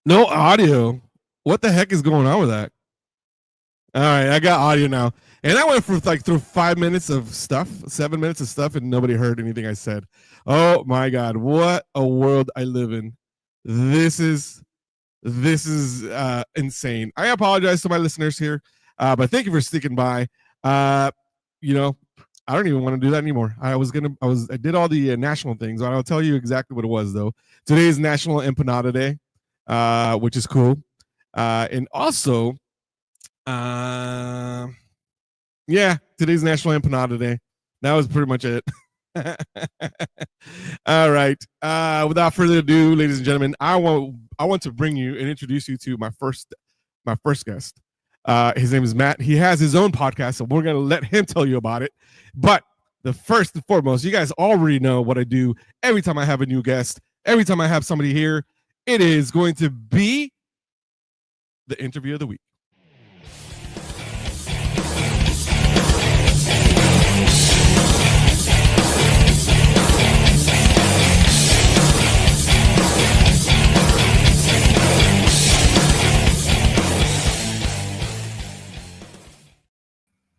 No audio. What the heck is going on with that? All right, I got audio now. And I went for like through 5 minutes of stuff, 7 minutes of stuff, and nobody heard anything I said. Oh my God, what a world I live in. This is insane. I apologize to my listeners here, but thank you for sticking by. You know, I don't even want to do that anymore. I did all the national things. I'll tell you exactly what it was though. Today is National Empanada Day, which is cool. And also, yeah, today's National Empanada Day. That was pretty much it. All right. Without further ado, ladies and gentlemen, I want to bring you and introduce you to my first guest. His name is Matt. He has his own podcast, so we're gonna let him tell you about it. But the first and foremost, you guys already know what I do every time I have a new guest. Every time I have somebody here, it is going to be the interview of the week.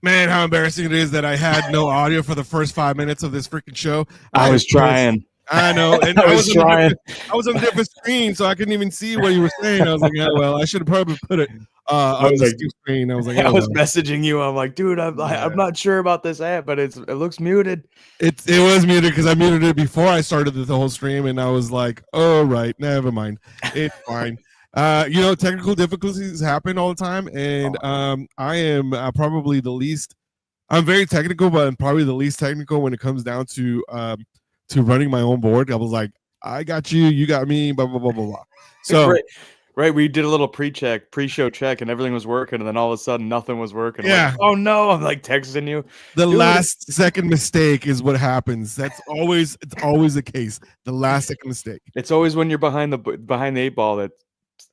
Man, how embarrassing it is that I had no audio for the first 5 minutes of this freaking show. I was trying. I know. And I was trying. I was on a different screen, so I couldn't even see what you were saying. I was like, yeah, well, I should have probably put it on the screen. I was like, I was messaging you. I'm like, dude, I'm not sure about this app, but it looks muted. It was muted because I muted it before I started the whole stream, and I was like, oh, right, never mind. It's fine. Technical difficulties happen all the time, and I am probably the least. I'm very technical, but I'm probably the least technical when it comes down to running my own board. I was like, I got you, you got me, blah blah blah blah blah. So right, we did a little pre-show check, and everything was working, and then all of a sudden nothing was working. Yeah. Like, oh no, I'm like texting you. The last second mistake is what happens. It's always the case. The last second mistake. It's always when you're behind the 8 ball that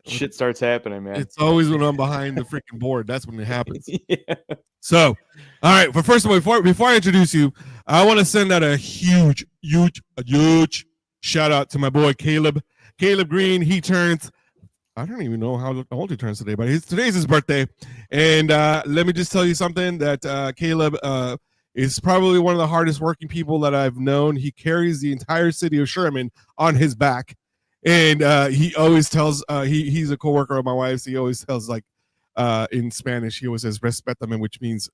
shit starts happening, man. It's always when I'm behind the freaking board. That's when it happens. Yeah. So, all right. But first of all, before I introduce you, I want to send out a huge shout out to my boy Caleb Green. He turns, I don't even know how old he turns today, but today's his birthday. And let me just tell you something that Caleb is probably one of the hardest working people that I've known. He carries the entire city of Sherman on his back. And he always tells, he's a coworker of my wife's. He always tells, like, in Spanish, he always says "respétame," which means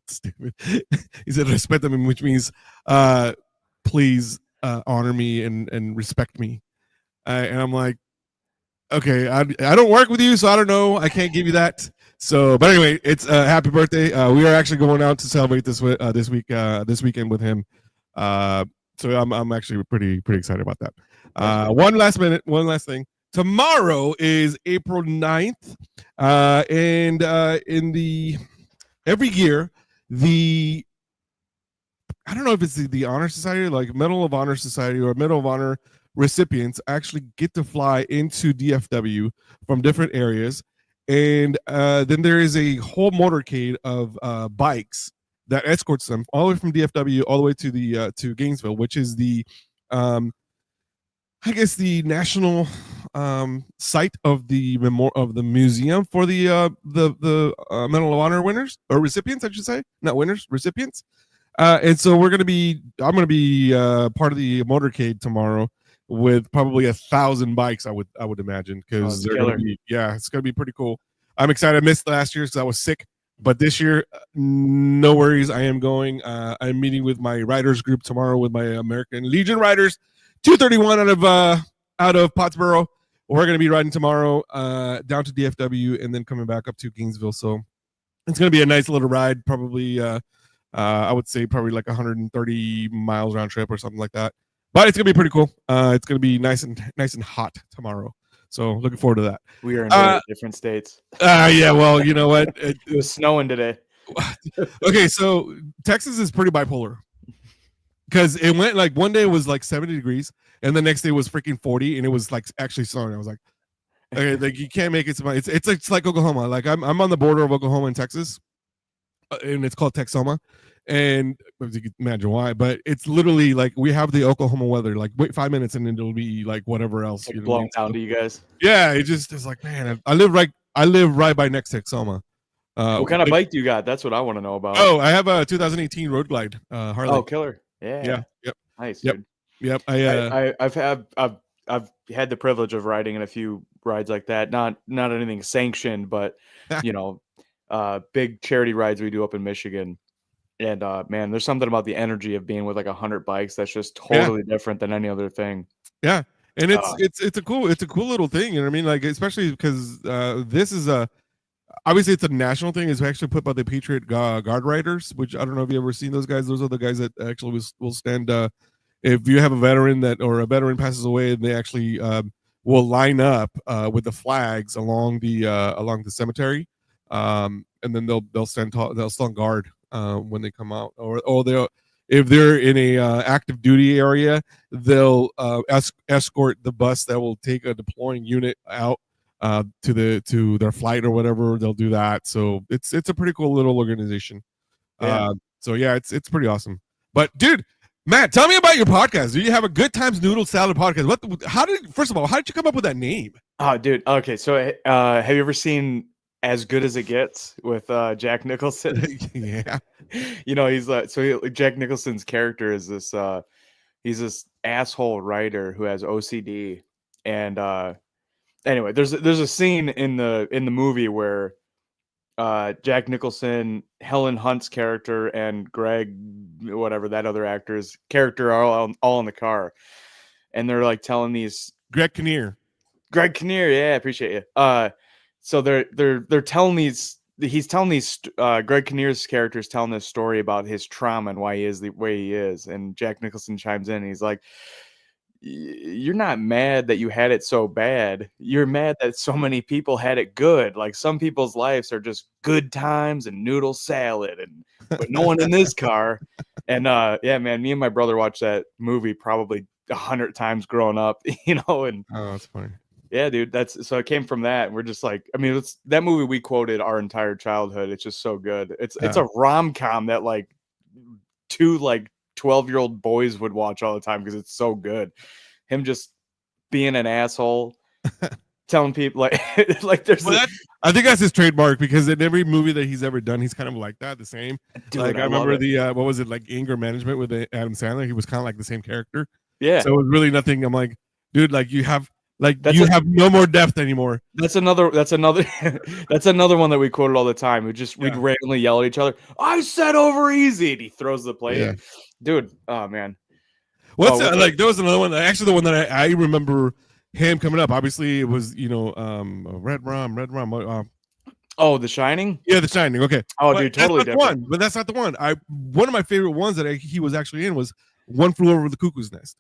stupid. He said "respétame," which means please honor me and respect me. And I'm like, okay, I don't work with you, so I don't know. I can't give you that. So, but anyway, it's happy birthday. We are actually going out to celebrate this weekend with him. So I'm actually pretty excited about that. One last thing. Tomorrow is April 9th. And every year, I don't know if it's the Honor Society, like Medal of Honor Society or Medal of Honor recipients actually get to fly into DFW from different areas. And then there is a whole motorcade of bikes that escorts them all the way from DFW all the way to to Gainesville, which is the I guess the national site of the museum for the Medal of Honor winners or recipients, I should say, not winners, recipients. And so I'm going to be part of the motorcade tomorrow with probably 1,000 bikes. I would imagine, because it's going to be pretty cool. I'm excited. I missed last year because I was sick. But this year, no worries. I am going. I'm meeting with my riders group tomorrow with my American Legion riders, 231 out of Pottsboro. We're going to be riding tomorrow down to DFW and then coming back up to Gainesville. So it's going to be a nice little ride. Probably, I would say probably like 130 miles round trip or something like that. But it's going to be pretty cool. It's going to be nice and hot tomorrow. So looking forward to that. We are in different states. Yeah, well, you know what? It was snowing today. Okay, so Texas is pretty bipolar. Because it went like one day it was like 70 degrees, and the next day was freaking 40, and it was like actually snowing. I was like, okay, like you can't make it. It's like Oklahoma. Like I'm on the border of Oklahoma and Texas. and it's called Texoma. And you can imagine why, but it's literally like we have the Oklahoma weather. Like wait 5 minutes and then it'll be like whatever else. Like You know what I blowing mean? down So, to you guys. yeah, it just is like, man, I live right by next Texoma. What kind of bike do you got? That's what I want to know about. Oh, I have a 2018 Road Glide Harley. Oh, killer! Yeah. Yep. Nice, Yep. dude. Yep. I've had the privilege of riding in a few rides like that. Not anything sanctioned, but you know, big charity rides we do up in Michigan. And man, there's something about the energy of being with like 100 bikes that's just totally different than any other thing. Yeah, and it's a cool little thing. You know what I mean? Like especially because this is obviously it's a national thing. It's actually put by the Patriot Guard Riders, which I don't know if you ever seen those guys. Those are the guys that actually will stand. If you have a veteran or a veteran passes away, they actually will line up with the flags along the cemetery, and then they'll stand guard when they come out, or they'll, if they're in a active duty area, they'll escort the bus that will take a deploying unit out to their flight or whatever. They'll do that. So it's a pretty cool little organization. Yeah. So yeah, it's pretty awesome. But dude, Matt, tell me about your podcast. Do you have a Good Times Noodle Salad podcast? First of all, how did you come up with that name? Oh, dude. Okay, so have you ever seen As Good as It Gets with Jack Nicholson? Yeah. You know, he's Jack Nicholson's character is this he's this asshole writer who has OCD. And anyway, there's a scene in the movie where Jack Nicholson, Helen Hunt's character, and Greg, whatever that other actor's character, are all in the car, and they're like telling these Greg Kinnear, yeah, I appreciate you. So they're telling these. He's telling these. Greg Kinnear's character is telling this story about his trauma and why he is the way he is, and Jack Nicholson chimes in. And he's like, "You're not mad that you had it so bad. You're mad that so many people had it good. Like some people's lives are just good times and noodle salad, but no one in this car." And yeah, man, me and my brother watched that movie probably 100 times growing up, you know. And oh, that's funny. Yeah, dude, so it came from that. And we're just like, I mean, it's that movie we quoted our entire childhood. It's just so good. It's a rom-com that like two like 12-year-old boys would watch all the time because it's so good. Him just being an asshole, telling people like there's. I think that's his trademark because in every movie that he's ever done, he's kind of like that, the same. Dude, like I remember the what was it, like Anger Management with Adam Sandler? He was kind of like the same character. Yeah. So it was really nothing. I'm like, dude, like you have have no more depth anymore. That's another that's another one that we quoted all the time. We'd randomly yell at each other. I said over easy, and he throws the plate. Yeah. Dude, oh man. Like there was another one. Actually, the one that I remember him coming up. Obviously, it was Red Rum. Oh, The Shining. Yeah, The Shining. Okay. Oh, dude, totally different. But that's not the one. One of my favorite ones that he was actually in was One Flew Over the Cuckoo's Nest.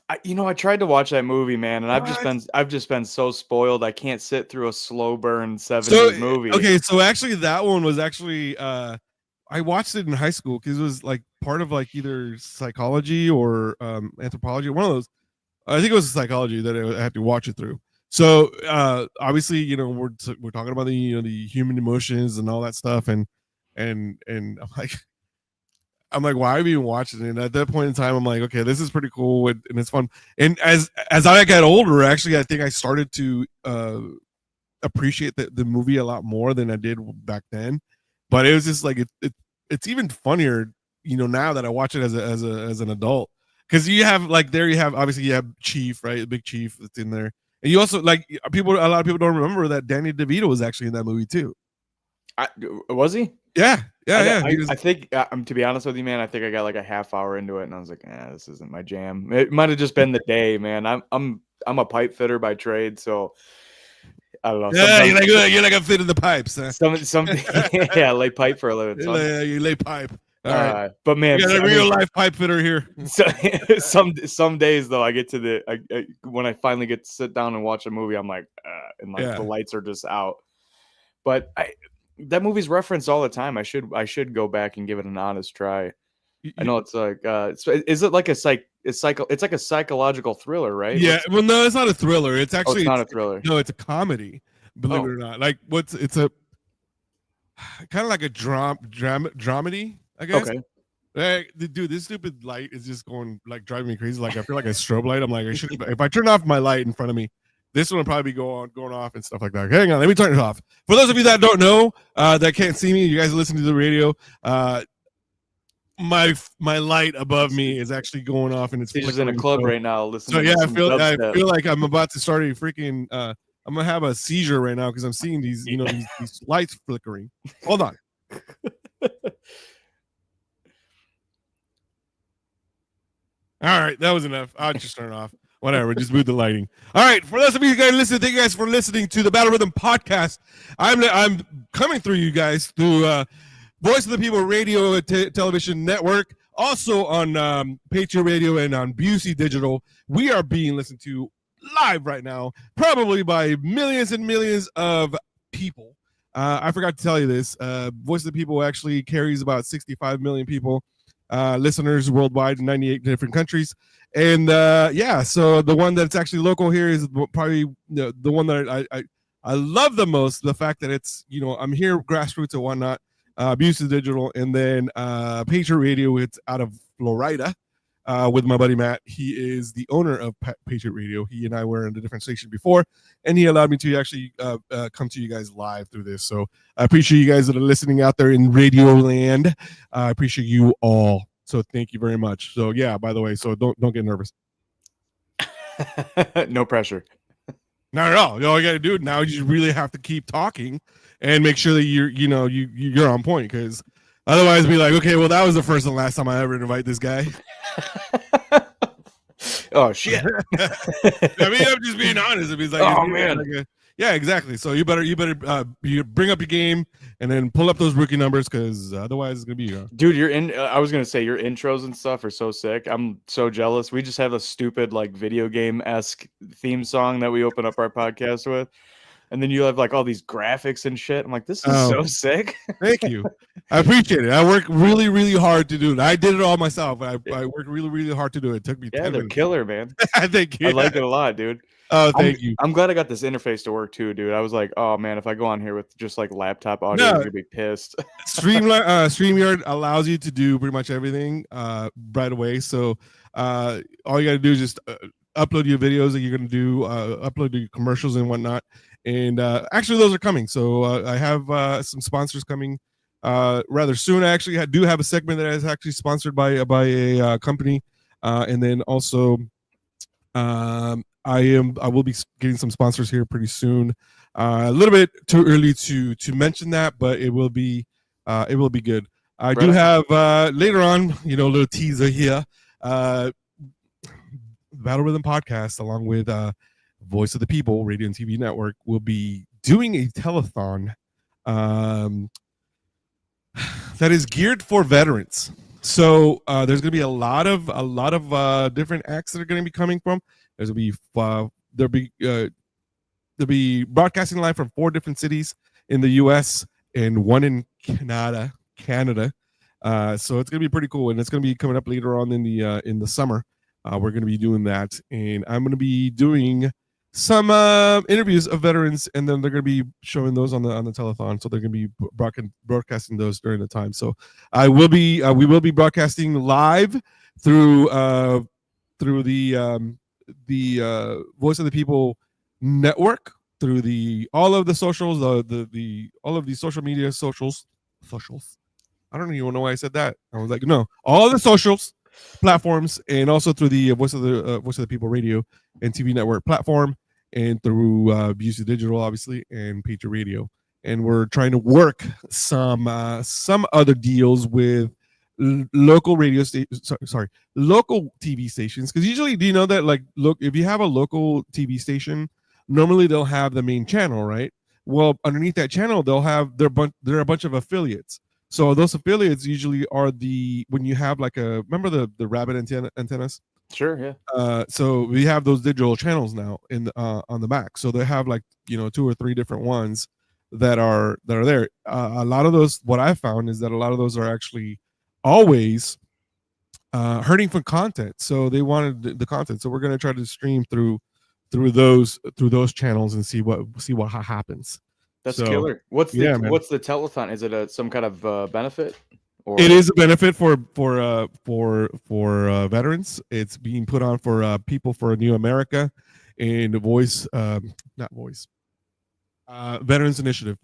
I tried to watch that movie, man, and I've just been so spoiled. I can't sit through a slow burn 70s movie. Okay, so actually that one was actually I watched it in high school because it was like part of like either psychology or anthropology, one of those. I think it was psychology that I had to watch it through. So obviously, you know, we're talking about the human emotions and all that stuff, and I'm like, why are we even watching it? And at that point in time, I'm like, okay, this is pretty cool and it's fun. And as I got older, actually, I think I started to appreciate the movie a lot more than I did back then. But it was just like it's even funnier, you know, now that I watch it as an adult. Because you have obviously you have Chief, right? The Big Chief that's in there. And you also like a lot of people don't remember that Danny DeVito was actually in that movie too. Was he? Yeah. I think to be honest with you, man, I think I got like a half hour into it and I was like, this isn't my jam. It might have just been the day, man. I'm a pipe fitter by trade, so I don't know. Yeah, you're like a fit in the pipes. Huh? Yeah, I lay pipe for a living. You lay pipe. All right. But man, you got a real life pipe fitter here. So, some days though, I get to when I finally get to sit down and watch a movie, I'm like, and like the lights are just out. But that movie's referenced all the time. I should go back and give it an honest try. I know it's like is it like it's like a psychological thriller, right? Yeah. Well, no, it's not a thriller. It's actually it's not a thriller. No, it's a comedy. Believe it or not. Like kind of like a dramedy, I guess. Okay. Hey, dude, this stupid light is just going like driving me crazy. Like I feel like a strobe light. I'm like, I should if I turn off my light in front of me, this one will probably be going off and stuff like that. Hang on, let me turn it off. For those of you that don't know, that can't see me, you guys are listening to the radio. My light above me is actually going off, and it's He's just in a club right now listening. So yeah, to I some feel dubstep. like I'm about to start a freaking. I'm gonna have a seizure right now because I'm seeing these, you know, these lights flickering. Hold on. All right, that was enough. I'll just turn it off. Whatever, just move the lighting. All right, for those of you guys listening, thank you guys for listening to the Battle Rhythm podcast. I'm coming through you guys through Voice of the People Radio Television Network, also on Patriot Radio and on Busey Digital. We are being listened to live right now, probably by millions and millions of people. I forgot to tell you this. Voice of the People actually carries about 65 million people. Listeners worldwide in 98 different countries, and yeah, so the one that's actually local here is probably the one that I love the most. The fact that it's, you know, I'm here grassroots and whatnot, Busey Digital, and then Patriot Radio. It's out of Florida with my buddy Matt. He is the owner of Patriot Radio. He and I were in a different station before, and he allowed me to actually come to you guys live through this. So I appreciate you guys that are listening out there in Radio Land. I appreciate you all. So thank you very much. So yeah, by the way, so don't get nervous. No pressure. Not at all. All you got to do now, you just really have to keep talking and make sure that you're on point, because otherwise, be like, okay, well, that was the first and last time I ever invite this guy. Oh shit! I mean, I'm just being honest. If he's like, oh man, like yeah, exactly. So you better you bring up your game and then pull up those rookie numbers, because otherwise it's gonna be dude. I was gonna say your intros and stuff are so sick. I'm so jealous. We just have a stupid like video game-esque theme song that we open up our podcast with, and then you have like all these graphics and shit. I'm like, this is so sick. Thank you. I appreciate it. I work really, really hard to do it. I did it all myself. I worked really, really hard to do it. It took me 10 they're minutes. Killer, man. Thank you. I like it a lot, dude. Oh, thank you. I'm glad I got this interface to work too, dude. I was like, oh man, if I go on here with just like laptop audio, I'm gonna be pissed. StreamYard allows you to do pretty much everything right away. So all you got to do is just upload your videos that you're going to do, upload your commercials and whatnot. And actually, those are coming. So I have some sponsors coming rather soon. I actually do have a segment that is actually sponsored by a company, and then also I will be getting some sponsors here pretty soon. A little bit too early to mention that, but it will be good. I do have later on, you know, a little teaser here. Battle Rhythm Podcast, along with Voice of the People Radio and TV Network, will be doing a telethon that is geared for veterans. So there's going to be a lot of different acts that are going to be coming from. There's going to be they'll be broadcasting live from 4 different cities in the U.S. and 1 in Canada. So it's going to be pretty cool, and it's going to be coming up later on in the summer. We're going to be doing that, and I'm going to be doing some interviews of veterans, and then they're going to be showing those on the telethon. So they're going to be broadcasting those during the time. So we will be broadcasting live through the Voice of the People network, through all of the socials, all of the social media socials. I don't even know why I said that. I was like, no, all of the socials platforms, and also through the Voice of the People Radio and TV Network platform, and through Busey Digital, obviously, and Patriot Radio. And we're trying to work some other deals with local radio stations. Local TV stations. Because usually, do you know that, like, look, if you have a local TV station, normally they'll have the main channel, right? Well, underneath that channel, they'll have there are a bunch of affiliates. So those affiliates usually are when you have like remember the rabbit antennas? Sure, yeah. So we have those digital channels now on the back. So they have like, you know, 2 or 3 different ones that are there. A lot of those, what I found is that a lot of those are actually always hurting for content. So they wanted the content. So we're going to try to stream through those channels and see what happens. That's So killer. What's yeah, man. the telethon? Is it some kind of benefit? Or It is a benefit for veterans. It's being put on for people for a new America, and voice, not voice, Veterans Initiative.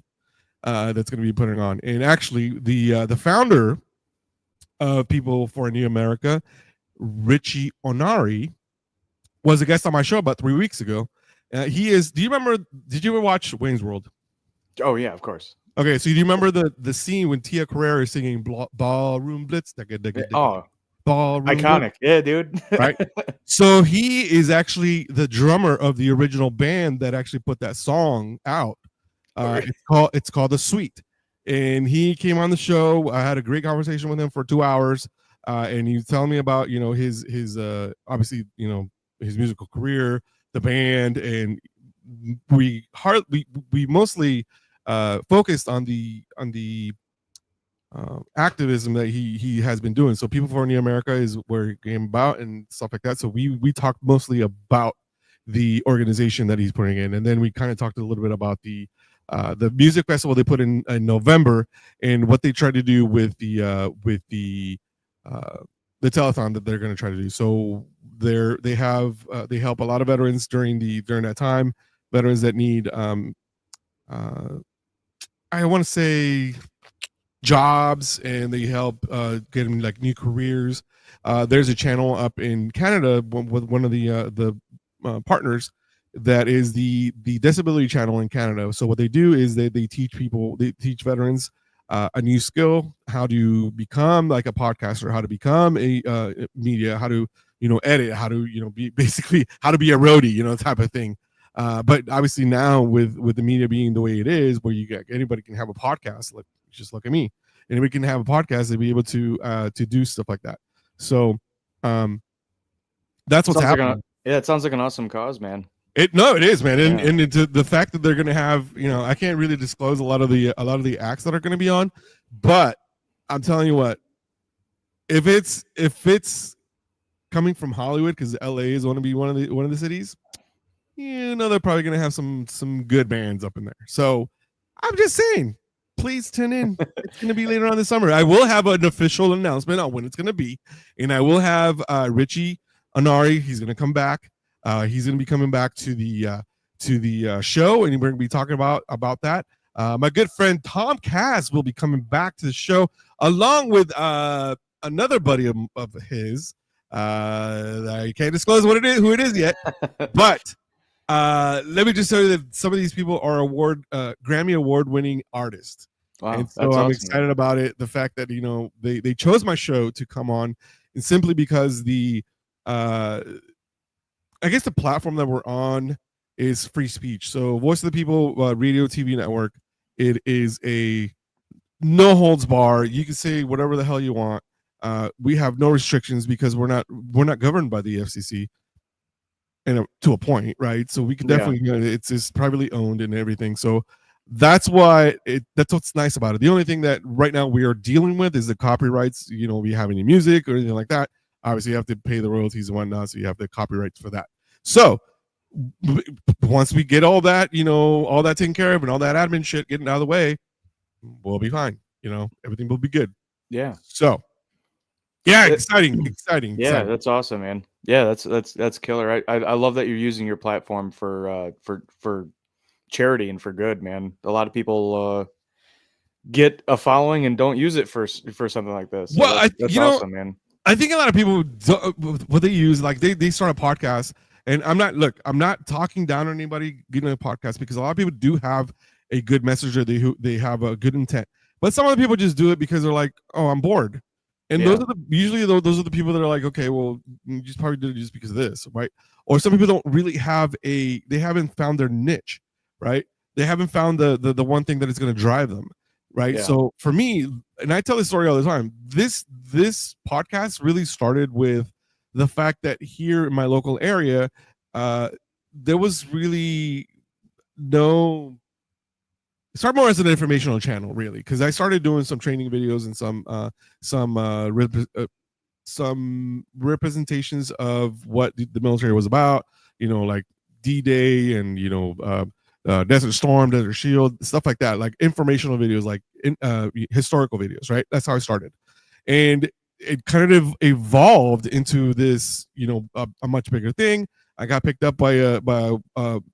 That's going to be putting on, and actually the founder of People for a New America, Richie Onari, was a guest on my show about 3 weeks ago. He is. Do you remember? Did you ever watch Wayne's World? Oh yeah, of course. Okay, so do you remember the scene when Tia Carrere is singing Ballroom Blitz? Oh, Ballroom iconic. Blitz, Yeah, dude. right? So he is actually the drummer of the original band that actually put that song out. It's called The Suite, and he came on the show. I had a great conversation with him for 2 hours, and he was telling me about his obviously his musical career, the band, and we mostly focused on the activism that he has been doing. So People for New America is where he came about and stuff like that. So we talked mostly about the organization that he's putting in, and then we kind of talked a little bit about the music festival they put in November, and what they try to do with the telethon that they're going to try to do. So they help a lot of veterans during that time, veterans that need I want to say jobs, and they help get them like new careers. There's a channel up in Canada with one of the partners that is the disability channel in Canada. So what they do is they teach veterans a new skill, how to become like a podcaster, how to become a media, how to edit, how to be basically how to be a roadie, type of thing. But obviously now with the media being the way it is, where anybody can have a podcast, like just look at me, anybody can have a podcast and be able to do stuff like that. So that's what's happening. It sounds like an awesome cause, man. It is, man, and it's the fact that they're going to have, I can't really disclose a lot of the acts that are going to be on, but I'm telling you what, if it's coming from Hollywood, because LA is going to be one of the cities, they're probably going to have some good bands up in there. So I'm just saying, please tune in. It's going to be later on this summer. I will have an official announcement on when it's going to be, and I will have Richie Onari. He's going to come back. He's going to be coming back to the show, and we're going to be talking about that. My good friend Tom Cass will be coming back to the show, along with another buddy of his. I can't disclose who it is yet, but let me just tell you that some of these people are Grammy award-winning artists. Wow, and so I'm excited about it. The fact that they chose my show to come on, and simply because I guess the platform that we're on is free speech. So Voice of the People Radio TV network, it is a no holds bar. You can say whatever the hell you want. We have no restrictions because we're not governed by the FCC, and to a point, right? So we can definitely, it's privately owned and everything. So that's what's nice about it. The only thing that right now we are dealing with is the copyrights. We have any music or anything like that, obviously you have to pay the royalties and whatnot, so you have the copyrights for that. So once we get all that, all that taken care of and all that admin shit getting out of the way, we'll be fine. Everything will be good. Yeah. So exciting. Yeah, that's awesome, man. Yeah, that's killer. I love that you're using your platform for charity and for good, man. A lot of people get a following and don't use it for something like this. So well, that's awesome, man. I think a lot of people what they use, like they start a podcast, and I'm not talking down on anybody getting a podcast, because a lot of people do have a good message, or they have a good intent, but some of the people just do it because they're like, oh, I'm bored. And those are the people that are like, okay, well, you just probably did it just because of this, right? Or some people don't really they haven't found their niche, right? They haven't found the one thing that is going to drive them, right? Yeah. So for me, and I tell this story all the time, this podcast really started with the fact that here in my local area, there was really no. It started more as an informational channel, really, because I started doing some training videos and some representations of what the military was about, like D-Day and Desert Storm, Desert Shield, stuff like that, like informational videos, like historical videos, right? That's how I started. And it kind of evolved into this, a much bigger thing. I got picked up by a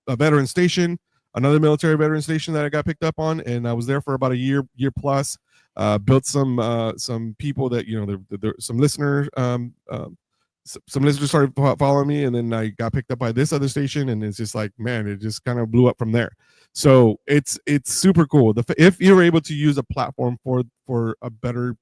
veteran station, another military veteran station that I got picked up on, and I was there for about a year plus. Built some people that there some listeners, some listeners started following me, and then I got picked up by this other station, and it's just like, man, it just kind of blew up from there. So it's super cool. If you're able to use a platform for a better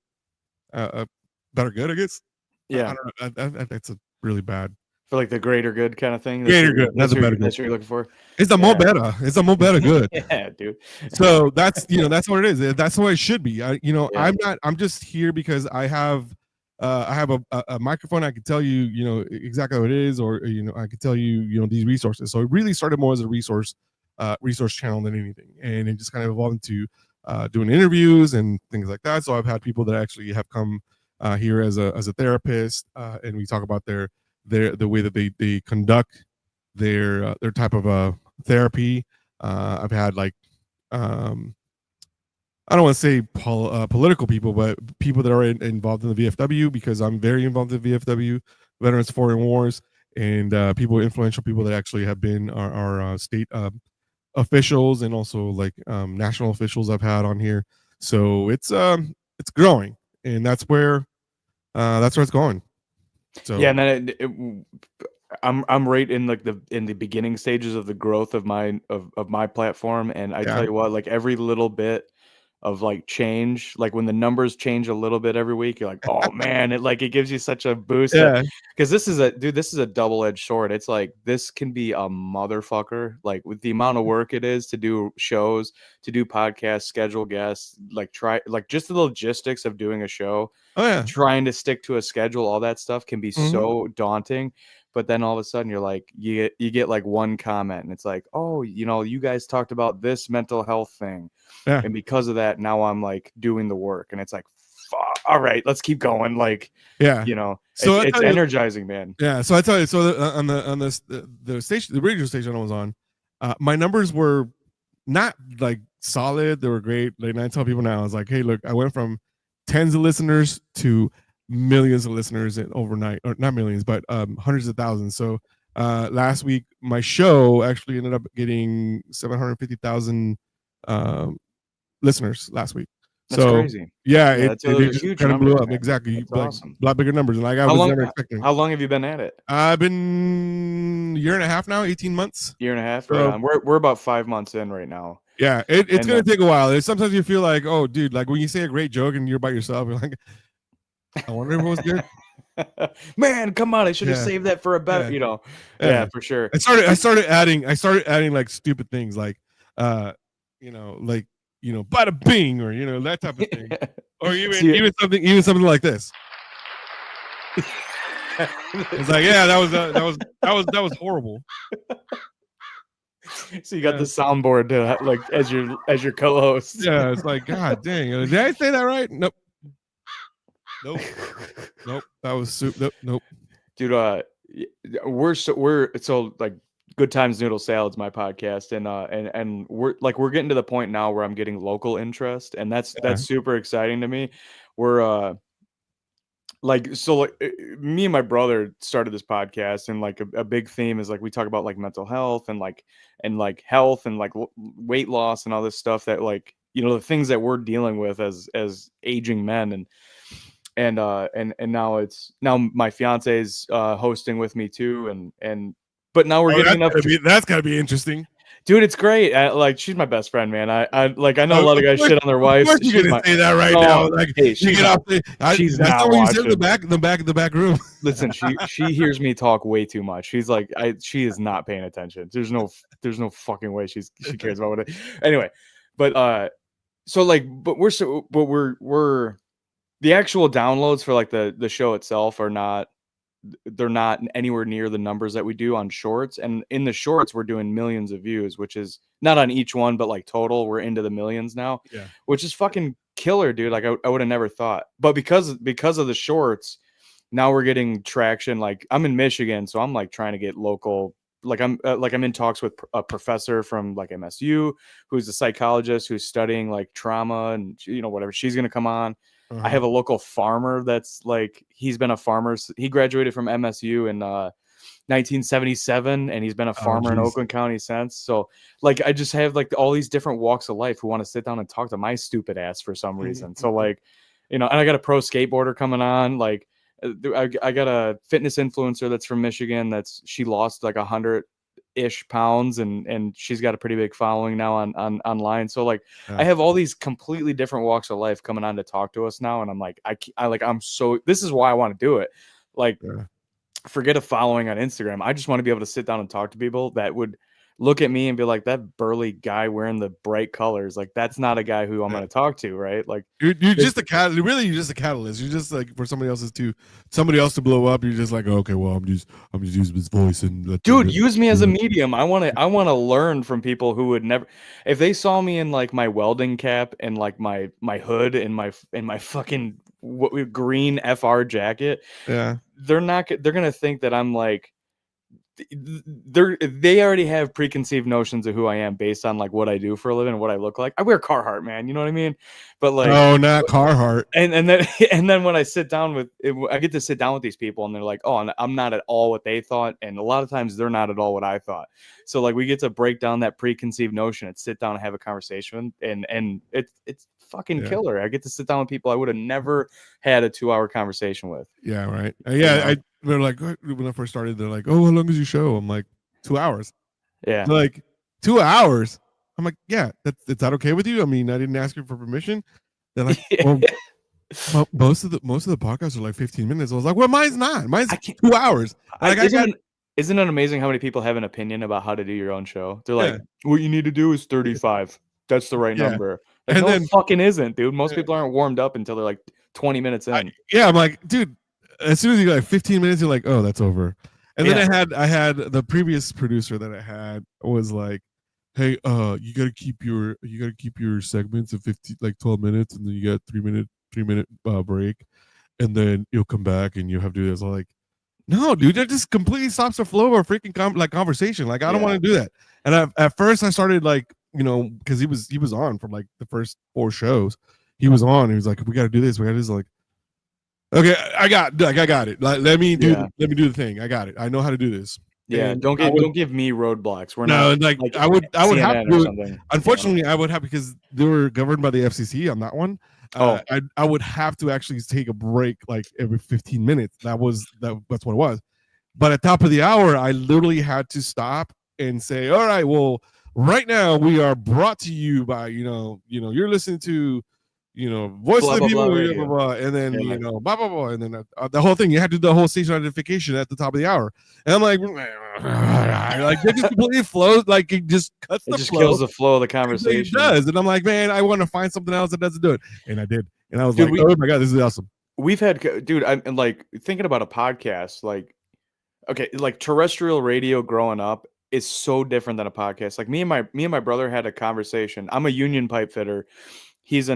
good, I guess. Yeah, I don't know. That's a really bad. For like the greater good kind of thing. Greater good. That's what you're looking for. It's a more better. It's a more better good. Yeah, dude. So that's that's what it is. That's what it should be. I'm just here because I have a microphone. I can tell you exactly what it is, or I can tell you these resources. So it really started more as a resource channel than anything, and it just kind of evolved into doing interviews and things like that. So I've had people that actually have come here as a therapist, and we talk about the way that they conduct their type of therapy. I've had like I don't want to say political people, but people that are involved in the VFW, because I'm very involved in the VFW, Veterans of Foreign Wars, and influential people that actually have been our state officials, and also like national officials I've had on here. So it's growing, and that's where it's going. So yeah, and then I'm right in like in the beginning stages of the growth of my platform, and I tell you what, like every little bit of like change, like when the numbers change a little bit every week, you're like, oh man, it gives you such a boost. Because this is a double-edged sword. It's like, this can be a motherfucker, like with the amount of work it is to do shows, to do podcasts, schedule guests, like just the logistics of doing a show. Trying to stick to a schedule, all that stuff can be so daunting. But then all of a sudden you're like, you get like one comment, and it's like, oh, you guys talked about this mental health thing. Yeah. And because of that, now I'm like doing the work, and it's like, all right, let's keep going. Like, so it's energizing, man. Yeah. So I tell you, so on the station, the radio station I was on, my numbers were not like solid. They were great. Like, I tell people now, I was like, hey, look, I went from tens of listeners to millions of listeners overnight, or not millions, but hundreds of thousands. So last week, my show actually ended up getting 750,000 listeners last week. That's crazy. Yeah, it just kind of blew up. Exactly. That's awesome. A lot bigger numbers than I was never expecting. How long have you been at it? I've been a year and a half now, 18 months. Year and a half. Right on. We're about 5 months in right now. Yeah, it's going to take a while. Sometimes you feel like, oh, dude, like when you say a great joke and you're by yourself, you're like, I wonder if it was good. Man, come on! I should have saved that for a better, Yeah, for sure. I started adding like stupid things, like bada bing, or that type of thing, or even something like this. It's like, yeah, that was horrible. So you got the soundboard to like as your co-host. Yeah, it's like, God dang, did I say that right? Nope. That was soup. Nope. Dude, we're so like Good Times Noodle Salad's my podcast, and we're getting to the point now where I'm getting local interest, and that's super exciting to me. We're me and my brother started this podcast, and like a big theme is like we talk about like mental health and health and like weight loss and all this stuff that like the things that we're dealing with as aging men, and now my fiance's hosting with me too, but now we're getting enough. That's gotta be interesting, dude. It's great. Like, she's my best friend, man. I know a lot of guys shit on their wives. Of course you're gonna say that right now. Like, hey, she's not what you said in the back room. Listen, she hears me talk way too much. She's like, she is not paying attention. There's no fucking way she cares about what anyway. But we're the actual downloads for like the show itself they're not anywhere near the numbers that we do on shorts. And in the shorts, we're doing millions of views, which is not on each one, but like total, we're into the millions now, which is fucking killer, dude. Like I would have never thought, but because of the shorts, now we're getting traction. Like, I'm in Michigan, so I'm like trying to get local I'm in talks with a professor from like MSU who's a psychologist who's studying like trauma and whatever. She's gonna come on. I have a local farmer that's like he's been a farmer. He graduated from MSU in 1977, and he's been a farmer in Oakland County since. So like I just have like all these different walks of life who want to sit down and talk to my stupid ass for some reason. So like, and I got a pro skateboarder coming on. Like I got a fitness influencer that's from Michigan. She lost like 100-ish pounds, and she's got a pretty big following now on online. So like I have all these completely different walks of life coming on to talk to us now, and I'm like this is why I want to do it. Like forget a following on Instagram. I just want to be able to sit down and talk to people that would look at me and be like, that burly guy wearing the bright colors, like that's not a guy who I'm going to talk to, right? Like you're just a catalyst. Really, you're just a catalyst. You're just like for somebody else to blow up. You're just like, okay, well, I'm just using his voice and dude, use me as a medium. I want to learn from people who would never, if they saw me in like my welding cap and like my hood and my fucking green FR jacket. Yeah, they're gonna think that I'm like, they already have preconceived notions of who I am based on like what I do for a living and what I look like. I wear Carhartt, man, you know what I mean? But like, oh, not Carhartt. And then when I sit down I get to sit down with these people, and they're like, oh, I'm not at all what they thought, and a lot of times they're not at all what I thought. So like we get to break down that preconceived notion and sit down and have a conversation, and it's fucking killer. I get to sit down with people I would have never had a 2-hour conversation with. Yeah, right. They're like, when I first started, they're like, oh, how long is your show? I'm like, 2 hours. Yeah. They're like, 2 hours. I'm like, yeah, is that okay with you? I mean, I didn't ask you for permission. They're like, well, most of the podcasts are like 15 minutes. I was like, well, mine's not. Mine's 2 hours. Like, isn't it amazing how many people have an opinion about how to do your own show? They're like, what you need to do is 35. That's the right number. Like, and no, it fucking isn't, dude. Most people aren't warmed up until they're like 20 minutes in. I'm like, dude, as soon as you get like 15 minutes, you're like, oh, that's over. And then I had the previous producer that I had was like, hey, you gotta keep your segments of 12 minutes, and then you got 3 minute break, and then you'll come back and you'll have to do this. I'm like, no, dude, that just completely stops the flow of our freaking conversation. Like, I don't want to do that. And at first I started like, because he was on from like the first 4 shows. He was on. He was like, we got to do this. We got to do this. Like, okay, I got it. Like, let me do the thing. I got it. I know how to do this. Yeah, and don't give me roadblocks. We're not like I would have to do it. Unfortunately, I would have, because they were governed by the FCC on that one. I would have to actually take a break like every 15 minutes. That's what it was. But at top of the hour, I literally had to stop and say, all right, well, right now we are brought to you by you're listening to voice of the people, blah, blah, blah, and then blah blah blah, and then the whole thing. You had to do the whole station identification at the top of the hour, and I'm like, like it just completely flows, like it just cuts the flow. Kills the flow of the conversation. It does, and I'm like, man, I want to find something else that doesn't do it, and I did, and I was like, oh my god, this is awesome. We've had, dude, I'm like thinking about a podcast, like, okay, like terrestrial radio growing up is so different than a podcast. Like me and my brother had a conversation. I'm a union pipe fitter. He's a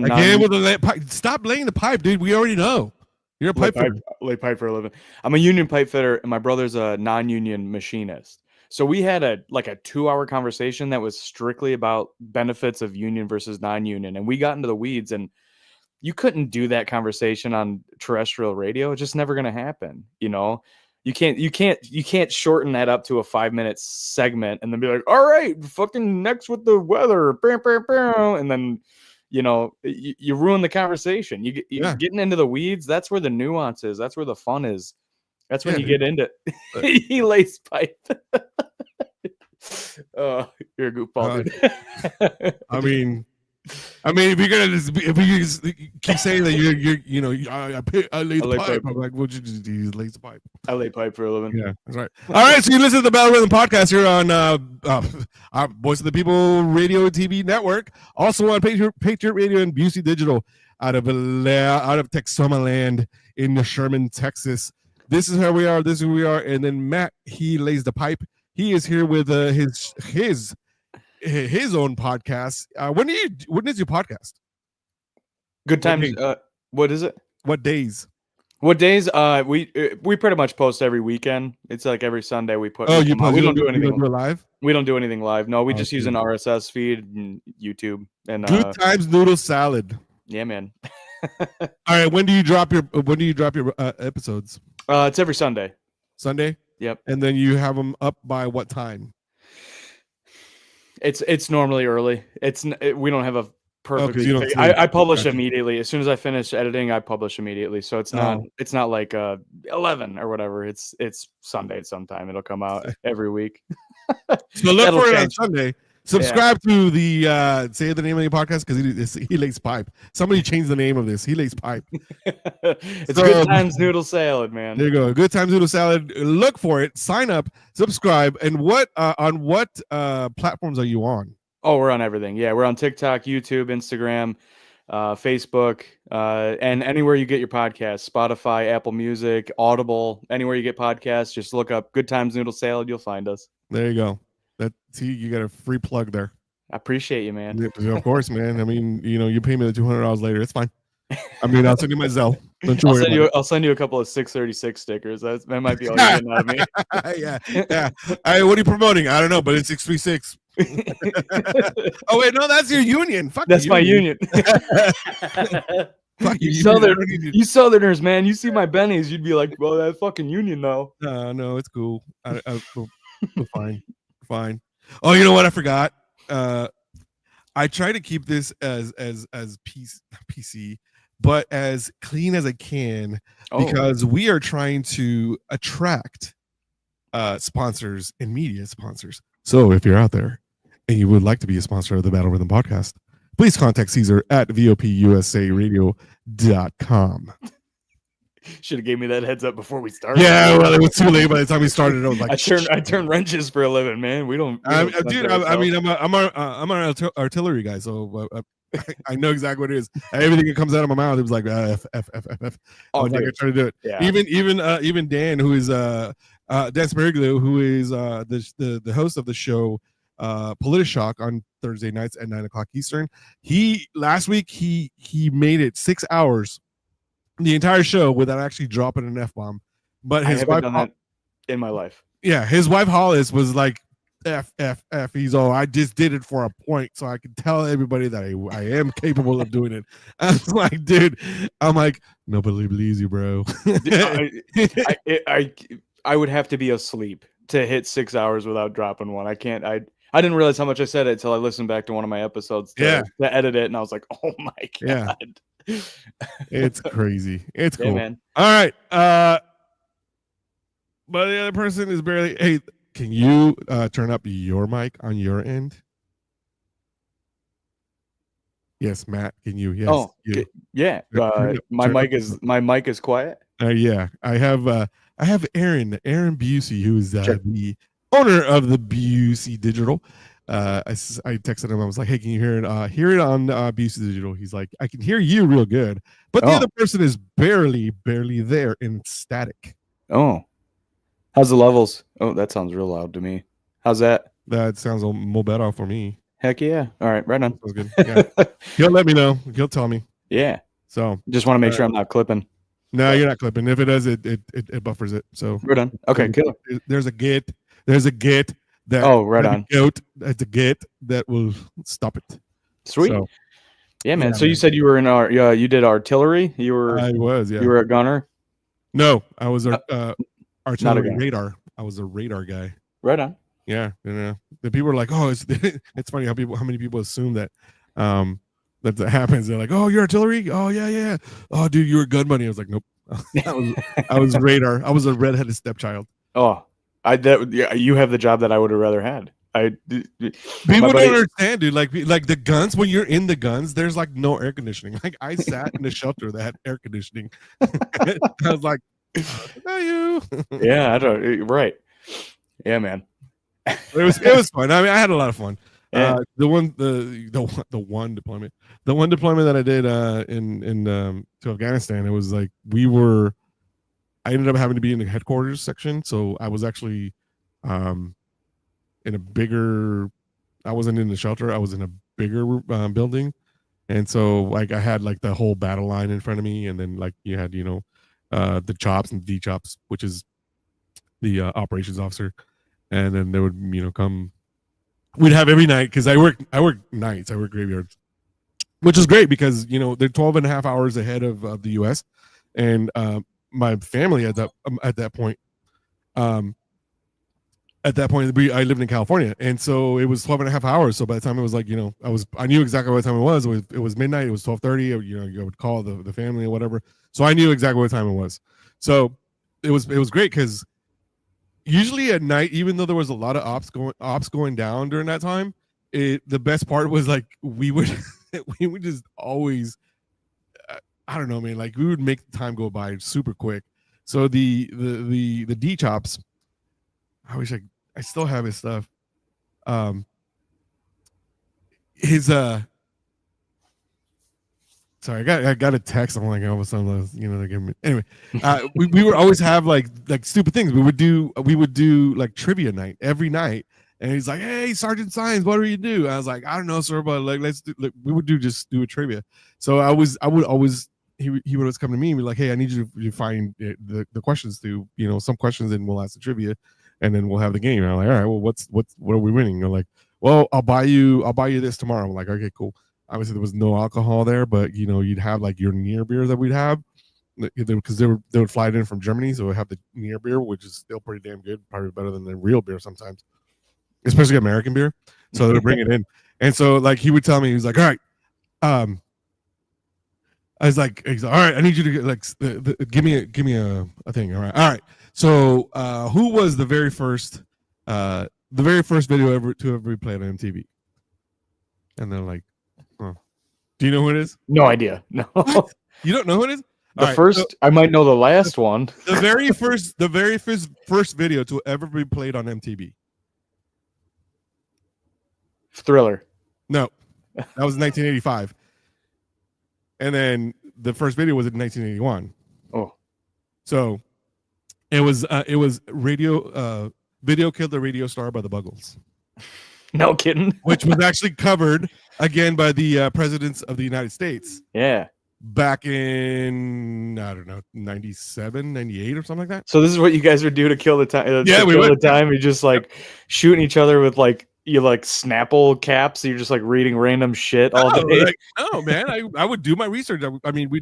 stop laying the pipe, dude. We already know you're a pipe fitter. Lay pipe for a living. I'm a union pipe fitter, and my brother's a non-union machinist. So we had a 2-hour conversation that was strictly about benefits of union versus non-union, and we got into the weeds. And you couldn't do that conversation on terrestrial radio. It's just never going to happen. You can't shorten that up to a 5-minute segment and then be like, all right, fucking next with the weather, and then you ruin the conversation. You're getting into the weeds. That's where the nuance is. That's where the fun is. That's when you get into he lays pipe. Oh, you're a goofball, dude. I mean, if you just keep saying that I lay the pipe. I'm like, well, you lay the pipe. I lay pipe for a living. Yeah, that's right. All right, so you listen to the Battle Rhythm Podcast here on our Voice of the People Radio and TV Network, also on Patriot Radio and Busey Digital out of Texoma Land in Sherman, Texas. This is where we are. This is who we are. And then Matt, he lays the pipe. He is here with his own podcast. When is your podcast? Good times. What is it? What days? What days? We pretty much post every weekend. It's like every Sunday we put. Oh, we you come out. post. We You don't do you don't anything. do it live. We don't do anything live. No, we Oh, just use an RSS feed and YouTube. And Good times noodle salad. yeah, man. All right, when do you drop your episodes? It's every Sunday. Sunday. Yep. And then you have them up by what time? It's normally early. We don't have a perfect. you don't I publish Gotcha. immediately as soon as I finish editing. I publish immediately, so it's not Oh. it's not like 11 or whatever. It's Sunday sometime. It'll come out every week. So look That'll for it on change. Sunday. Subscribe to the say the name of the podcast because he lays pipe. Somebody changed the name of this. He lays pipe. It's So- Good Times Noodle Salad, man. There you go. Good Times Noodle Salad. Look for it. Sign up. Subscribe. And what on what platforms are you on? Oh, we're on everything. Yeah, we're on TikTok, YouTube, Instagram, Facebook, and anywhere you get your podcasts, Spotify, Apple Music, Audible, anywhere you get podcasts, just look up Good Times Noodle Salad. You'll find us. There you go. See, you got a free plug there. I appreciate you, man. Yeah, of course, man. I mean, you pay me the $200 later. It's fine. I mean, I'll send you my Zelle. Don't you worry. I'll send you a couple of 636 stickers. That might be all you're getting out of me. yeah. What are you promoting? I don't know, but it's 636. Oh wait, no, that's your union. Fuck That's you, my union. Fuck you, You Southerners, man. You see my bennies, you'd be like, "Well, that fucking union, though." No, it's cool. Fine. Oh, you know what? I forgot. I try to keep this as PC, but as clean as I can because we are trying to attract sponsors and media sponsors. So if you're out there and you would like to be a sponsor of the Battle Rhythm podcast, please contact Caesar at VOPUSARadio.com. Should have gave me that heads up before we started. Yeah, well, it was too late by the time we started. I was like, I turn wrenches for a living, man. I'm an artillery guy, so I know exactly what it is. Everything that comes out of my mouth, it was like F. Oh, I try to do it. Yeah. Even Dan, who is Dan Spiriglio, who is the host of the show Politishock on Thursday nights at 9:00 Eastern. Last week he made it 6 hours, the entire show, without actually dropping an F-bomb. But I his haven't wife done that in my life. Yeah, his wife Hollis was like, F. He's all, I just did it for a point, so I can tell everybody that I am capable of doing it. I was like, dude, nobody believes you, bro. I would have to be asleep to hit 6 hours without dropping one. I can't. I didn't realize how much I said it until I listened back to one of my episodes to edit it, and I was like, oh my god. Yeah. It's crazy. It's cool. Yeah, man. All right. But the other person is barely. Hey, can you turn up your mic on your end? Yes, Matt. Can you? Yes. Oh, you. Yeah. My mic is quiet. Yeah. I have Aaron Busey, who is the owner of the Busey Digital. I texted him. I was like, "Hey, can you hear it? Hear it on Busey Digital?" He's like, "I can hear you real good, but the other person is barely there in static." Oh, how's the levels? Oh, that sounds real loud to me. How's that? That sounds a little better for me. Heck yeah! All right, right on. Sounds good. Yeah. He'll let me know. He'll tell me. Yeah. So just want to make sure I'm not clipping. No, you're not clipping. If it does, it buffers it. So we're done. Okay, cool. There's a gate that right on. That's a gate that will stop it. Sweet. So, yeah, man. So you said you were in you did artillery. I was. Yeah. You were a gunner. No, I was artillery radar. I was a radar guy. Right on. Yeah. The people are like, oh, it's funny how many people assume that that happens. They're like, oh, you're artillery. Oh yeah. Oh, dude, you were gun money. I was like, nope. I was radar. I was a redheaded stepchild. Oh. You have the job that I would have rather had. People don't understand, dude. Like the guns, when you're in the guns, there's like no air conditioning. Like I sat in a shelter that had air conditioning. I was like, you. Yeah, I don't. Right. Yeah, man. It was fun. I mean, I had a lot of fun. Yeah. The one deployment that I did to Afghanistan, it was like I ended up having to be in the headquarters section, so I was actually in a bigger. I wasn't in the shelter. I was in a bigger building, and so like I had like the whole battle line in front of me, and then like you had the chops and D chops, which is the operations officer, and then they would come. We'd have every night because I work nights, I work graveyards, which is great because they're 12 and a half hours ahead of the U.S. and my family at that point. At that point, I lived in California, and so it was 12 and a half hours. So by the time it was like, I knew exactly what time it was. It was midnight. It was 12:30. I would call the family or whatever. So I knew exactly what time it was. So it was great because usually at night, even though there was a lot of ops going down during that time, the best part was like we would just always, I don't know, man, like we would make the time go by super quick. So the D chops, I wish I still have his stuff. Sorry, I got a text. I'm like, all of a sudden, they're giving me. Anyway, we would always have like stupid things. We would do like trivia night every night, and he's like, "Hey, Sergeant Science, what do you do?" I was like, "I don't know, sir, but like we would just do a trivia." So I would always he would always come to me and be like, "Hey, I need you to find the questions to some questions, and we'll ask the trivia, and then we'll have the game." And I'm like, "All right, well, what are we winning?" They're like, "Well, I'll buy you this tomorrow." I'm like, "Okay, cool." Obviously, there was no alcohol there, but you'd have like your near beer that we'd have because they would fly it in from Germany, so we'd have the near beer, which is still pretty damn good, probably better than the real beer sometimes, especially American beer. So they would bring it in, and so like he would tell me, he was like, "All right, I was like, all right, I need you to get like give me a thing. All right. So who was the very first video ever be played on MTV?" And they're like, "Oh, do you know who it is?" No idea. No. You don't know who it is? The first, so, I might know the last one. The very first video to ever be played on MTV. Thriller. No, that was 1985. And then the first video was in 1981. Oh, so it was radio. Video Killed the Radio Star by the Buggles. No kidding. Which was actually covered again by the presidents of the United States. Yeah. Back in, I don't know, 97, 98 or something like that. So this is what you guys would do to kill the time. Yeah, we would. The time. You just like shooting each other with like Snapple caps. So you're just like reading random shit all day. Like, no, man, I would do my research. I mean, we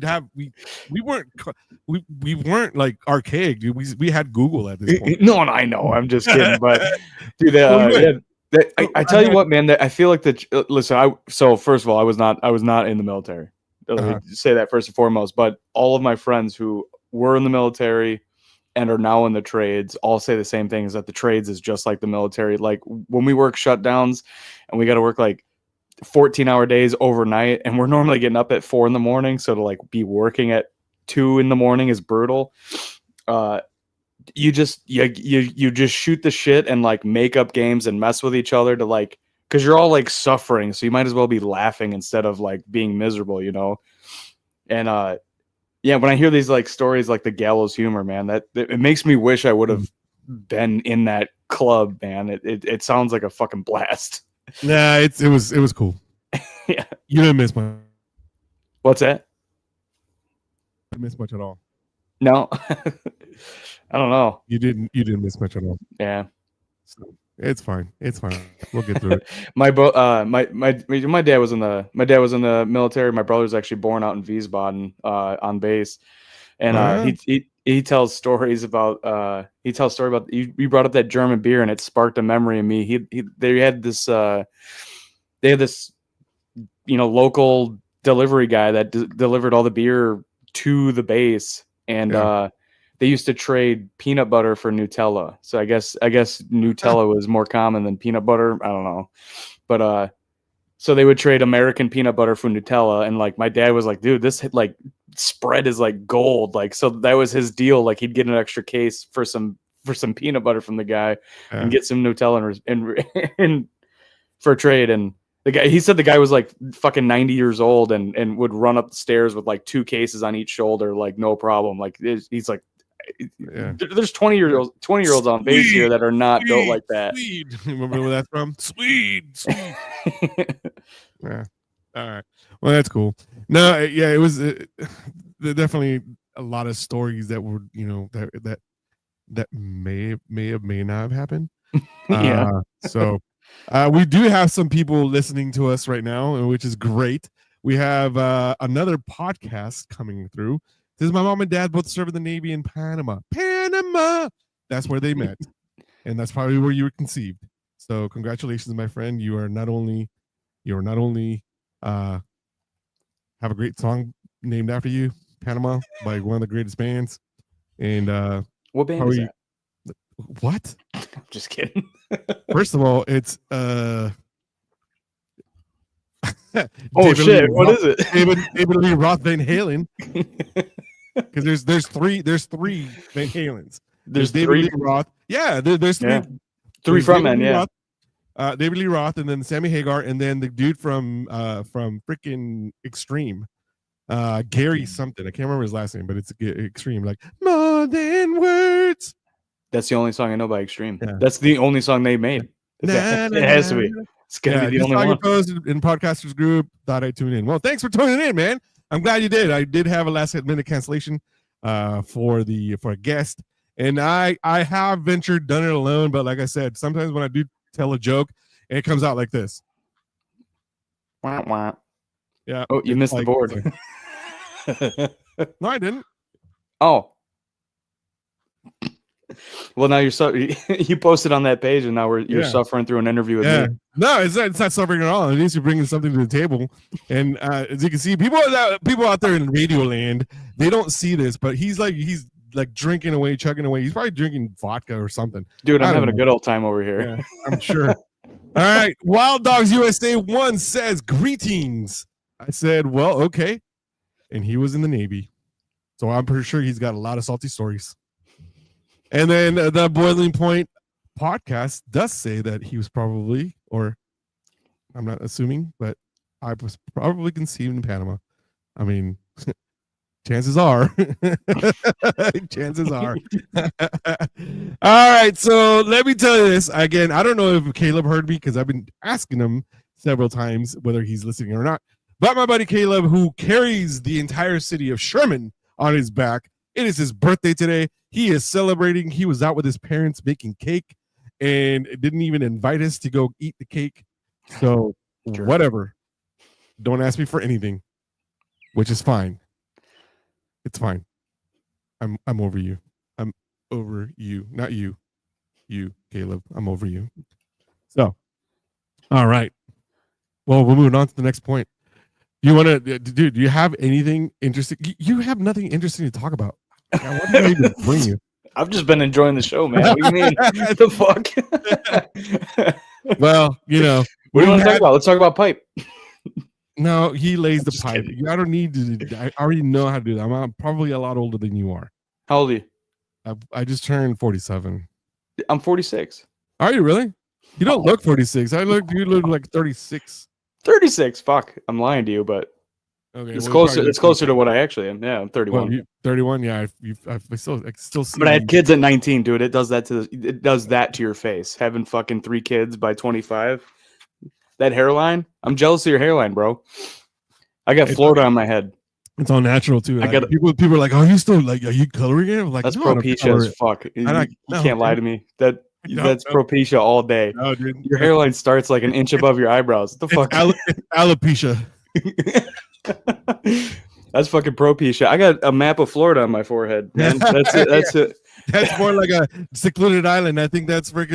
weren't like archaic, dude. We had Google at this point. No, I know. I'm just kidding, but dude, I tell you what, man. That I feel like that. Listen, so first of all, I was not in the military. Let me say that first and foremost. But all of my friends who were in the military and are now in the trades all say the same thing: is that the trades is just like the military. Like when we work shutdowns and we got to work like 14-hour days overnight, and we're normally getting up at 4 a.m. So to like be working at 2 a.m. is brutal. You just shoot the shit and like make up games and mess with each other to like, because you're all like suffering, so you might as well be laughing instead of like being miserable, And yeah, when I hear these like stories like the gallows humor, man, that it makes me wish I would have been in that club, man. It sounds like a fucking blast. Nah, it was cool. Yeah, you didn't miss much. What's that? I didn't miss much at all. No, I don't know. You didn't miss much at all. Yeah. So it's fine. We'll get through it. My dad was in the military. My brother was actually born out in Wiesbaden on base, and he tells stories about you brought up that German beer, and it sparked a memory in me. They had this local delivery guy that delivered all the beer to the base, and they used to trade peanut butter for Nutella. So I guess Nutella was more common than peanut butter. I don't know. But so they would trade American peanut butter for Nutella. And like my dad was like, dude, this like spread is like gold. Like, so that was his deal. Like he'd get an extra case for some peanut butter from the guy and get some Nutella and for trade. And he said the guy was like fucking 90 years old and would run up the stairs with like 2 cases on each shoulder. Like no problem. Like he's like, yeah. There's 20-year-olds on base here that are not built like that. Swede. Remember where that's from? Swede. Yeah. All right. Well, that's cool. No, yeah, it was definitely a lot of stories that were, that may not have happened. Yeah. So we do have some people listening to us right now, which is great. We have another podcast coming through. This is my mom and dad both serve in the Navy in Panama. Panama. That's where they met, and that's probably where you were conceived. So congratulations, my friend. You are not only have a great song named after you, Panama, by one of the greatest bands. And what band is that? What? I'm just kidding. First of all, it's oh shit! What is it? David Lee Roth Van Halen. Because there's three Van Halens. There's David Lee Roth. Yeah, there's three. Yeah. Three frontmen. Yeah. Roth, David Lee Roth, and then Sammy Hagar, and then the dude from freaking Extreme, Gary something. I can't remember his last name, but it's Extreme. Like more than words. That's the only song I know by Extreme. Yeah. That's the only song they made. It has to be. It's gonna be the only one. Posted in podcasters group. Thought I'd tune in. Well, thanks for tuning in, man. I'm glad you did. I did have a last minute cancellation for a guest, and I have ventured done it alone. But like I said, sometimes when I do tell a joke, it comes out like this. Wah, wah. Yeah. Oh, you missed the board. No, I didn't. Oh. Well, now you posted on that page, and now you're suffering through an interview with me. No, it's not suffering at all. At least you're bringing something to the table. And as you can see, people out there in Radio Land, they don't see this, but he's like drinking away, chugging away. He's probably drinking vodka or something. Dude, I'm having a good old time over here. Yeah, I'm sure. All right, Wild Dogs USA 1 says greetings. I said, well, okay, and he was in the Navy, so I'm pretty sure he's got a lot of salty stories. And then the Boiling Point podcast does say that he was probably, or I'm not assuming, but I was probably conceived in Panama. I mean, chances are. Chances are. All right, so let me tell you this. Again, I don't know if Caleb heard me because I've been asking him several times whether he's listening or not. But my buddy Caleb, who carries the entire city of Sherman on his back, it is his birthday today. He is celebrating. He was out with his parents making cake and didn't even invite us to go eat the cake. So sure. Whatever. Don't ask me for anything, which is fine. It's fine. I'm over you. I'm over you. Not you. You, Caleb. I'm over you. So, all right. Well, we're moving on to the next point. You want to, dude, do you have anything interesting? You have nothing interesting to talk about. What did I even bring you? I've just been enjoying the show, man. What do you mean? The fuck? Well, what do you want to talk about? Let's talk about pipe. No, he lays the pipe. Kidding. I don't need to. I already know how to do that. I'm probably a lot older than you are. How old are you? I just turned 47. I'm 46. Are you really? You don't look 46. You look like 36. 36. Fuck. I'm lying to you, but okay, it's closer. It's closer to what I actually am. Yeah, I'm 31. Well, 31. Yeah, I still see. But I had kids at 19, dude. It does that to your face. Having fucking 3 kids by 25. That hairline. I'm jealous of your hairline, bro. I got Florida on my head. It's all natural too. Like, people are like, "Are you still like? Are you coloring it?" I'm like, that's Propecia as fuck. You can't lie to me. That's Propecia all day. No, dude. Your hairline starts like an inch above your eyebrows. What the fuck? It's alopecia. That's fucking Propecia. I got a map of Florida on my forehead, man. That's it. That's it. That's more like a secluded island. I think that's where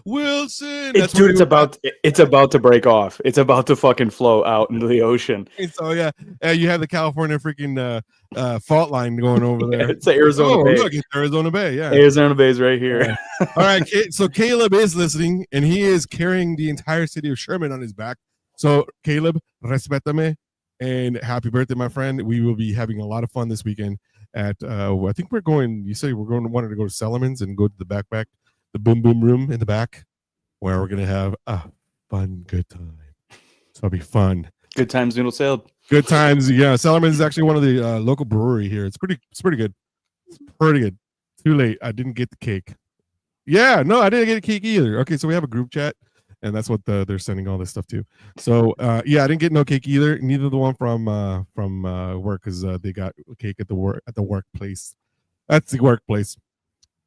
Wilson. Dude, it's about to break off. It's about to fucking flow out into the ocean. So yeah, you have the California freaking fault line going over there. It's the Arizona Bay. Look, it's Arizona Bay. Yeah, Arizona Bay is right here. Yeah. All right, so Caleb is listening, and he is carrying the entire city of Sherman on his back. So Caleb, respétame, and happy birthday, my friend. We will be having a lot of fun this weekend. I think we're going. You say wanted to go to Sellerman's and go to the boom boom room in the back, where we're gonna have a good time. So it'll be fun. Good times, noodle sailed. Good times. Yeah, Sellerman's is actually one of the local brewery here. It's pretty good. It's pretty good. Too late. I didn't get the cake. Yeah, no, I didn't get a cake either. Okay, so we have a group chat, and that's what they're sending all this stuff to. So yeah, I didn't get no cake either. Neither the one from work, because they got cake at the workplace. That's the workplace.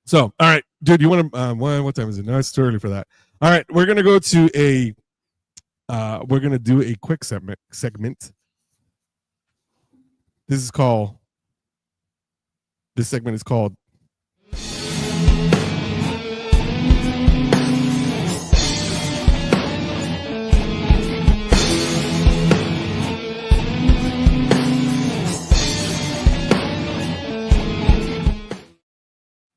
So all right, dude, you want to what time is it? No, it's too early for that. All right, we're gonna go to a we're gonna do a quick segment. This segment is called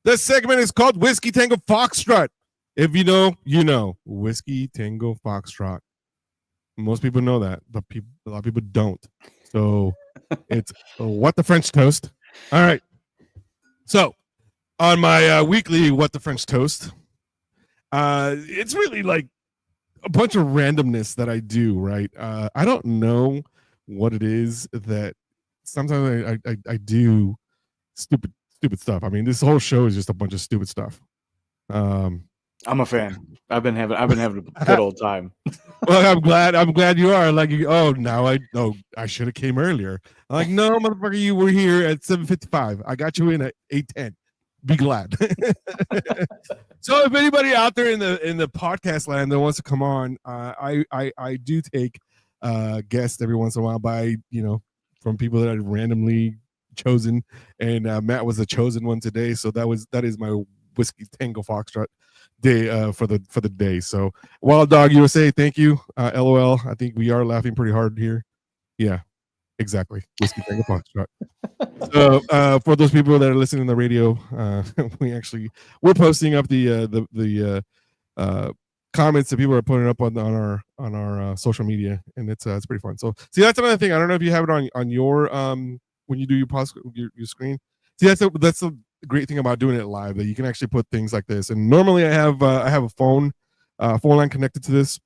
This segment is called Whiskey Tango Foxtrot. If you know, you know. Whiskey Tango Foxtrot. Most people know that, but a lot of people don't. So it's What the French Toast. All right. So on my weekly What the French Toast, it's really like a bunch of randomness that I do, right? I don't know what it is that sometimes I do stupid stuff. I mean, this whole show is just a bunch of stupid stuff. I'm a fan. I've been having a good old time. Well, I'm glad you are. Like, I should have came earlier. I'm like, no, motherfucker, you were here at 7:55. I got you in at 8:10. Be glad. So, if anybody out there in the podcast land that wants to come on, I do take guests every once in a while by from people that I randomly chosen, and Matt was the chosen one today. So that is my Whiskey Tango Foxtrot day for the day. So Wild Dog USA, thank you. LOL. I think we are laughing pretty hard here. Yeah, exactly. Whiskey Tango Foxtrot. So for those people that are listening to the radio, we're posting up the comments that people are putting up on our social media, and it's pretty fun. So see, that's another thing. I don't know if you have it on your when you do your screen. See, that's the great thing about doing it live, that you can actually put things like this. And normally I have a phone line connected to this,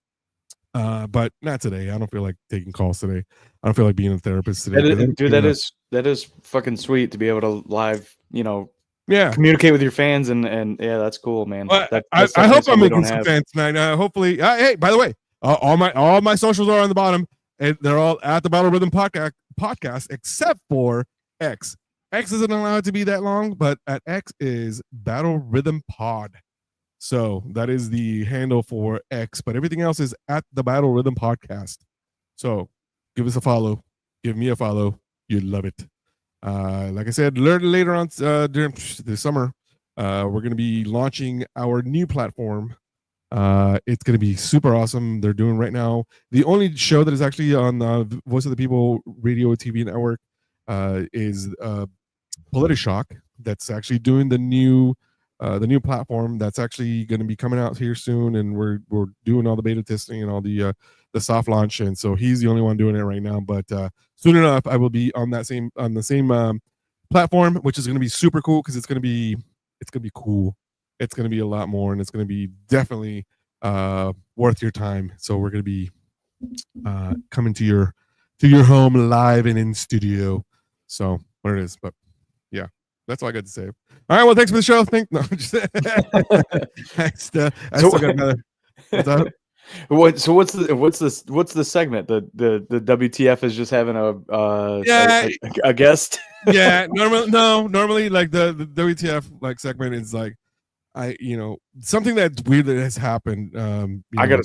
but not today. I don't feel like taking calls today. I don't feel like being a therapist today. That is fucking sweet to be able to live, yeah, communicate with your fans, and yeah, that's cool, man. Well, I hope I'm making some fans tonight. Hopefully, hey, by the way, all my socials are on the bottom, and they're all at the Battle Rhythm podcast, except for X. X isn't allowed to be that long, but at X is Battle Rhythm Pod. So that is the handle for X, but everything else is at the Battle Rhythm Podcast. So give us a follow. Give me a follow. You'd love it. Like I said, later on during the summer, we're going to be launching our new platform. It's going to be super awesome. They're doing right now. The only show that is actually on the Voice of the People radio TV network is PolitiShock. That's actually doing the new platform that's actually going to be coming out here soon, and we're doing all the beta testing and all the soft launch, and so he's the only one doing it right now. But soon enough, I will be on the same platform, which is going to be super cool, because it's going to be cool. It's going to be a lot more, and it's going to be definitely worth your time. So we're going to be coming to your home live and in studio. So what it is, but yeah, that's all I got to say. All right, well, thanks for the show. I still got another. What's the segment? The WTF is just having a guest. Yeah, normally like the WTF like segment is like something that's weird that has happened. I got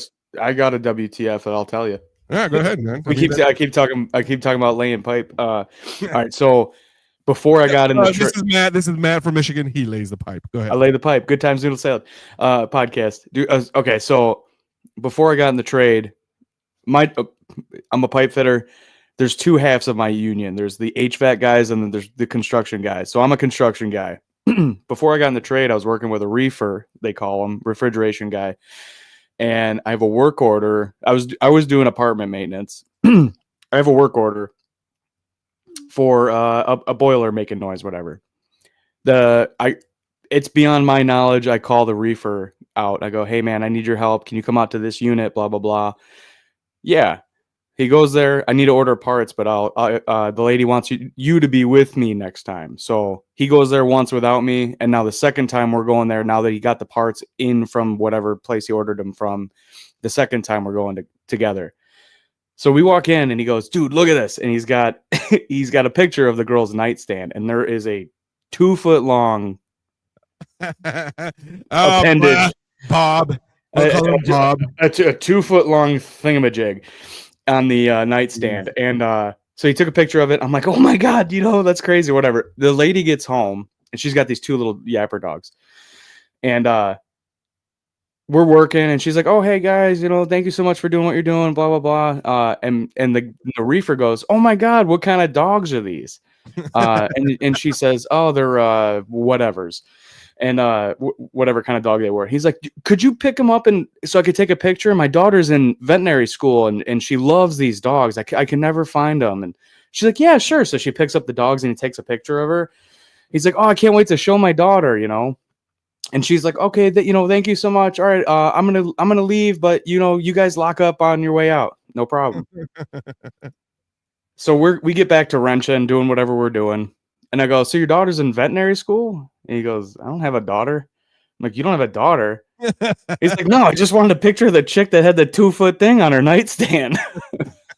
a WTF that I'll tell you. Yeah, go ahead, man. I keep talking about laying pipe. All right, so before I got in the this is Matt from Michigan. He lays the pipe. Go ahead. I lay the pipe. Good Times Noodle Salad podcast. Okay, so before I got in the trade, I'm a pipe fitter. There's two halves of my union. There's the HVAC guys, and then there's the construction guys. So I'm a construction guy. Before I got in the trade, I was working with a reefer, they call him, refrigeration guy. And I have a work order. I was doing apartment maintenance. I have a work order for a boiler making noise, whatever. It's beyond my knowledge. I call the reefer out. I go, hey man, I need your help. Can you come out to this unit? Blah blah blah. Yeah, he goes there. I need to order parts, but the lady wants you to be with me next time. So he goes there once without me, and now the second time we're going there. Now that he got the parts in from whatever place he ordered them from, the second time we're going together. So we walk in and he goes, dude, look at this. And he's got a picture of the girl's nightstand, and there is a 2-foot long appendage. Bob. We'll call him Bob. A 2-foot long thingamajig on the nightstand. And so he took a picture of it. I'm like, oh my God, that's crazy, whatever. The lady gets home and she's got these 2 little yapper dogs. And we're working and she's like, oh, hey guys, thank you so much for doing what you're doing, blah, blah, blah. And the reefer goes, oh my God, what kind of dogs are these? And she says, oh, they're whatevers. And whatever kind of dog they were. He's like, could you pick them up so I could take a picture? My daughter's in veterinary school and she loves these dogs. I can never find them. And she's like, yeah, sure. So she picks up the dogs and he takes a picture of her. He's like, oh, I can't wait to show my daughter, And she's like, okay, thank you so much. All right, I'm gonna leave, but you guys lock up on your way out. No problem. So we get back to Rencha and doing whatever we're doing. And I go, so your daughter's in veterinary school? And he goes, I don't have a daughter. I'm like, you don't have a daughter? He's like, no, I just wanted a picture of the chick that had the 2-foot thing on her nightstand.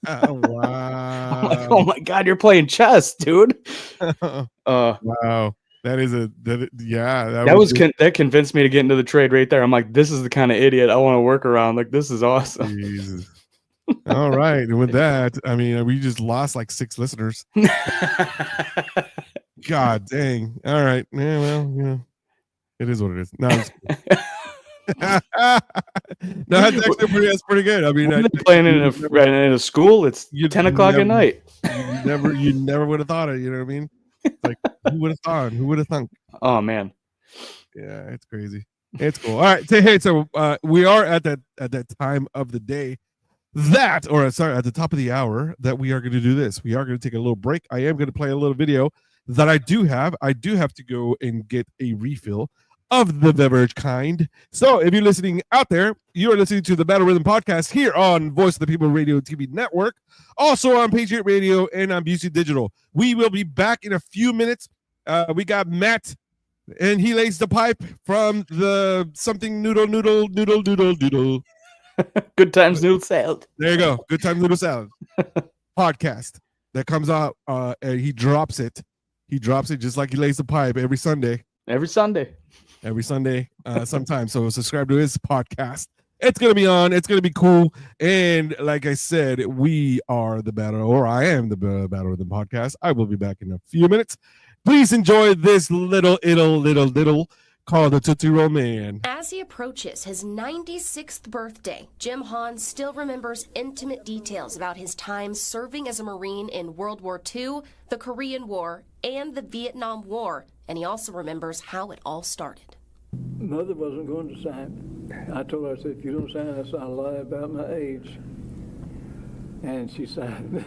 Oh, wow. I'm like, oh my God, you're playing chess, dude. Wow. That convinced me to get into the trade right there. I'm like, this is the kind of idiot I want to work around. Like, this is awesome. Jesus. All right. And with that, I mean, we just lost like 6 listeners. God dang. All right. Yeah, well, yeah. It is what it is. No, that's pretty good. I mean, playing in a school, it's 10 o'clock at night. You never would have thought it, you know what I mean? Like, who would have thought? Who would have thunk? Oh man. Yeah, it's crazy. It's cool. All right. So we are at that time of the day at the top of the hour that we are going to do this. We are going to take a little break. I am going to play a little video that I do have to go and get a refill of the beverage kind. So if you're listening out there, you are listening to the Battle Rhythm Podcast here on Voice of the People Radio TV Network, also on Patriot Radio and on Busey Digital. We will be back in a few minutes. We got Matt, and he lays the pipe from the something noodle. Good Times Noodle Salad. There you go. Good Times Noodle Salad podcast that comes out, and he drops it. He drops it just like he lays the pipe every Sunday. Every Sunday, sometime. So subscribe to his podcast. It's going to be on. It's going to be cool. And like I said, I am the Battle Rhythm Podcast. I will be back in a few minutes. Please enjoy this little called the Tootsie Roll Man. As he approaches his 96th birthday, Jim Hahn still remembers intimate details about his time serving as a Marine in World War II, the Korean War, and the Vietnam War. And he also remembers how it all started. Mother wasn't going to sign. I told her, I said, if you don't sign this, I'll lie about my age. And she signed.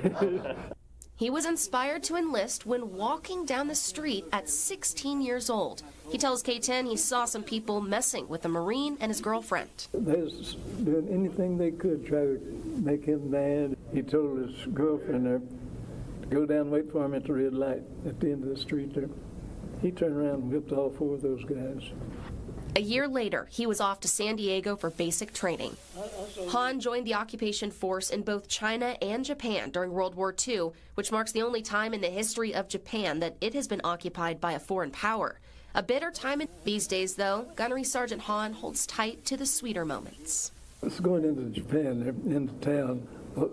He was inspired to enlist when walking down the street at 16 years old. He tells K10 he saw some people messing with a Marine and his girlfriend. They was doing anything they could try to make him mad. He told his girlfriend there to go down and wait for him at the red light at the end of the street there. He turned around and whipped all 4 of those guys. A year later, he was off to San Diego for basic training. Hahn joined the occupation force in both China and Japan during World War II, which marks the only time in the history of Japan that it has been occupied by a foreign power. A bitter time these days, though. Gunnery Sergeant Hahn holds tight to the sweeter moments. It's going into Japan, there, into town.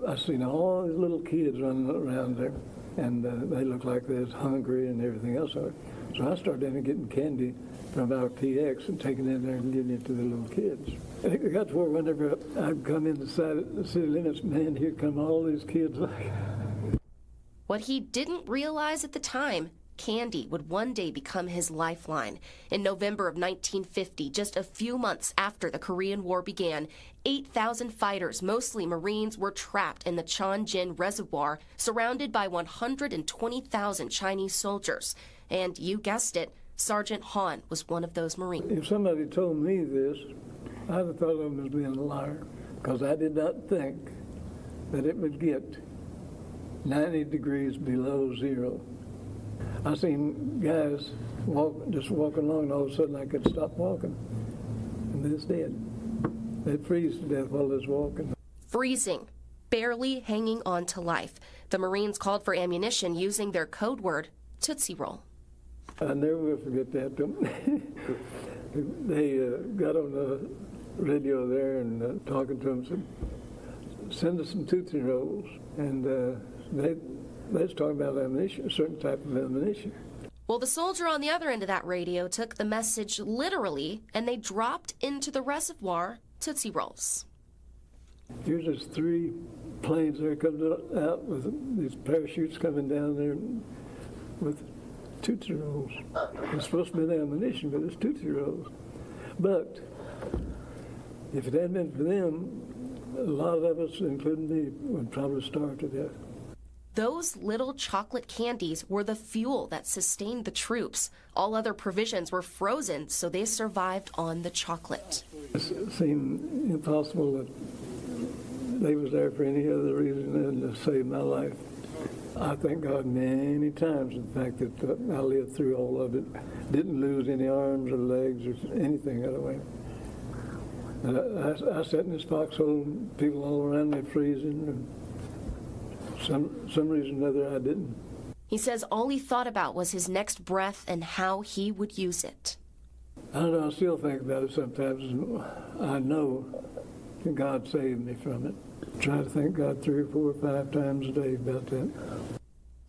I seen all these little kids running around there, and they looked like they was hungry and everything else. So I started in getting candy from our PX and taking it in there and giving it to the little kids. It got to where whenever I'd come inside the city limits, man, here come all these kids. What he didn't realize at the time, candy would one day become his lifeline. In November of 1950, just a few months after the Korean War began, 8,000 fighters, mostly Marines, were trapped in the Chonjin Reservoir, surrounded by 120,000 Chinese soldiers. And you guessed it, Sergeant Hahn was one of those Marines. If somebody told me this, I'd have thought of him as being a liar, because I did not think that it would get 90 degrees below zero. I seen guys walking along, and all of a sudden I could stop walking, and then it's dead. They'd freeze to death while they was walking. Freezing, barely hanging on to life. The Marines called for ammunition using their code word, Tootsie Roll. I never will forget that. They got on the radio there and talking to them, said, send us some Tootsie Rolls. And they was talking about ammunition, a certain type of ammunition. Well, the soldier on the other end of that radio took the message literally, and they dropped into the reservoir Tootsie Rolls. Here's this 3 planes there coming out with these parachutes coming down there with Tootsie Rolls. It's supposed to be ammunition, but it's Tootsie Rolls. But if it hadn't been for them, a lot of us, including me, would probably starve to death. Those little chocolate candies were the fuel that sustained the troops. All other provisions were frozen, so they survived on the chocolate. It seemed impossible that they was there for any other reason than to save my life. I thank God many times for the fact that I lived through all of it, didn't lose any arms or legs or anything that way. I sat in this foxhole, and people all around me freezing, and some reason or other I didn't. He says all he thought about was his next breath and how he would use it. I don't know, I still think about it sometimes. I know that God saved me from it. Try to thank God 3 or 4 or 5 times a day about that.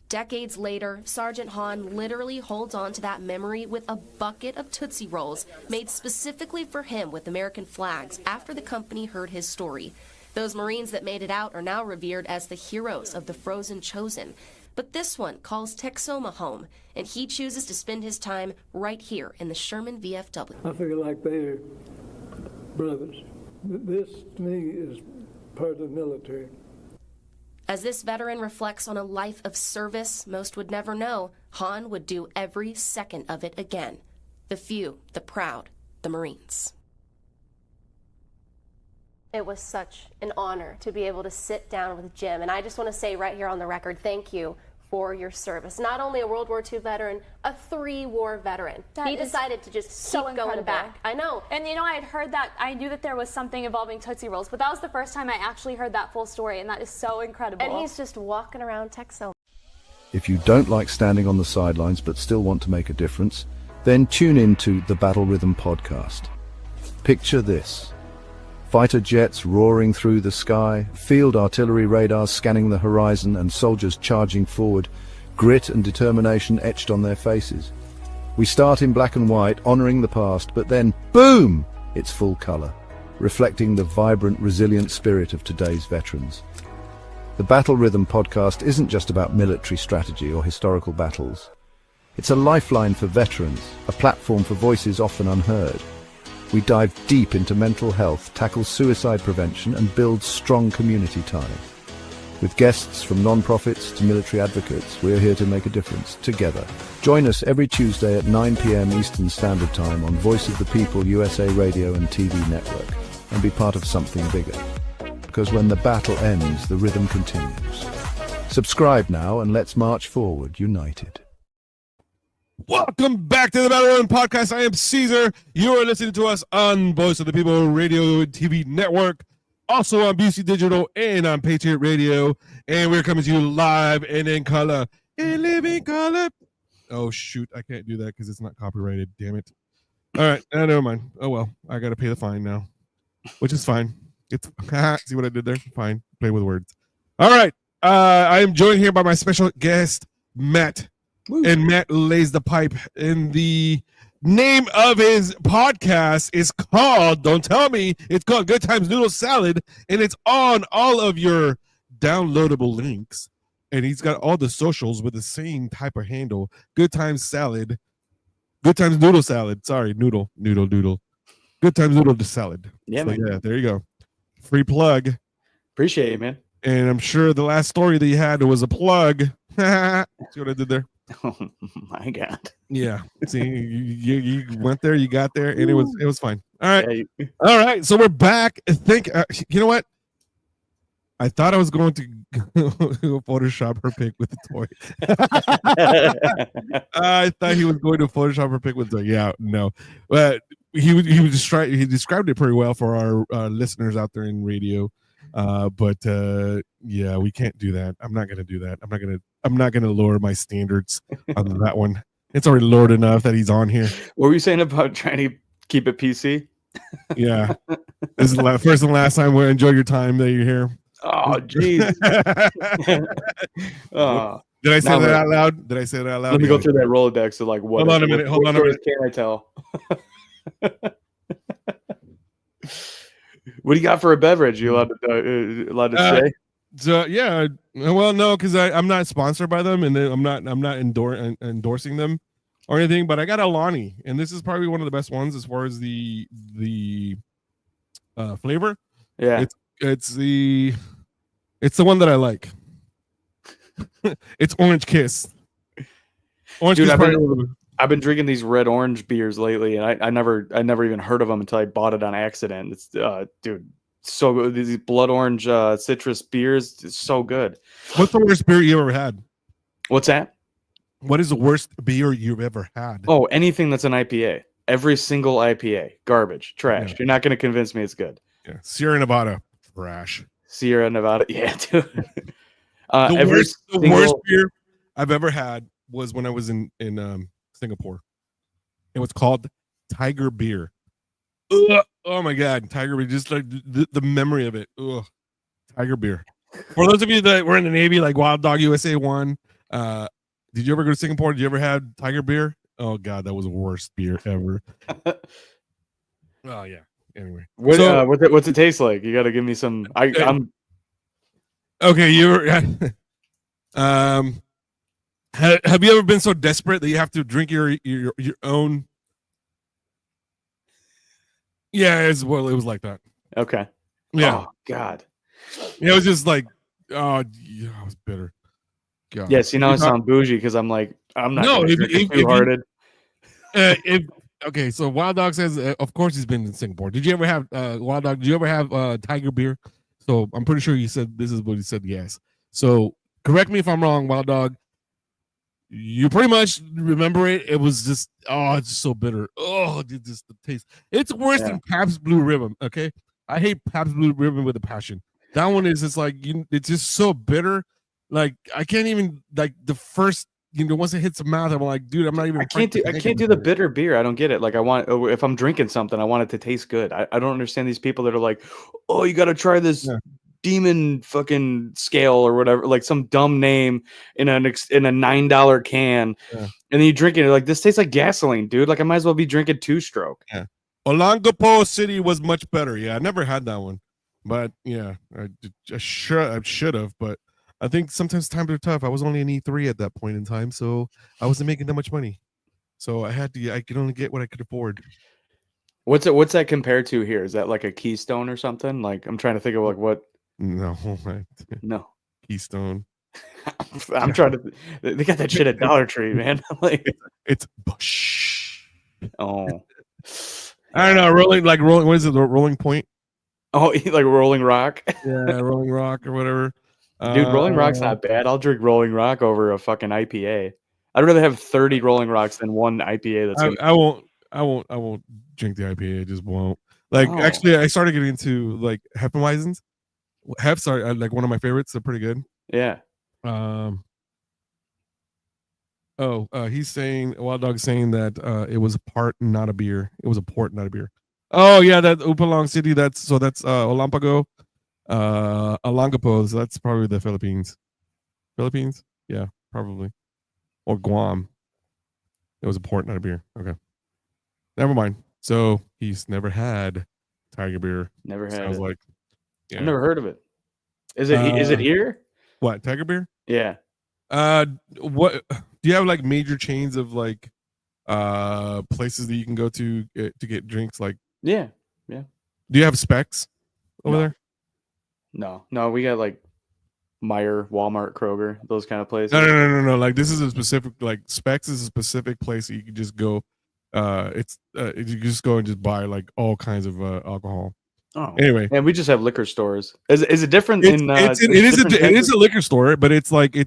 Decades later, Sergeant Hahn literally holds on to that memory with a bucket of Tootsie Rolls made specifically for him with American flags after the company heard his story. Those Marines that made it out are now revered as the heroes of the Frozen Chosen. But this one calls Texoma home, and he chooses to spend his time right here in the Sherman VFW. I feel like they're brothers. This, to me, is part of the military. As this veteran reflects on a life of service most would never know, Hahn would do every second of it again. The few, the proud, the Marines. It was such an honor to be able to sit down with Jim, and I just want to say right here on the record, thank you for your service. Not only a World War II veteran, a 3-war veteran. He decided to just keep going back. I know. And you know, I had heard that, I knew that there was something involving Tootsie Rolls, but that was the first time I actually heard that full story, and that is so incredible. And he's just walking around Texoma. If you don't like standing on the sidelines but still want to make a difference, then tune in to the Battle Rhythm podcast. Picture this. Fighter jets roaring through the sky, field artillery radars scanning the horizon, and soldiers charging forward, grit and determination etched on their faces. We start in black and white, honoring the past, but then, boom! It's full color, reflecting the vibrant, resilient spirit of today's veterans. The Battle Rhythm podcast isn't just about military strategy or historical battles. It's a lifeline for veterans, a platform for voices often unheard. We dive deep into mental health, tackle suicide prevention, and build strong community ties. With guests from non-profits to military advocates, we're here to make a difference, together. Join us every Tuesday at 9 p.m. Eastern Standard Time on Voice of the People USA Radio and TV network, and be part of something bigger. Because when the battle ends, the rhythm continues. Subscribe now and let's march forward, united. Welcome back to the Battle Rhythm Podcast. I am Caesar. You are listening to us on Voice of the People Radio and TV Network, also on BC Digital and on Patriot Radio. And we're coming to you live and in color. In living color. Oh, shoot. I can't do that because it's not copyrighted. Damn it. All right. Never mind. Oh, well. I got to pay the fine now, which is fine. It's see what I did there? Fine. Play with words. All right. I am joined here by my special guest, Matt. Woo. And Matt lays the pipe, and the name of his podcast is called, don't tell me, it's called Good Times Noodle Salad, and it's on all of your downloadable links, and he's got all the socials with the same type of handle, Good Times Salad, Good Times Noodle Salad, sorry, noodle, Good Times Noodle Salad. Yeah, so, man. Yeah, there you go. Free plug. Appreciate it, man. And I'm sure the last story that you had was a plug. See what I did there? Oh my God. Yeah. See, you went there, you got there, and it was fine. All right. Yeah, All right. So we're back. You know what? I thought I was going to Photoshop her pic with the toy. I thought he was going to Photoshop her pic with the toy. Yeah, no. But he described it pretty well for our listeners out there in radio. But yeah, we can't do that. I'm not gonna do that. I'm not gonna lower my standards on that one. It's already lowered enough that he's on here. What were you saying about trying to keep it PC? Yeah, this is the first and last time. We'll enjoy your time that you're here. Oh, jeez. Did I say that out loud? Did I say that out loud? Let me go through that Rolodex of like what. Hold on a minute. Hold on a minute. Can I tell? What do you got for a beverage? You allowed to say? So yeah, well, no, because I'm not sponsored by them, and I'm not endorsing them or anything. But I got Alani, and this is probably one of the best ones as far as the flavor. Yeah, it's the one that I like. It's Orange Kiss. Orange Dude, Kiss. I've been drinking these red orange beers lately, and I never even heard of them until I bought it on accident. It's dude, so good. These blood orange citrus beers, it's so good. What's the worst beer you ever had? What's that? What is the worst beer you've ever had? Oh, anything that's an IPA. Every single IPA, garbage, trash. Yeah. You're not going to convince me it's good. Yeah. Sierra Nevada, trash. Sierra Nevada, yeah, dude. The worst beer I've ever had was when I was in Singapore. It was called Tiger Beer. Ugh. Oh my god, Tiger Beer! Just like the memory of it. Ugh. Tiger Beer. For those of you that were in the Navy, like Wild Dog USA 1, did you ever go to Singapore? Did you ever have Tiger Beer? Oh god, that was the worst beer ever. Oh yeah. Anyway, what's it taste like? You got to give me some. I'm okay. You're. Have you ever been so desperate that you have to drink your own? Yeah, it was like that. Okay. Yeah. Oh, God. It was just like, oh, yeah, I was bitter. God. Yes, I sound bougie because I'm like, I'm not. No, too-hearted. Okay, so Wild Dog says, of course he's been in Singapore. Did you ever have Wild Dog? Did you ever have Tiger Beer? So I'm pretty sure you said this is what he said. Yes. So correct me if I'm wrong, Wild Dog. You pretty much remember it. It was just, it's just so bitter. Oh, just the taste. It's worse than Pabst Blue Ribbon. Okay, I hate Pabst Blue Ribbon with a passion. That one is just like it's just so bitter. Like I can't even like the first. Once it hits the mouth, I'm like, dude, I'm not even. I can't do the bitter beer. I don't get it. Like if I'm drinking something, I want it to taste good. I don't understand these people that are like, oh, you got to try this. Yeah. Demon fucking scale or whatever, like some dumb name in a $9 can, and then you drink it. Like this tastes like gasoline, dude. Like I might as well be drinking 2-stroke. Yeah, Olongapo City was much better. Yeah, I never had that one, but yeah, I should have. But I think sometimes times are tough. I was only an E3 at that point in time, so I wasn't making that much money. So I could only get what I could afford. What's that compared to here? Is that like a Keystone or something? Like I'm trying to think of like what. No, no Keystone. I'm trying to. They got that shit at Dollar Tree, man. Like it's Bush. Oh, I don't know. Rolling. What is it? The Rolling Point. Oh, like Rolling Rock. Yeah, Rolling Rock or whatever. Dude, Rolling Rock's not bad. I'll drink Rolling Rock over a fucking IPA. I'd rather have 30 Rolling Rocks than one IPA. I won't drink the IPA. I just won't. Actually, I started getting into like Hefeweizens. Hef's are like one of my favorites. They're pretty good. Yeah. He's saying Wild Dog's saying that it was a part, not a beer. It was a port, not a beer. Oh yeah, that Upalong City. That's Olampago, Olongapo. So that's probably the Philippines. Philippines? Yeah, probably. Or Guam. It was a port, not a beer. Okay. Never mind. So he's never had Tiger Beer. Never had. Sounds like. Yeah. I've never heard of it. Is it here? What, Tiger Beer? Yeah. What do you have like major chains of like places that you can go to get drinks? Like yeah. Do you have Specs over there? No, we got like Meijer, Walmart, Kroger, those kind of places. No. Like this is a specific like Specs is a specific place that you can just go. You just go and just buy like all kinds of alcohol. Oh, anyway, and we just have liquor stores. Is it different? It is a liquor store, but it's like a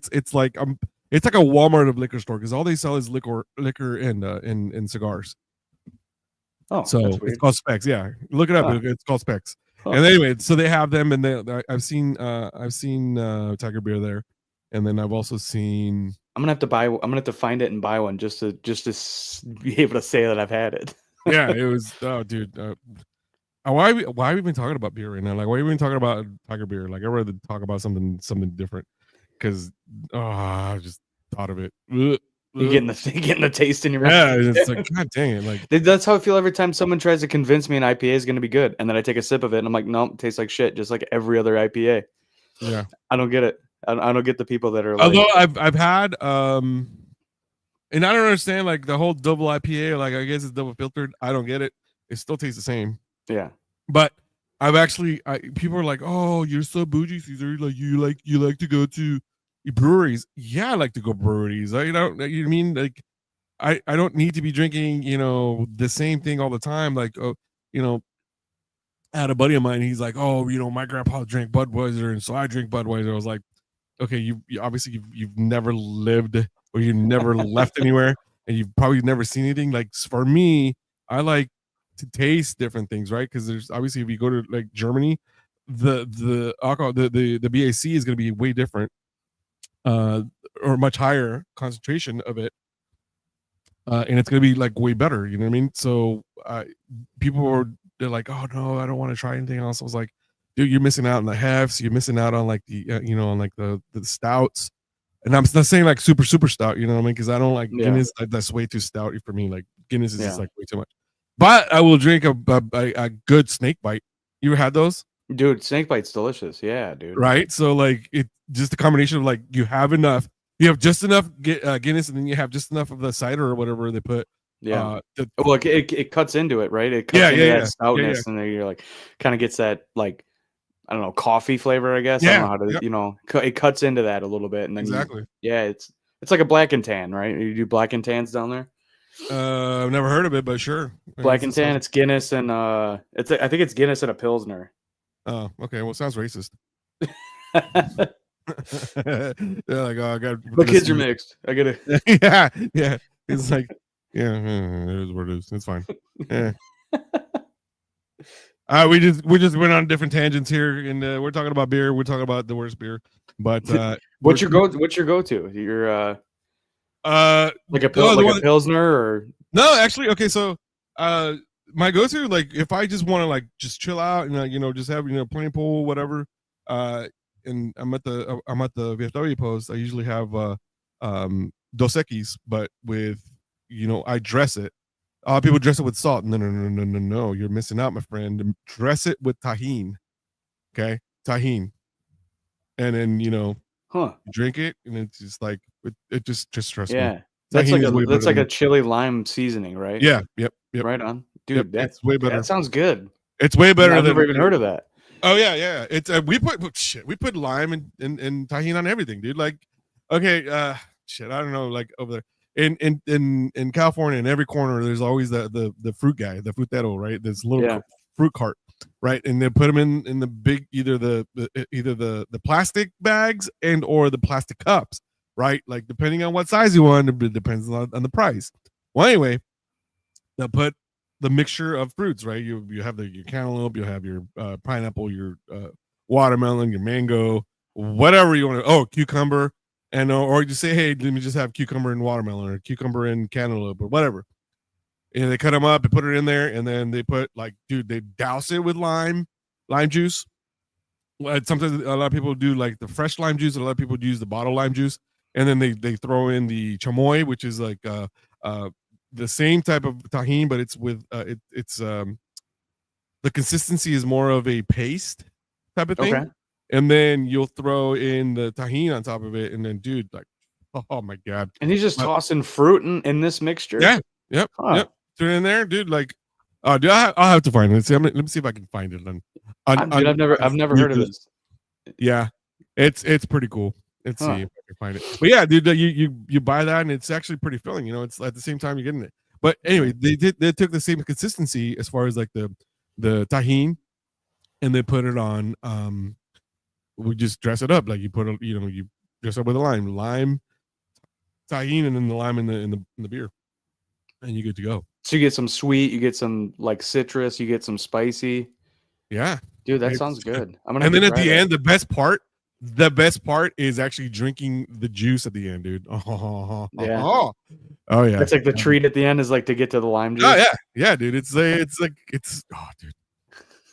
Walmart of liquor store because all they sell is liquor and cigars. Oh, So that's it's weird. called Specs. Yeah, look it up. Huh. It's called Specs. Huh. And anyway, so they have them, and I've seen Tiger Beer there, and then I've also seen. I'm gonna have to find it and buy one just to be able to say that I've had it. Yeah, it was. Oh, dude. Why have we been talking about beer right now? Like, why have we been talking about Tiger Beer? Like, I'd rather talk about something different. Because I just thought of it. You getting the taste in your mouth. Yeah, it's like, God dang it! Like, That's how I feel every time someone tries to convince me an IPA is going to be good, and then I take a sip of it, and I'm like, no, it tastes like shit, just like every other IPA. yeah. I don't get it. I don't get the people that are like, Although I've had and I don't understand like the whole double IPA. Like, I guess it's double filtered. I don't get it. It still tastes the same. yeah, But I've actually, people are like, "Oh, you're so bougie, Caesar. Like you like to go to breweries." Yeah, I like to go breweries. You mean like I don't need to be drinking the same thing all the time. Like I had a buddy of mine. He's like, "Oh, my grandpa drank Budweiser, and so I drink Budweiser." I was like, "Okay, you obviously you've never lived or you never left anywhere, and you've probably never seen anything." Like for me, I like to taste different things, right? Because there's obviously if you go to like Germany, the alcohol, the BAC is going to be way different, or much higher concentration of it, and it's going to be like way better. You know what I mean? So they're like, "Oh no, I don't want to try anything else." I was like, "Dude, you're missing out on the hefts. You're missing out on like the on like the stouts." And I'm not saying like super stout, you know what I mean? Because I don't like Guinness. That's way too stouty for me. Like Guinness is just like way too much. But I will drink a good snake bite. You ever had those? dude, snake bite's delicious. Yeah, dude. Right. So like it just a combination of like you have just enough Guinness, and then you have just enough of the cider or whatever they put. Yeah. Well, it cuts into it, right? It cuts into that stoutness, and then you're like, kind of gets that like, I don't know, coffee flavor, I guess. I don't know how to, it cuts into that a little bit, and then exactly. It's like a black and tan, right? You do black and tans down there? I've never heard of it, but sure. Black and tan, it's Guinness and I think it's Guinness and a Pilsner. Oh, okay. Well, it sounds racist. They're like, "Oh, I got my kids are mixed. I gotta." yeah. It's like, yeah, it is what it is. It's fine. Yeah. We just went on different tangents here, and we're talking about beer. We're talking about the worst beer, but what's your go-to? Your like a Pilsner or no? Actually, okay. So my go-to, like if I just want to like just chill out and just have plain pool, whatever. And I'm at the VFW post. I usually have Dos Equis, but with I dress it. People dress it with salt. No. You're missing out, my friend. Dress it with tahine. Okay, tahine, and then you drink it, and it's just like it just trust me. Yeah, that's like a chili lime seasoning, right? Yeah, yep. Right on, dude. That's way better. That sounds good. It's way better. I've never even heard of that. Oh yeah. It's we put lime and tahine on everything, dude. Like, okay, I don't know, like over there. In California, in every corner, there's always the fruit guy, the frutero, right? This little fruit cart, right? And they put them in the big either the plastic bags or the plastic cups, right? Like depending on what size you want, it depends on the price. Well, anyway, they'll put the mixture of fruits, right? You have your cantaloupe, you have your pineapple, your watermelon, your mango, whatever you want to. Oh, cucumber. And or you say, hey, let me just have cucumber and watermelon or cucumber and cantaloupe or whatever. And they cut them up and put it in there, and then they put they douse it with lime juice. Sometimes a lot of people do like the fresh lime juice, and a lot of people use the bottled lime juice, and then they throw in the chamoy, which is like the same type of tahine, but it's with it's the consistency is more of a paste type of thing. Okay. And then you'll throw in the tahine on top of it, and then, dude, like, oh my god! And he's just tossing fruit in this mixture. Yeah, yep. Throw it in there, dude. Like, dude, I'll have to find it. Let me see if I can find it. Dude, I've never heard of this. Yeah, it's pretty cool. Let's see if I can find it. But yeah, dude, you buy that, and it's actually pretty filling. It's at the same time you're getting it. But anyway, they took the same consistency as far as like the tahine, and they put it on. We just dress it up like you put you dress up with a lime, tahine, and then the lime in the beer, and you're good to go. So you get some sweet, you get some like citrus, you get some spicy. Yeah, Dude, that It's- sounds good. I'm gonna. and have then to at the try that. end, the best part is actually drinking the juice at the end, dude. Yeah. Oh yeah. It's like the treat at the end is like to get to the lime juice. Oh yeah, dude. It's oh, dude.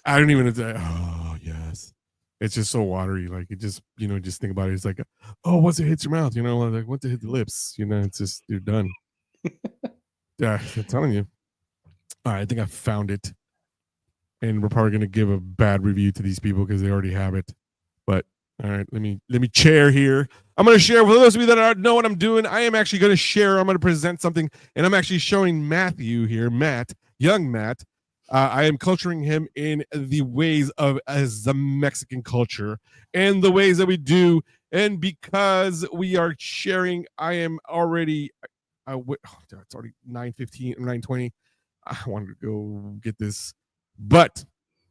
I don't even say. Oh yes, it's just so watery. Like it just just think about it. It's like, oh, once it hits your mouth, like once it hits the lips, it's just you're done. Yeah, I'm telling you. All right, I think I found it, and we're probably gonna give a bad review to these people because they already have it. But all right, let me share here. I'm gonna share for those of you that don't know what I'm doing. I am actually gonna share. I'm gonna present something, and I'm actually showing Matthew here, young Matt. I am culturing him in the ways of as the Mexican culture and the ways that we do. And because we are sharing, I am already. It's already 9:15, 9:20. I wanted to go get this, but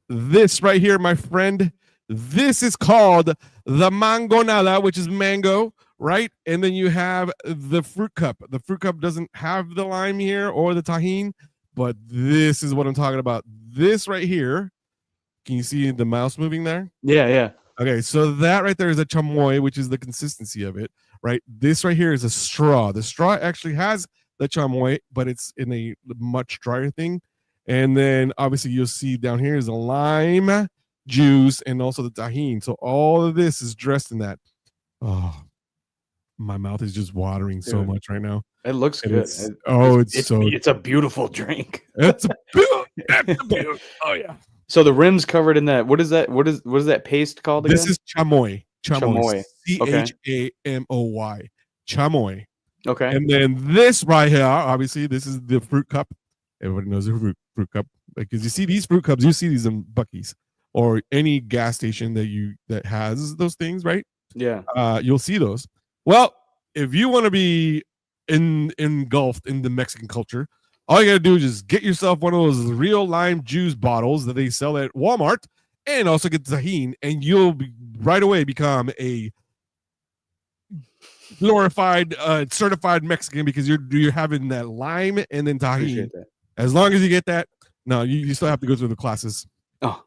this right here, my friend. This is called the mangonada, which is mango, right? And then you have the fruit cup. The fruit cup doesn't have the lime here or the tahine, but this is what I'm talking about. This right here. Can you see the mouse moving there? Yeah. Okay, so that right there is a chamoy, which is the consistency of it, right? This right here is a straw. The straw actually has the chamoy, but it's in a much drier thing. And then obviously you'll see down here is a lime juice and also the tahine. So all of this is dressed in that. Oh, my mouth is just watering so Dude, much right now. It looks And good. it's It's a beautiful drink. it's a beautiful. Oh yeah. So the rim's covered in that. What is that? What is that paste called again? This is chamoy. Chamoy. Chamoy. Chamoy. Okay. And then this right here, obviously, this is the fruit cup. Everybody knows the fruit cup. Because you see these fruit cups, you see these in Buc-ee's or any gas station that has those things, right? Yeah. You'll see those. Well, if you want to be engulfed in the Mexican culture, all you gotta do is just get yourself one of those real lime juice bottles that they sell at Walmart, and also get tahine, and you'll right away become a glorified, certified Mexican because you're having that lime and then tahine. Appreciate that. As long as you get that, no, you still have to go through the classes. Oh,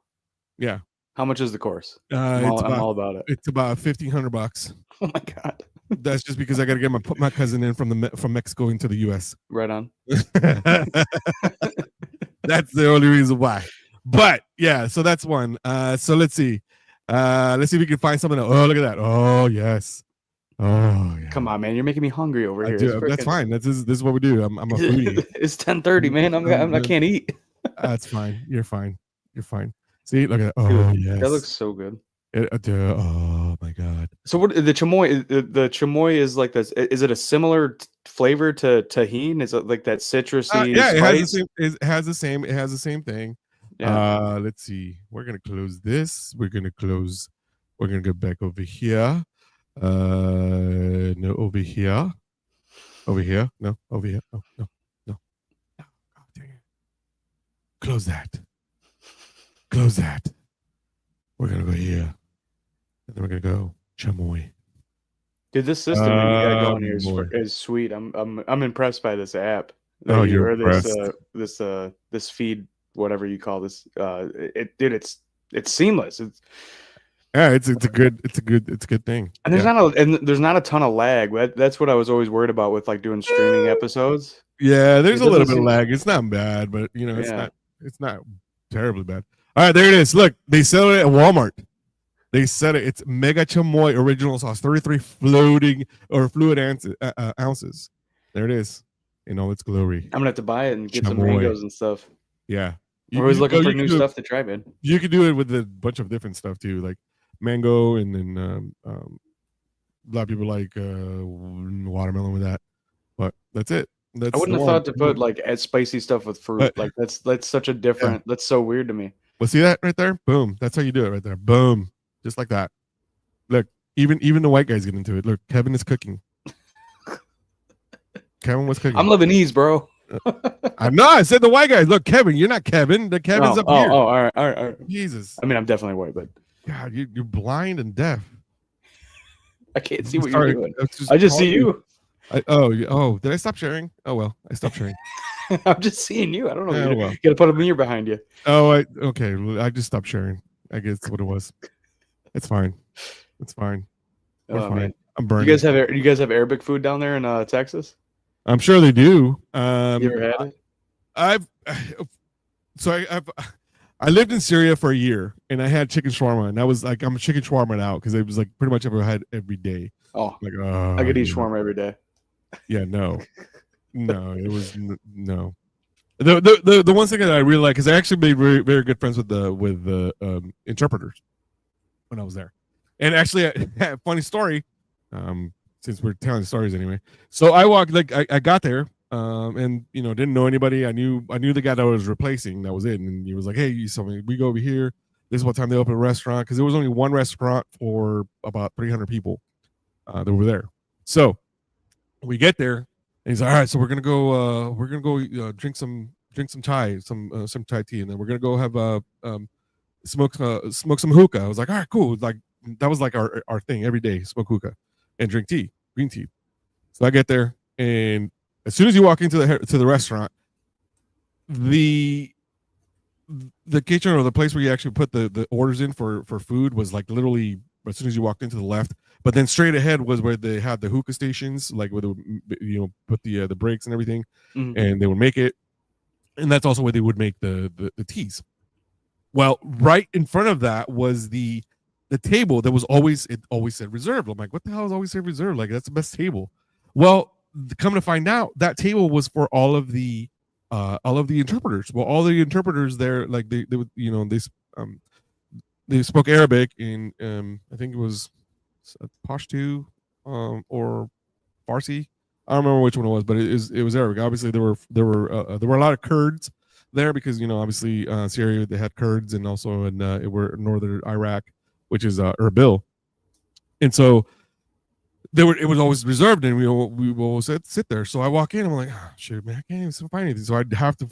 yeah. How much is the course? I'm I'm all about it. It's about $1,500. Oh my god. That's just because I got to get my cousin in from Mexico into the U.S. Right on. That's the only reason why. But yeah, so that's one. So let's see. Let's see if we can find something else. Oh, look at that. Oh yes. Oh yeah. Come on, man. You're making me hungry over here. That's fine. This is what we do. I'm a foodie. It's 10:30, man. I can't eat. That's fine. You're fine. You're fine. See, look at that. Oh Dude, yes. That looks so good. Oh my god. So what the chamoy? The chamoy is like this. Is it a similar flavor to tahine? Is it like that citrusy? Yeah, spice? it has the same thing. Yeah. Let's see. We're gonna close this. We're gonna go back over here. No, over here. Over here. No, over here. Oh, no. Oh, dang it. Close that. We're gonna go here. And then we're gonna go chamoy. Dude, this system that you got going here boy. is sweet. I'm impressed by this app. Oh, you're or this feed, whatever you call this. It's seamless. It's a good thing. And there's not a ton of lag. That's what I was always worried about with like doing streaming episodes. Yeah, there's It a little doesn't bit of seem- lag. It's not bad, but Yeah. it's not terribly bad. All right, there it is. Look, they sell it at Walmart. They said it. It's Mega Chamoy original sauce, 33 fluid ounces. There it is in all its glory. I'm gonna have to buy it and get some Chamoy. mangoes and stuff. Yeah, I'm always looking for you new can do- stuff to try, man. You can do it with a bunch of different stuff too, like mango, and then a lot of people like watermelon with that. But that's it. I wouldn't have thought to put like spicy stuff with fruit. But- Like that's such a different. That's so weird to me. Well, see that right there? Boom. That's how you do it right there. Boom. Just like that. Look, even the white guys get into it. Look, Kevin is cooking. Kevin was cooking. I'm Lebanese, bro. I know. I said the white guys. Look, Kevin, you're not Kevin. The Kevin's up here. all right. Jesus. I mean, I'm definitely white, but God, you're blind and deaf. I can't see what Sorry, you're doing. let's I just call see you. Did I stop sharing? Oh well, I stopped sharing. I'm just seeing you. I don't know. Yeah, You well. gotta put a mirror behind you. Oh, okay. I just stopped sharing. I guess that's what it was. It's fine. It's fine. We're Oh, fine. man. I'm You burning. guys have Arabic food down there in Texas? I'm sure they do. You ever had it? I've I lived in Syria for a year, and I had chicken shawarma, and I was like, I'm a chicken shawarma out because it was like pretty much ever had every day. Oh, Like, I could eat shawarma every day. Yeah, no, it was no. The one thing that I really like is I actually made very, very good friends with the interpreters when I was there, and actually, funny story, since we're telling stories anyway. So I walked I got there, and didn't know anybody. I knew the guy that I was replacing. That was it, and he was like, "Hey, you saw me. We go over here. This is what time they open a restaurant because there was only one restaurant for about 300 people that were there. So we get there, and he's like, all right, so we're gonna go drink some chai, some chai tea, and then we're gonna go have smoke some hookah. I was like, all right, cool. Like that was like our thing every day, smoke hookah and drink tea, green tea. So I get there, and as soon as you walk into the restaurant, the kitchen or the place where you actually put the orders in for food was like literally as soon as you walked into the left. But then straight ahead was where they had the hookah stations, like where they put the breaks and everything, and they would make it, and that's also where they would make the teas. Well, right in front of that was the table that was always said reserved. I'm like, what the hell is always said reserved? Like that's the best table. Well, come to find out, that table was for all of the interpreters. Well, all the interpreters there, like they would, they spoke Arabic in I think it was Pashto or Farsi. I don't remember which one it was, but it was Arabic. Obviously, there were a lot of Kurds there because obviously Syria, they had Kurds, and also in northern Iraq, which is Erbil, and so it was always reserved, and we always sit there. So I walk in, I'm like, oh, shit, man, I can't even find anything. So I'd have to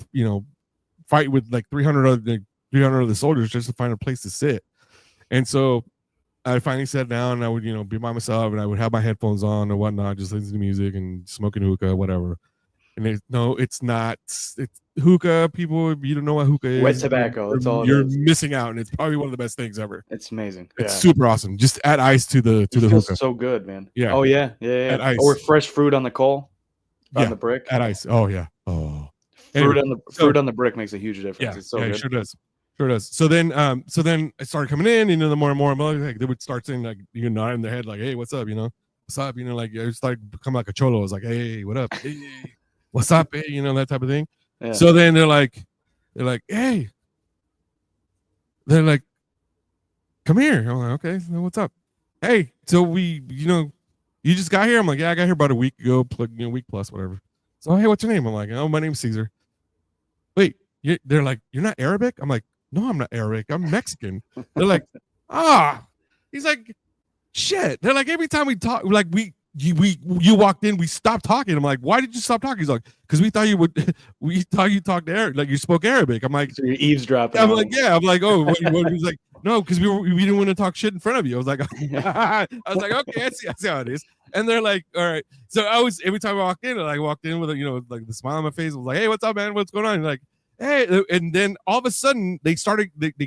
fight with like 300 of the soldiers just to find a place to sit. And so I finally sat down, and I would be by myself, and I would have my headphones on or whatnot, just listening to music and smoking hookah, whatever. And it's not. It's hookah. People, you don't know what hookah is. Wet tobacco. That's all. You're missing out, and it's probably one of the best things ever. It's amazing. It's super awesome. Just add ice to the hookah. So good, man. Yeah. Oh yeah. Add ice. Or fresh fruit on the coal, on the brick. Add ice. Oh yeah. Oh. Fruit on the brick makes a huge difference. Yeah. It's so It good. sure does. Sure does. So then I started coming in, the more and more, like they would start saying like nod in their head like, hey, what's up? What's up? Like I started becoming like a cholo. I was like, hey, what up? Hey, what's up? Hey, that type of thing. Yeah. So then they're like, hey, they're like, come here. I'm like, okay, so what's up? Hey, so we, you just got here. I'm like, yeah, I got here about a week ago, week plus, whatever. So hey, what's your name? I'm like, oh, my name's Caesar. Wait, they're like, you're not Arabic? I'm like, no, I'm not Arabic. I'm Mexican. They're like, he's like, shit. They're like, every time we talk, like you walked in, we stopped talking. I'm like, why did you stop talking? He's like, because we thought you talked Arabic, like you spoke Arabic. I'm like, so you're eavesdropping. I'm like, yeah. I'm like, oh, he's like, no, because we didn't want to talk shit in front of you. I was like, okay, I see how it is. And they're like, all right. So every time I walked in, I walked in with like the smile on my face. I was like, hey, what's up, man? What's going on? And like, hey, and then all of a sudden they started calling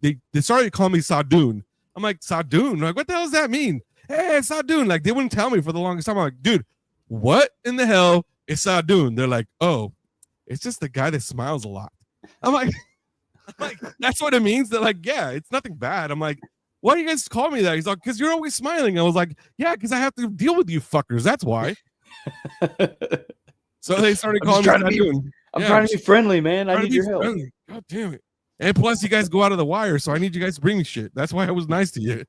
me Sadoun. I'm like, Sadoun? Like, what the hell does that mean? Hey, it's Sadoun. Like, they wouldn't tell me for the longest time. I'm like, dude, what in the hell is Sadoun? They're like, oh, it's just the guy that smiles a lot. I'm like, that's what it means. They're like, yeah, it's nothing bad. I'm like, why do you guys call me that? He's like, because you're always smiling. I was like, yeah, because I have to deal with you fuckers. That's why. So they started calling me Sadoun. I'm trying to be friendly, man. I need your help. Friendly. God damn it. And plus, you guys go out of the wire, so I need you guys to bring me shit. That's why I was nice to you.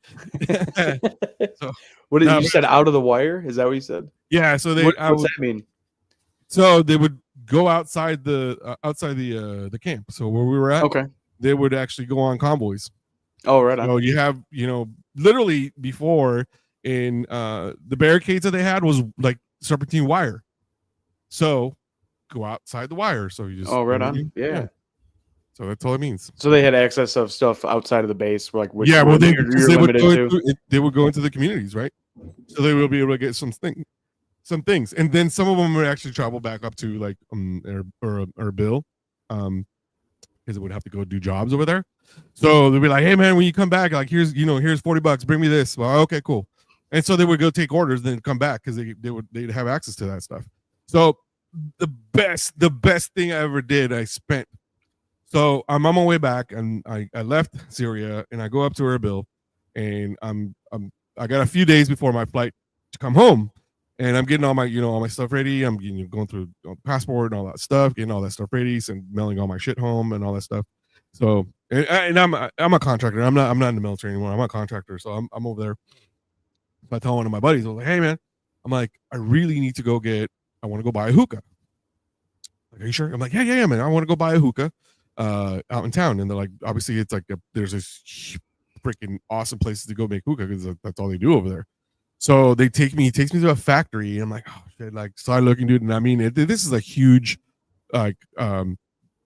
So, what did you said? Out of the wire? Is that what you said? Yeah. So what's that mean? So they would go outside the camp. So where we were at, okay, they would actually go on convoys. Oh, right. So you have literally before in the barricades that they had was like serpentine wire. So go outside the wire. So you just right on. Yeah. So that's all it means. So they had access of stuff outside of the base, like they would go into the communities, right? So they will be able to get some things some things, and then some of them would actually travel back up to like Erbil, because it would have to go do jobs over there. So they'd be like, "Hey man, when you come back, like here's $40, bring me this." Well, okay, cool. And so they would go take orders, then come back because they'd have access to that stuff. So the best thing I ever did, I spent. So I'm on my way back, and I left Syria, and I go up to Erbil, and I got a few days before my flight to come home, and I'm getting all my stuff ready. I'm going through passport and all that stuff, getting all that stuff ready, and mailing all my shit home and all that stuff. So and I'm a contractor. I'm not in the military anymore. I'm a contractor, so I'm over there. So I tell one of my buddies, I was like, "Hey man," I'm like, "I really need to go I want to go buy a hookah." Like, "Are you sure?" I'm like, "Yeah, man. I want to go buy a hookah out in town." And they're like, obviously it's like there's this freaking awesome places to go make hookah because that's all they do over there. So he takes me to a factory, and I'm like, "Oh shit!" Like, start looking, dude. And I mean, this is a huge, like,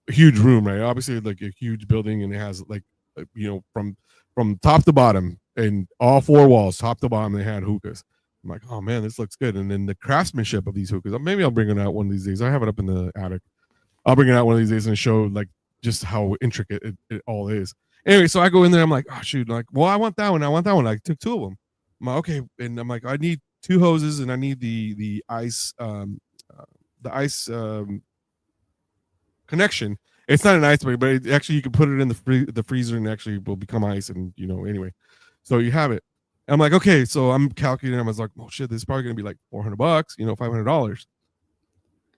huge room, right? Obviously, like a huge building, and it has like, from top to bottom, and all four walls, top to bottom, they had hookahs. I'm like, "Oh man, this looks good." And then the craftsmanship of these hookahs, maybe I'll bring it out one of these days. I have it up in the attic. I'll bring it out one of these days and show like just how intricate it all is. Anyway, so I go in there. I'm like, "Oh shoot!" Like, well, I want that one. I took two of them. I'm like, okay, and I'm like, I need 2 hoses, and I need the ice connection. It's not an ice but actually you can put it in the freezer, and actually will become ice. And anyway, so you have it. And I'm like, okay, so I'm calculating. I was like, oh shit, this is probably gonna be like $400, $500.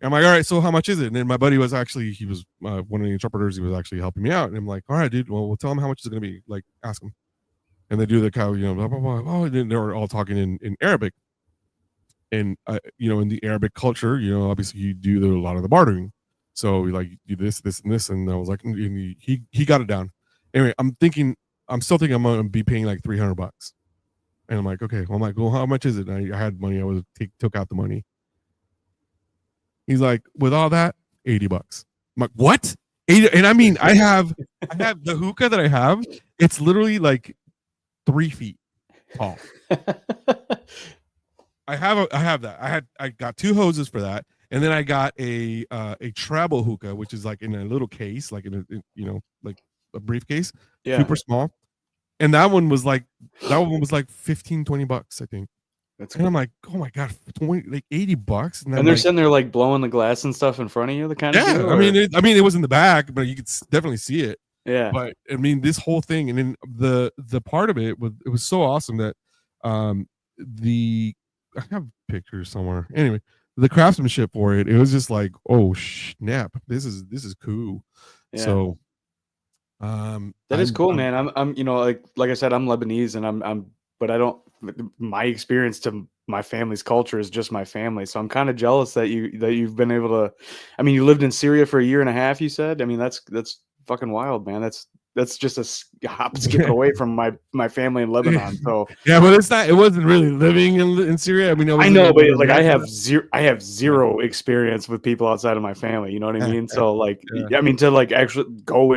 I'm like, all right, so how much is it? And then my buddy was he was one of the interpreters. He was actually helping me out. And I'm like, all right, dude, well, we'll tell him how much it's going to be. Like, ask him. And they do the blah, blah, blah. Oh, and then they were all talking in Arabic. And, in the Arabic culture, obviously you do a lot of the bartering. So we like do this, this, and this. And I was like, and he got it down. Anyway, I'm still thinking I'm going to be paying like $300. And I'm like, okay, well, how much is it? And I had money. I took out the money. He's like, with all that, $80. I'm like, what? 80? And I mean, I have the hookah that I have. It's literally like 3 feet tall. I have that. I got 2 hoses for that, and then I got a travel hookah, which is like in a little case, like in a like a briefcase, super small. And that one was like $15-$20, I think. That's cool. And I'm like, oh my god, $80, and they're sitting there like blowing the glass and stuff in front of you. The kind of deal, I mean, it was in the back, but you could definitely see it. Yeah, but I mean, this whole thing, and then the part of it was so awesome that I have pictures somewhere. Anyway, the craftsmanship for it was just like, oh snap, this is cool. Yeah. So that is cool, man. I'm like I said, I'm Lebanese, and but I don't. My experience to my family's culture is just my family, so I'm kind of jealous that you've been able to. I mean, you lived in Syria for 1.5 years. You said. I mean, that's fucking wild, man. That's just a hop skip away from my family in Lebanon. So yeah, but it wasn't really living in Syria. I mean, I know, but like I have zero experience with people outside of my family. You know what I mean? So like, I mean, to like actually go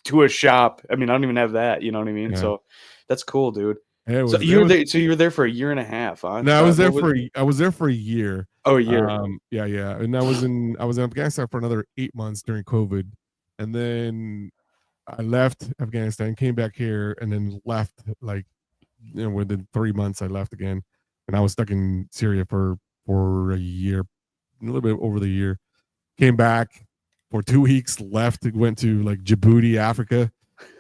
to a shop. I mean, I don't even have that. You know what I mean? Yeah. So that's cool, dude. So you were there for 1.5 years, huh? No, I was there for a year. Oh, a year. Yeah. And I was in Afghanistan for another 8 months during COVID, and then I left Afghanistan, came back here, and then left like within 3 months I left again, and I was stuck in Syria for a year, a little bit over the year. Came back for 2 weeks, left, went to like Djibouti, Africa,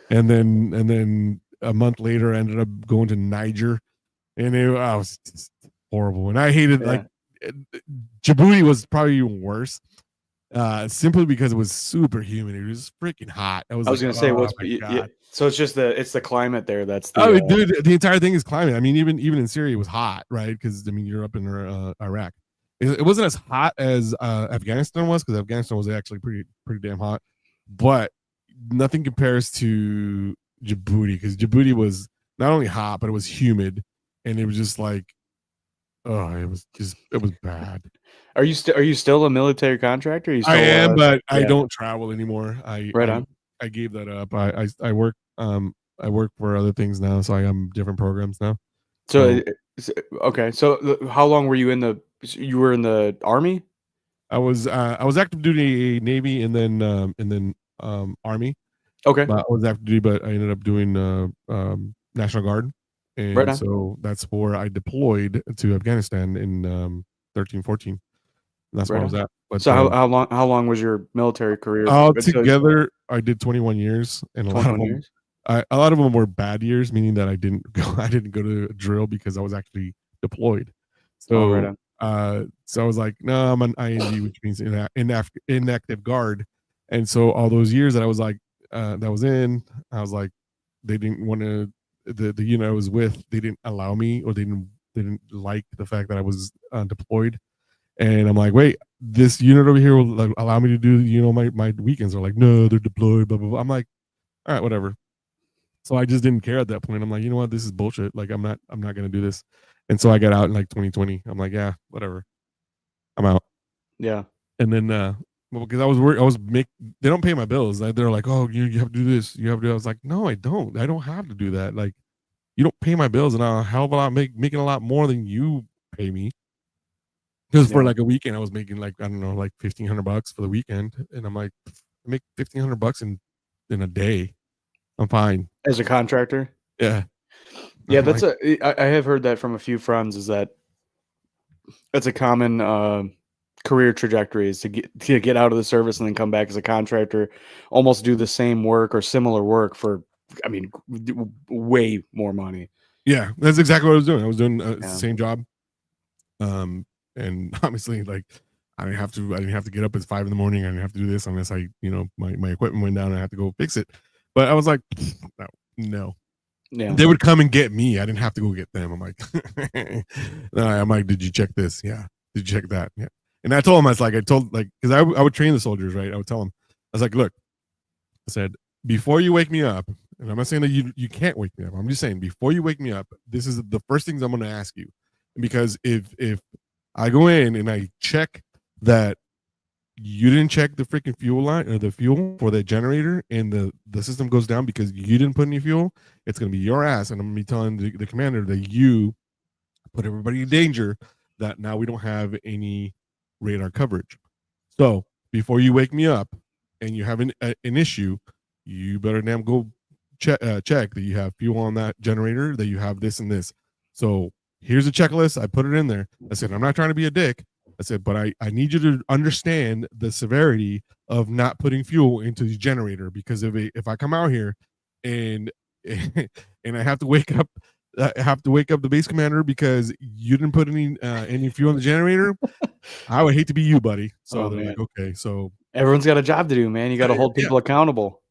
and then a month later, I ended up going to Niger, and it was just horrible. And I hated like Djibouti was probably even worse, simply because it was super humid. It was freaking hot. I was gonna say, so it's just the climate there. That's dude, the entire thing is climate. I mean, even in Syria, it was hot, right? Because I mean, you're up in Iraq. It wasn't as hot as Afghanistan was, because Afghanistan was actually pretty damn hot, but nothing compares to Djibouti, because Djibouti was not only hot, but it was humid, and it was just like, it was bad. Are you still a military contractor? I am, but I don't travel anymore. I gave that up. I work for other things now, so I am different programs now. So okay, so how long were you in the You were in the Army? I was active duty Navy and then Army. Okay. But I was active duty, but I ended up doing National Guard, and Right on. so that's where I deployed to Afghanistan in 13, 14. That's where Right I was on. at. But So how long was your military career? altogether, I did 21 years, and a lot of 21 them, years? a lot of them were bad years, meaning that I didn't go to drill because I was actually deployed. Oh, right So on. so I was like, no, I'm an ING, which means inactive guard. And so all those years that I was like, I was like, they didn't want to, the unit I was with, they didn't allow me, or they didn't like the fact that I was deployed. And I'm like, wait, this unit over here will like, allow me to do, my weekends. Are like, no, they're deployed, blah, blah, blah. I'm like, all right, whatever. So I just didn't care at that point. I'm like, you know what, this is bullshit. Like, I'm not going to do this. And so I got out in like 2020. I'm like, yeah, whatever. I'm out. Yeah. And then, because I was worried, they don't pay my bills. They're like, oh, you have to do this. You have to do. I was like, no, I don't have to do that. Like, you don't pay my bills, and I'll hell of a lot making a lot more than you pay me. Because for like a weekend, I was making like, I don't know, like $1,500 for the weekend. And I'm like, I make $1,500 in a day. I'm fine. As a contractor? Yeah. Yeah, I'm that's like, I have heard that from a few friends, is that that's a common career trajectory, is to get out of the service and then come back as a contractor, almost do the same work or similar work for, I mean, way more money. yeah, that's exactly what I was doing. I was doing the Yeah. same job. And obviously, like, I didn't have to get up at 5 a.m. I didn't have to do this unless my equipment went down and I had to go fix it. But I was like, no. Yeah. They would come and get me. I didn't have to go get them. I'm like, I'm like, did you check this? Yeah. Did you check that? Yeah. And I told them, because I would train the soldiers, right? I would tell them, I was like, look, I said, before you wake me up, and I'm not saying that you can't wake me up. I'm just saying, before you wake me up, this is the first things I'm going to ask you. Because if I go in and I check that you didn't check the freaking fuel line or the fuel for the generator, and the system goes down because you didn't put any fuel, it's going to be your ass. And I'm going to be telling the commander that you put everybody in danger, that now we don't have any radar coverage. So before you wake me up and you have an issue, you better damn go check that you have fuel on that generator, that you have this and this. So here's a checklist. I put it in there. I said, I'm not trying to be a dick. I said, but I need you to understand the severity of not putting fuel into the generator, because if I come out here and and I have to wake up the base commander because you didn't put any fuel in the generator, I would hate to be you, buddy. So they're like, okay, so everyone's got a job to do, man. You got to hold people accountable.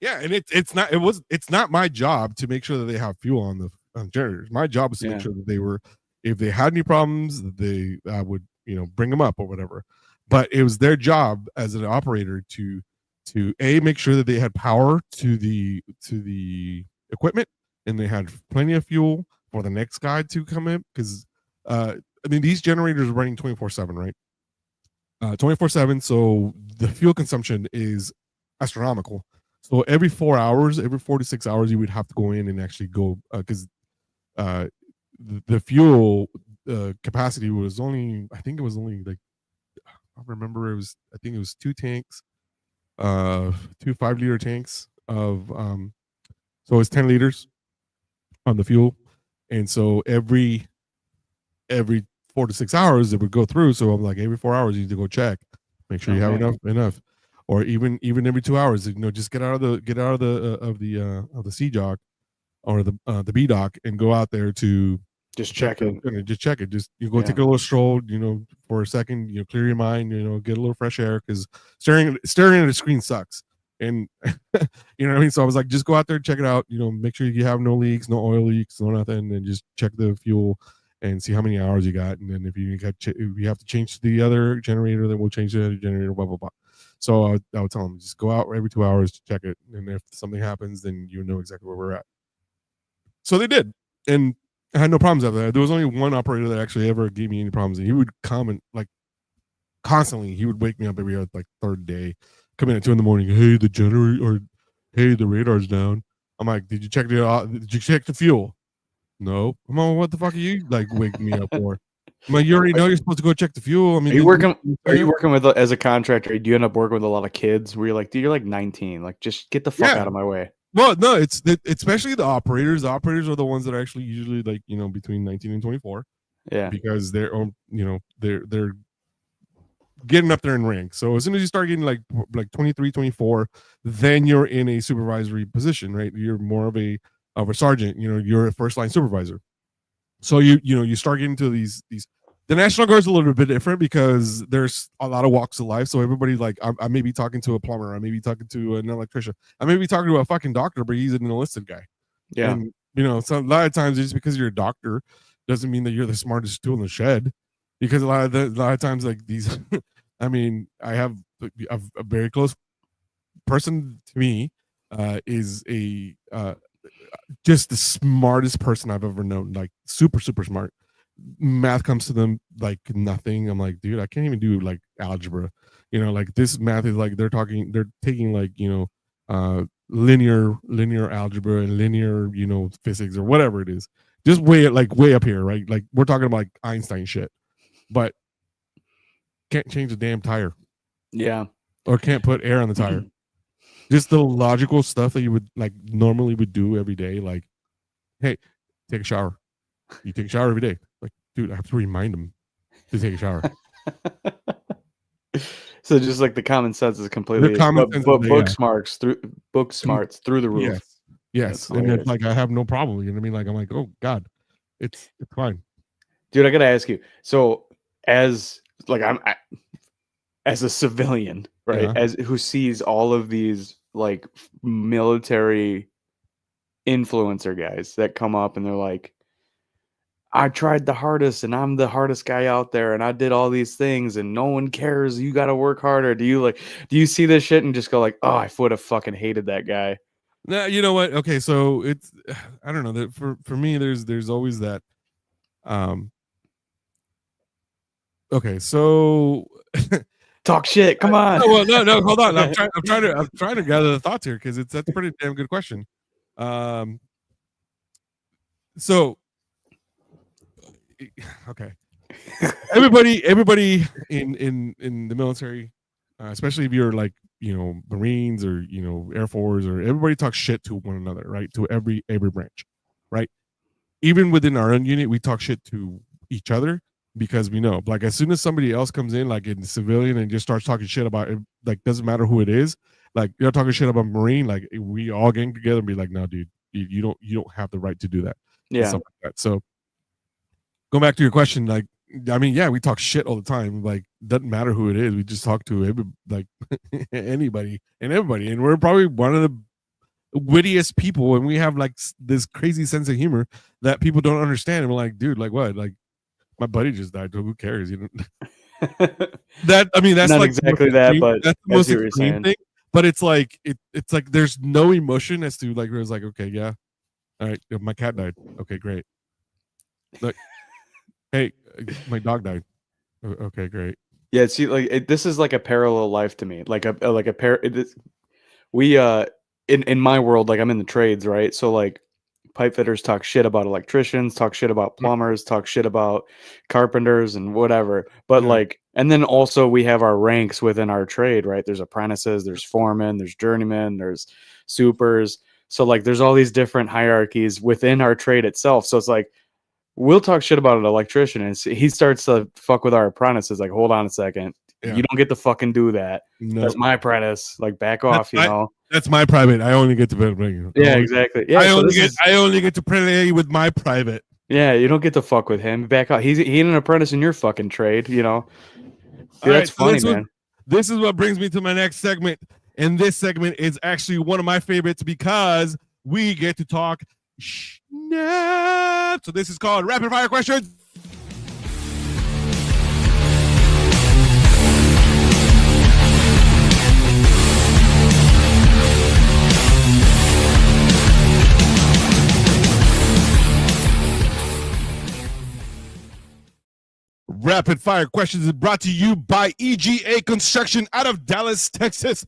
Yeah, and it's not my job to make sure that they have fuel on the generators. My job is to make sure that if they had any problems, I would bring them up or whatever. But it was their job as an operator to make sure that they had power to the equipment, and they had plenty of fuel for the next guy to come in, because these generators are running 24/7, right? 24/7. So the fuel consumption is astronomical. So every 4 hours, every 4 to 6 hours, you would have to go in and actually go, because the fuel capacity was only, I think it was only like, I remember I think it was 2 tanks, 2 5-liter tanks of, so it's 10 liters on the fuel. And so every 4 to 6 hours it would go through. So I'm like, every 4 hours you need to go check, make sure you have enough. Or even every 2 hours, just get out of the C dock or the B dock and go out there to just check it. Just check it. Just take a little stroll, for a second, clear your mind, get a little fresh air, because staring at a screen sucks. And you know what I mean? So I was like, just go out there, check it out, make sure you have no leaks, no oil leaks, no nothing, and just check the fuel and see how many hours you got. And then if you have to change the other generator, then we'll change the other generator, blah, blah, blah. So I would tell them, just go out every 2 hours to check it. And if something happens, then you know exactly where we're at. So they did. And I had no problems after that. There was only one operator that actually ever gave me any problems. And he would come and constantly, he would wake me up every third day, come in at 2 a.m. Hey, the generator, or hey, the radar's down. I'm like, did you check the fuel? No. I'm like, what the fuck are you waking me up for? Like, you already know you're supposed to go check the fuel. I mean, Are you working with as a contractor? Do you end up working with a lot of kids where you're like, dude, you're like 19, like just get the fuck Yeah. out of my way? Well, no, it's especially the operators. The operators are the ones that are actually usually like, you know, between 19 and 24, Yeah, because they're, you know, they're getting up there in rank. So as soon as you start getting like 23, 24, then you're in a supervisory position, right? You're more of a sergeant. You know, you're a first line supervisor. So you start getting to these. The National Guard's a little bit different because there's a lot of walks of life. So everybody, like, I may be talking to a plumber, I may be talking to an electrician, I may be talking to a fucking doctor, but he's an enlisted guy. yeah. And, you know, so a lot of times just because you're a doctor doesn't mean that you're the smartest tool in the shed. Because a lot of times, like these, I mean, I have a very close person to me is a just the smartest person I've ever known, like super smart. Math comes to them like nothing. I'm like, dude, I can't even do like algebra. You know, like this math is like they're taking like, you know, linear algebra and linear, you know, physics or whatever it is. Just way up here, right? Like we're talking about like Einstein shit, but can't change the damn tire. Yeah. Or can't put air on the tire. Just the logical stuff that you would like normally would do every day. Like, hey, take a shower. You take a shower every day. Like, dude, I have to remind them to take a shower. So just like the common sense is completely book smarts through the roof. Yes. And it's like I have no problem. You know what I mean? Like I'm like, oh God, it's fine. Dude, I gotta ask you. So as like as a civilian, right? Yeah. As who sees all of these like military influencer guys that come up and they're like, I tried the hardest and I'm the hardest guy out there and I did all these things and no one cares. You got to work harder. Do you see this shit and just go like, oh, I would have fucking hated that guy? No, you know what? Okay, so it's I don't know that for me there's always that. Okay, so talk shit. Come on. No, hold on. I'm trying to gather the thoughts here because that's a pretty damn good question. So okay, everybody in the military, especially if you're like, you know, Marines or, you know, Air Force, or everybody talks shit to one another, right? To every branch, right? Even within our own unit, we talk shit to each other because we know, like, as soon as somebody else comes in, like in civilian, and just starts talking shit about it, like, doesn't matter who it is, like, you're talking shit about Marine, like, we all gang together and be like, no, dude, you don't have the right to do that. Yeah. Stuff like that. So going back to your question, like, I mean, yeah, we talk shit all the time. Like, doesn't matter who it is. We just talk to anybody and everybody. And we're probably one of the wittiest people. And we have like this crazy sense of humor that people don't understand. And we're like, dude, like what? Like, my buddy just died. So who cares? You know, that's not like exactly that, but that's the most extreme thing. But it's like, it's like there's no emotion as to like, it was like, okay, yeah. All right. My cat died. Okay, great. Like, hey, my dog died. Okay, great. Yeah, see, like this is like a parallel life to me. Like in my world, like I'm in the trades, right? So like pipe fitters talk shit about electricians, talk shit about plumbers, talk shit about carpenters and whatever. But like, and then also we have our ranks within our trade, right? There's apprentices, there's foremen, there's journeymen, there's supers. So like, there's all these different hierarchies within our trade itself. So it's like, we'll talk shit about an electrician and he starts to fuck with our apprentices. Like, hold on a second. Yeah. You don't get to fucking do that. No. That's my apprentice. Like, back off, you know. That's my private. I only get to yeah, exactly. Yeah, I only get to play with my private. Yeah, you don't get to fuck with him. Back off. He ain't an apprentice in your fucking trade, you know. Dude, that's funny, man. This is what brings me to my next segment. And this segment is actually one of my favorites because we get to talk snap. So this is called Rapid Fire Questions. Rapid Fire Questions is brought to you by EGA Construction out of Dallas, Texas,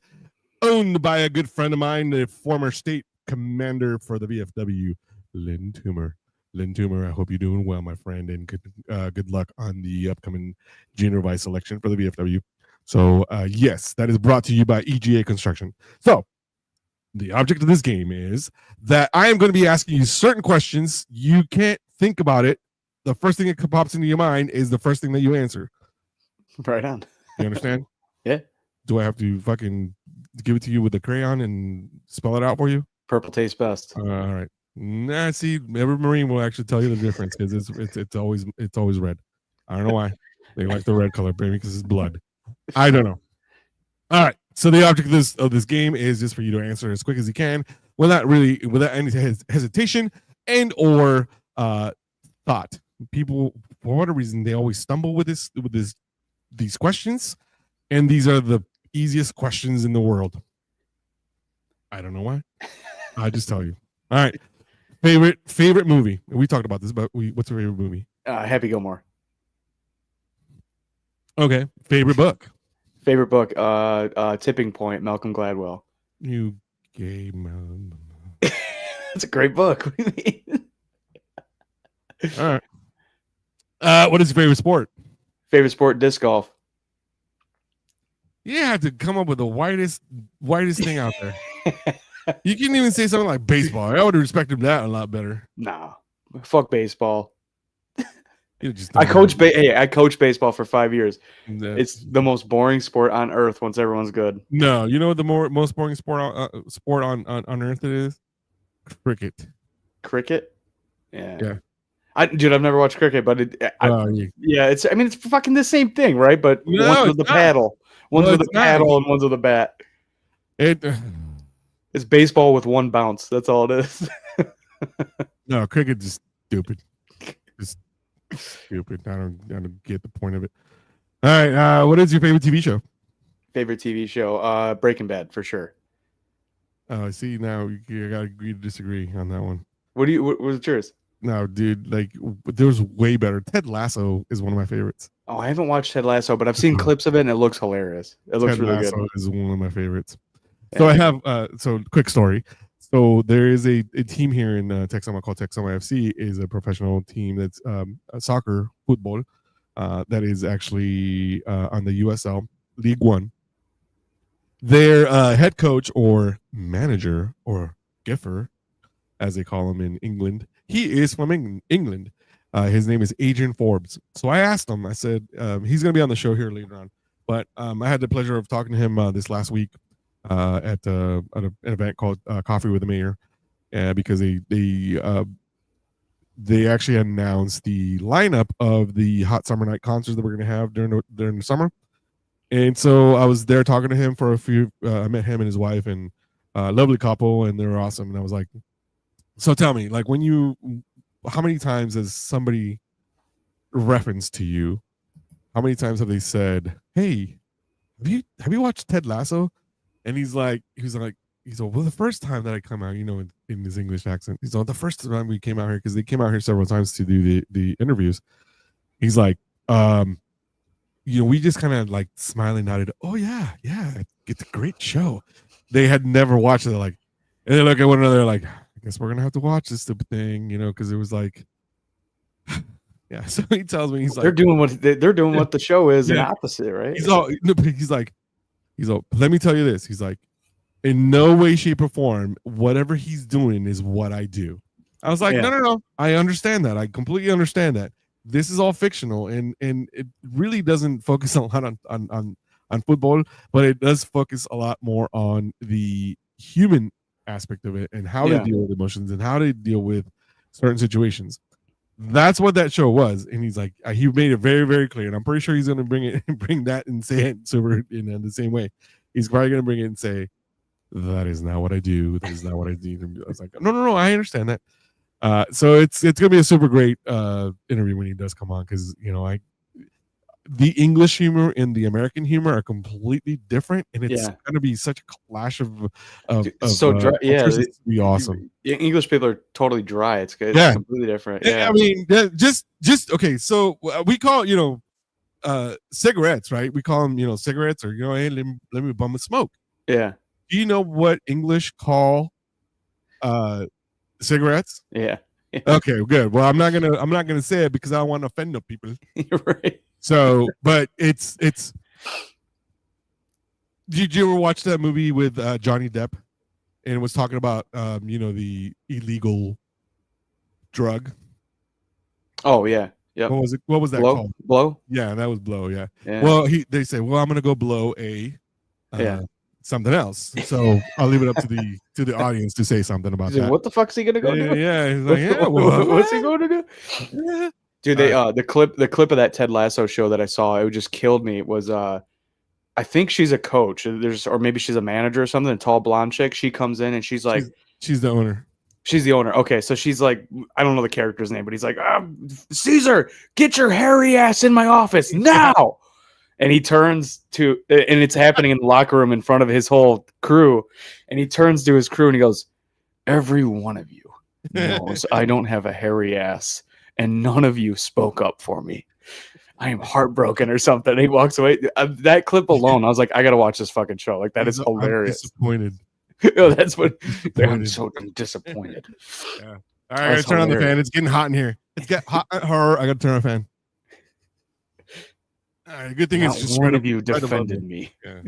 owned by a good friend of mine, the former state commander for the VFW, Lynn Toomer. Lynn Toomer, I hope you're doing well, my friend, and good luck on the upcoming junior vice election for the VFW. So, yes, that is brought to you by EGA Construction. So, the object of this game is that I am going to be asking you certain questions. You can't think about it. The first thing that pops into your mind is the first thing that you answer. Right on. You understand? Yeah. Do I have to fucking give it to you with a crayon and spell it out for you? Purple tastes best. All right. Nah, see, every Marine will actually tell you the difference because it's always red. I don't know why they like the red color, maybe because it's blood. I don't know. All right. So the object of this game is just for you to answer as quick as you can, without any hesitation and/or thought. People, for whatever reason, they always stumble with these questions, and these are the easiest questions in the world. I don't know why. I just tell you. All right. Favorite movie. We talked about this, but what's your favorite movie? Happy Gilmore. Okay. Favorite book. Favorite book. Tipping Point. Malcolm Gladwell. You gay man. That's a great book. What do you mean? All right. What is your favorite sport? Favorite sport, disc golf. You have to come up with the whitest thing out there. You can even say something like baseball. I would have respected that a lot better. Nah, fuck baseball. I coach baseball for 5 years. It's the most boring sport on earth once everyone's good. No, you know what the most boring sport on earth it is? Cricket. Cricket? Yeah. Yeah. I've never watched cricket, but it's fucking the same thing, right? But one's with the paddle. One's with the paddle and one's with a bat. It's baseball with one bounce. That's all it is. No, cricket is stupid. Just stupid. I don't get the point of it. All right. What is your favorite TV show? Favorite TV show? Breaking Bad for sure. Oh, see, now you gotta agree to disagree on that one. What was yours? No, dude, like there's way better. Ted Lasso is one of my favorites. Oh, I haven't watched Ted Lasso, but I've seen clips of it and it looks hilarious. It looks Ted really Lasso good. Is one of my favorites. So I have quick story. So there is a team here in Texoma called Texoma FC, is a professional team that's soccer, football, that is actually on the USL League One. Their head coach or manager or giffer, as they call him in England, he is from England. His name is Adrian Forbes. So I asked him, I said, he's going to be on the show here later on, but I had the pleasure of talking to him this last week at an event called Coffee with the Mayor, because they actually announced the lineup of the Hot Summer Night concerts that we're going to have during the summer. And so I was there talking to him for a few. I met him and his wife, and lovely couple, and they were awesome. And I was like, so tell me, like, how many times has somebody referenced to you? How many times have they said, "Hey, have you watched Ted Lasso?" And he's like, well, the first time that I come out, in his English accent, he's like, the first time we came out here, because they came out here several times to do the interviews. He's like, we just kind of like smiling nodded. Oh yeah, it's a great show. They had never watched it, like, and they look at one another like, I guess we're gonna have to watch this stupid thing, because it was like, yeah. So he tells me, he's like, they're doing what the show is, and opposite, right? He's like, let me tell you this. He's like, in no way, shape, or form, whatever he's doing is what I do. I was like, no. I understand that. I completely understand that. This is all fictional, and it really doesn't focus a lot on football, but it does focus a lot more on the human aspect of it and how they deal with emotions and how they deal with certain situations. That's what that show was. And he's like, he made it very, very clear. And I'm pretty sure he's going to bring that and say it in the same way. He's probably going to bring it and say, that is not what I do. That is not what I do. I was like, no, I understand that. So it's going to be a super great interview when he does come on, because the English humor and the American humor are completely different, and it's going to be such a clash of dry. It's be awesome. English people are totally dry. It's completely different. Yeah, I mean, just okay. So we call cigarettes, right? We call them cigarettes, or hey, let me bum a smoke. Yeah. Do you know what English call cigarettes? Yeah. Okay, good. Well, I'm not gonna say it because I don't want to offend the people. You're right. So, but it's. Did you ever watch that movie with Johnny Depp, and it was talking about the illegal drug? Oh yeah. Yep. What was it? What was that Blow. called? Blow. Yeah, that was blow. Yeah. Yeah. Well, they say, well, I'm gonna go blow something else. So I'll leave it up to the audience to say something about He's like, that. what the fuck's he gonna go Yeah, do? yeah. He's like, yeah. What's he going to do? Yeah. Dude, they the clip of that Ted Lasso show that I saw, it just killed me. It was I think she's a coach. Or maybe she's a manager or something. A tall blonde chick. She comes in and she's like, she's the owner. She's the owner. Okay, so she's like, I don't know the character's name, but he's like, Caesar, get your hairy ass in my office now. And he turns to, and it's happening in the locker room in front of his whole crew. And he turns to his crew and he goes, every one of you knows I don't have a hairy ass, and none of you spoke up for me. I am heartbroken or something. And he walks away. That clip alone, I was like, I got to watch this fucking show. Like, that is hilarious. I'm disappointed. Oh, that's what I'm so disappointed. Yeah. All right, I gotta turn on the fan. It's getting hot in here. It's getting hot at her. I gotta turn on the fan. All right, good thing Not it's just one of you defended me. Yeah,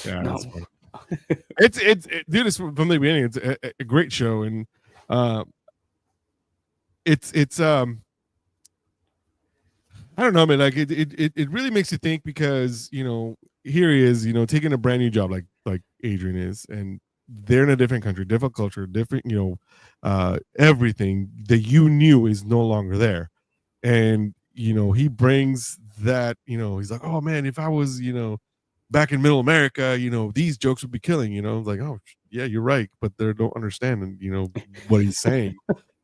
yeah, No. that's funny. Dude, it's from the beginning. It's a great show, and it's I don't know, man. Like it really makes you think, because here he is, taking a brand new job like Adrian is, and they're in a different country, different culture, different, everything that you knew is no longer there. And, he brings that, he's like, oh man, if I was, back in middle America, these jokes would be killing, like, oh yeah, you're right. But they don't understand, and what he's saying,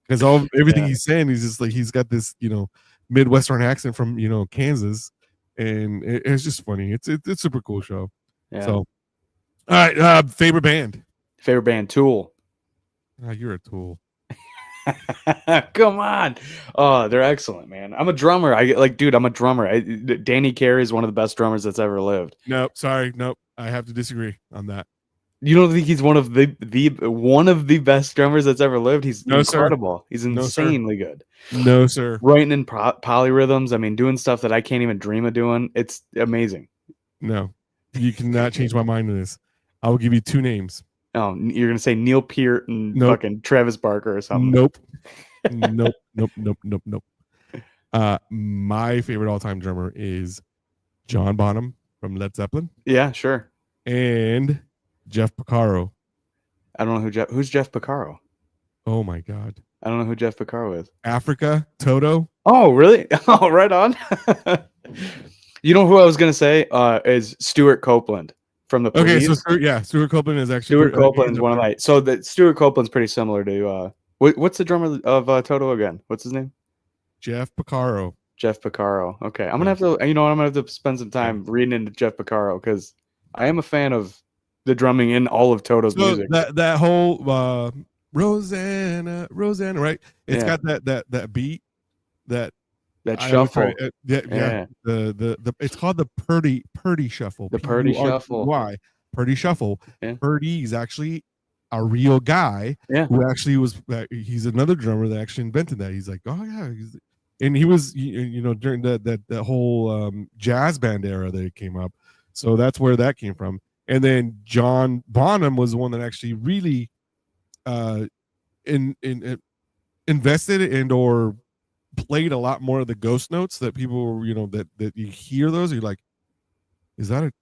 because everything he's saying, he's just like, he's got this, Midwestern accent from, Kansas. And it's just funny. It's a super cool show. Yeah. So, all right. Favorite band? Favorite band, Tool. You're a tool. Come on. Oh, they're excellent, man. I'm a drummer. I'm a drummer. Danny Carey is one of the best drummers that's ever lived. Nope. Sorry. Nope. I have to disagree on that. You don't think he's one of the best drummers that's ever lived? He's incredible. Sir. He's insanely good. No, sir. Writing in polyrhythms. I mean, doing stuff that I can't even dream of doing. It's amazing. No, you cannot change my mind on this. I will give you two names. Oh, you're gonna say Neil Peart and fucking Travis Barker or something? Nope. Nope. My favorite all-time drummer is John Bonham from Led Zeppelin. Yeah, sure. And Jeff Porcaro. I don't know who's Jeff Porcaro. Oh my God. I don't know who Jeff Porcaro is. Africa, Toto. Oh, really? Oh, right on. You know who I was gonna say is Stuart Copeland from the Police. Okay, so Stuart Copeland is actually Stuart Copeland's one of my. So that Stuart Copeland's pretty similar to what's the drummer of Toto again? What's his name? Jeff Porcaro. Jeff Porcaro. Okay, I'm gonna have to. I'm gonna have to spend some time reading into Jeff Porcaro, because I am a fan of the drumming in all of Toto's music. That whole Rosanna, right? It's got that beat, that shuffle. Yeah. The it's called the Purdy shuffle. The Purdy shuffle. Why? Purdy shuffle. Yeah. Purdy is actually a real guy. Yeah. Who actually was. He's another drummer that actually invented that. He's like, oh yeah. And he was, during that whole jazz band era that came up. So that's where that came from. And then John Bonham was the one that actually really invested and or played a lot more of the ghost notes that people were, that you hear those, you're like, is that a,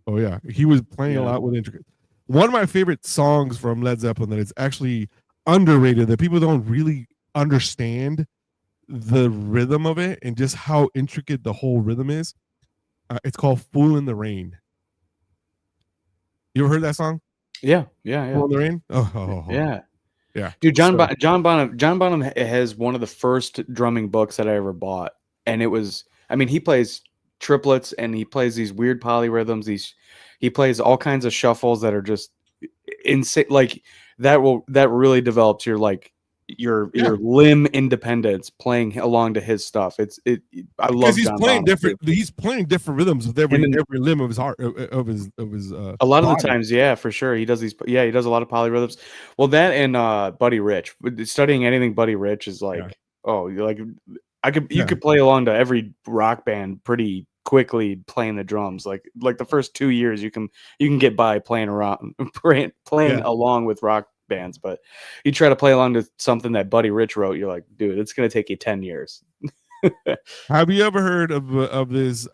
oh yeah, he was playing a lot with intricate. One of my favorite songs from Led Zeppelin that is actually underrated, that people don't really understand the rhythm of it and just how intricate the whole rhythm is. It's called Fool in the Rain. You ever heard that song? Yeah. Fool in the Rain? Oh. Yeah. Dude, John Bonham has one of the first drumming books that I ever bought. And it was, I mean, he plays triplets and he plays these weird polyrhythms. He plays all kinds of shuffles that are just insane. Like that really develops your your limb independence playing along to his stuff. I love because he's John playing Bonham, different. too. He's playing different rhythms with every And then- every limb of his heart of his a lot of the body. times, yeah, for sure. He does these. Yeah, he does a lot of polyrhythms. Well, that and Buddy Rich. Studying anything Buddy Rich is like, Yeah. oh, you're like you Yeah. could play along to every rock band pretty quickly playing the drums. Like the first 2 years, you can get by playing around, playing Yeah. along with rock bands. But you try to play along to something that Buddy Rich wrote, you're like, dude, it's gonna take you 10 years. Have you ever heard of this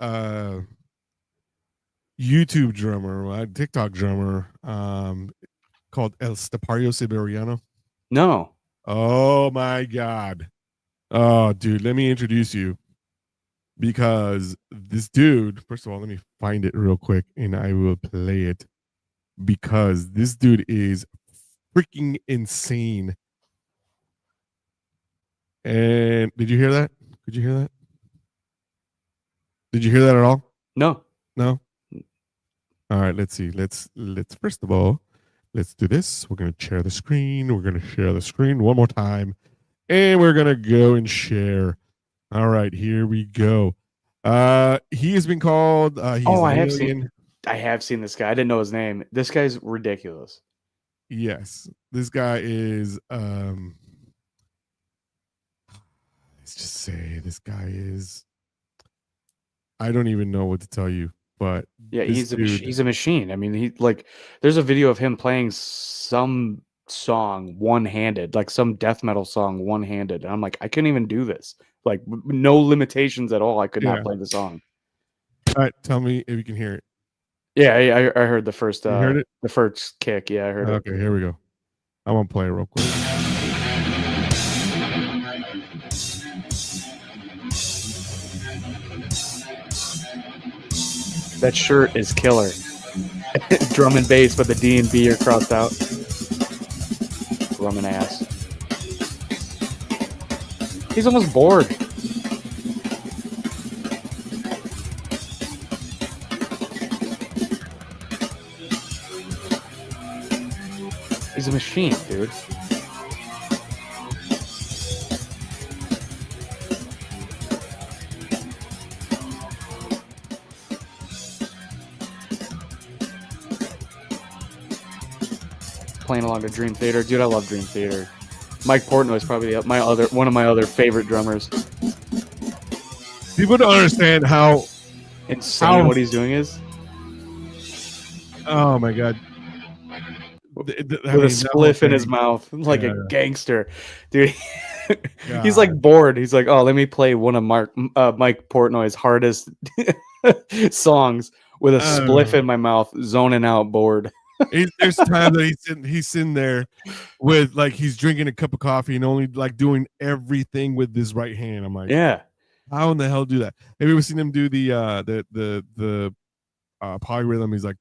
YouTube drummer, TikTok drummer, called El Stepario Siberiano? No. Oh my God! Oh, dude, let me introduce you, because this dude. First of all, let me find it real quick, and I will play it, because this dude is freaking insane. And did you hear that? Could you hear that? Did you hear that at all? No. No. All right, let's see. Let's first of all, let's do this. We're gonna share the screen. We're gonna share the screen one more time, and we're gonna go and share. All right, here we go. He has been called. He's I an have alien. I have seen this guy. I didn't know his name. This guy's ridiculous. Yes, this guy is. Let's just say this guy is. I don't even know what to tell you, but Yeah, this dude- he's a machine. I mean, there's a video of him playing some song one-handed, like some death metal song one-handed. And I'm like, I couldn't even do this. Like no limitations at all. I could Yeah. not play the song. All right, tell me if you can hear it. Yeah, I heard the first You heard it? the first kick. Yeah, I heard it. Okay, here we go. I'm gonna play it real quick. That shirt is killer. Drum and bass, but the D and B are crossed out. Drumming ass. He's almost bored. He's a machine, dude. Playing along to Dream Theater, dude. I love Dream Theater. Mike Portnoy is probably one of my other favorite drummers. People don't understand how. Insane what he's doing is Oh my god! with a spliff in his mouth, like a gangster, dude. He's like bored. He's like, oh, let me play one of Mike Portnoy's hardest songs with a spliff in my mouth, zoning out, bored. There's times that he's sitting there with like he's drinking a cup of coffee and only like doing everything with his right hand. I'm like, Yeah. how in the hell do that? Have you ever seen him do the polyrhythm? He's like,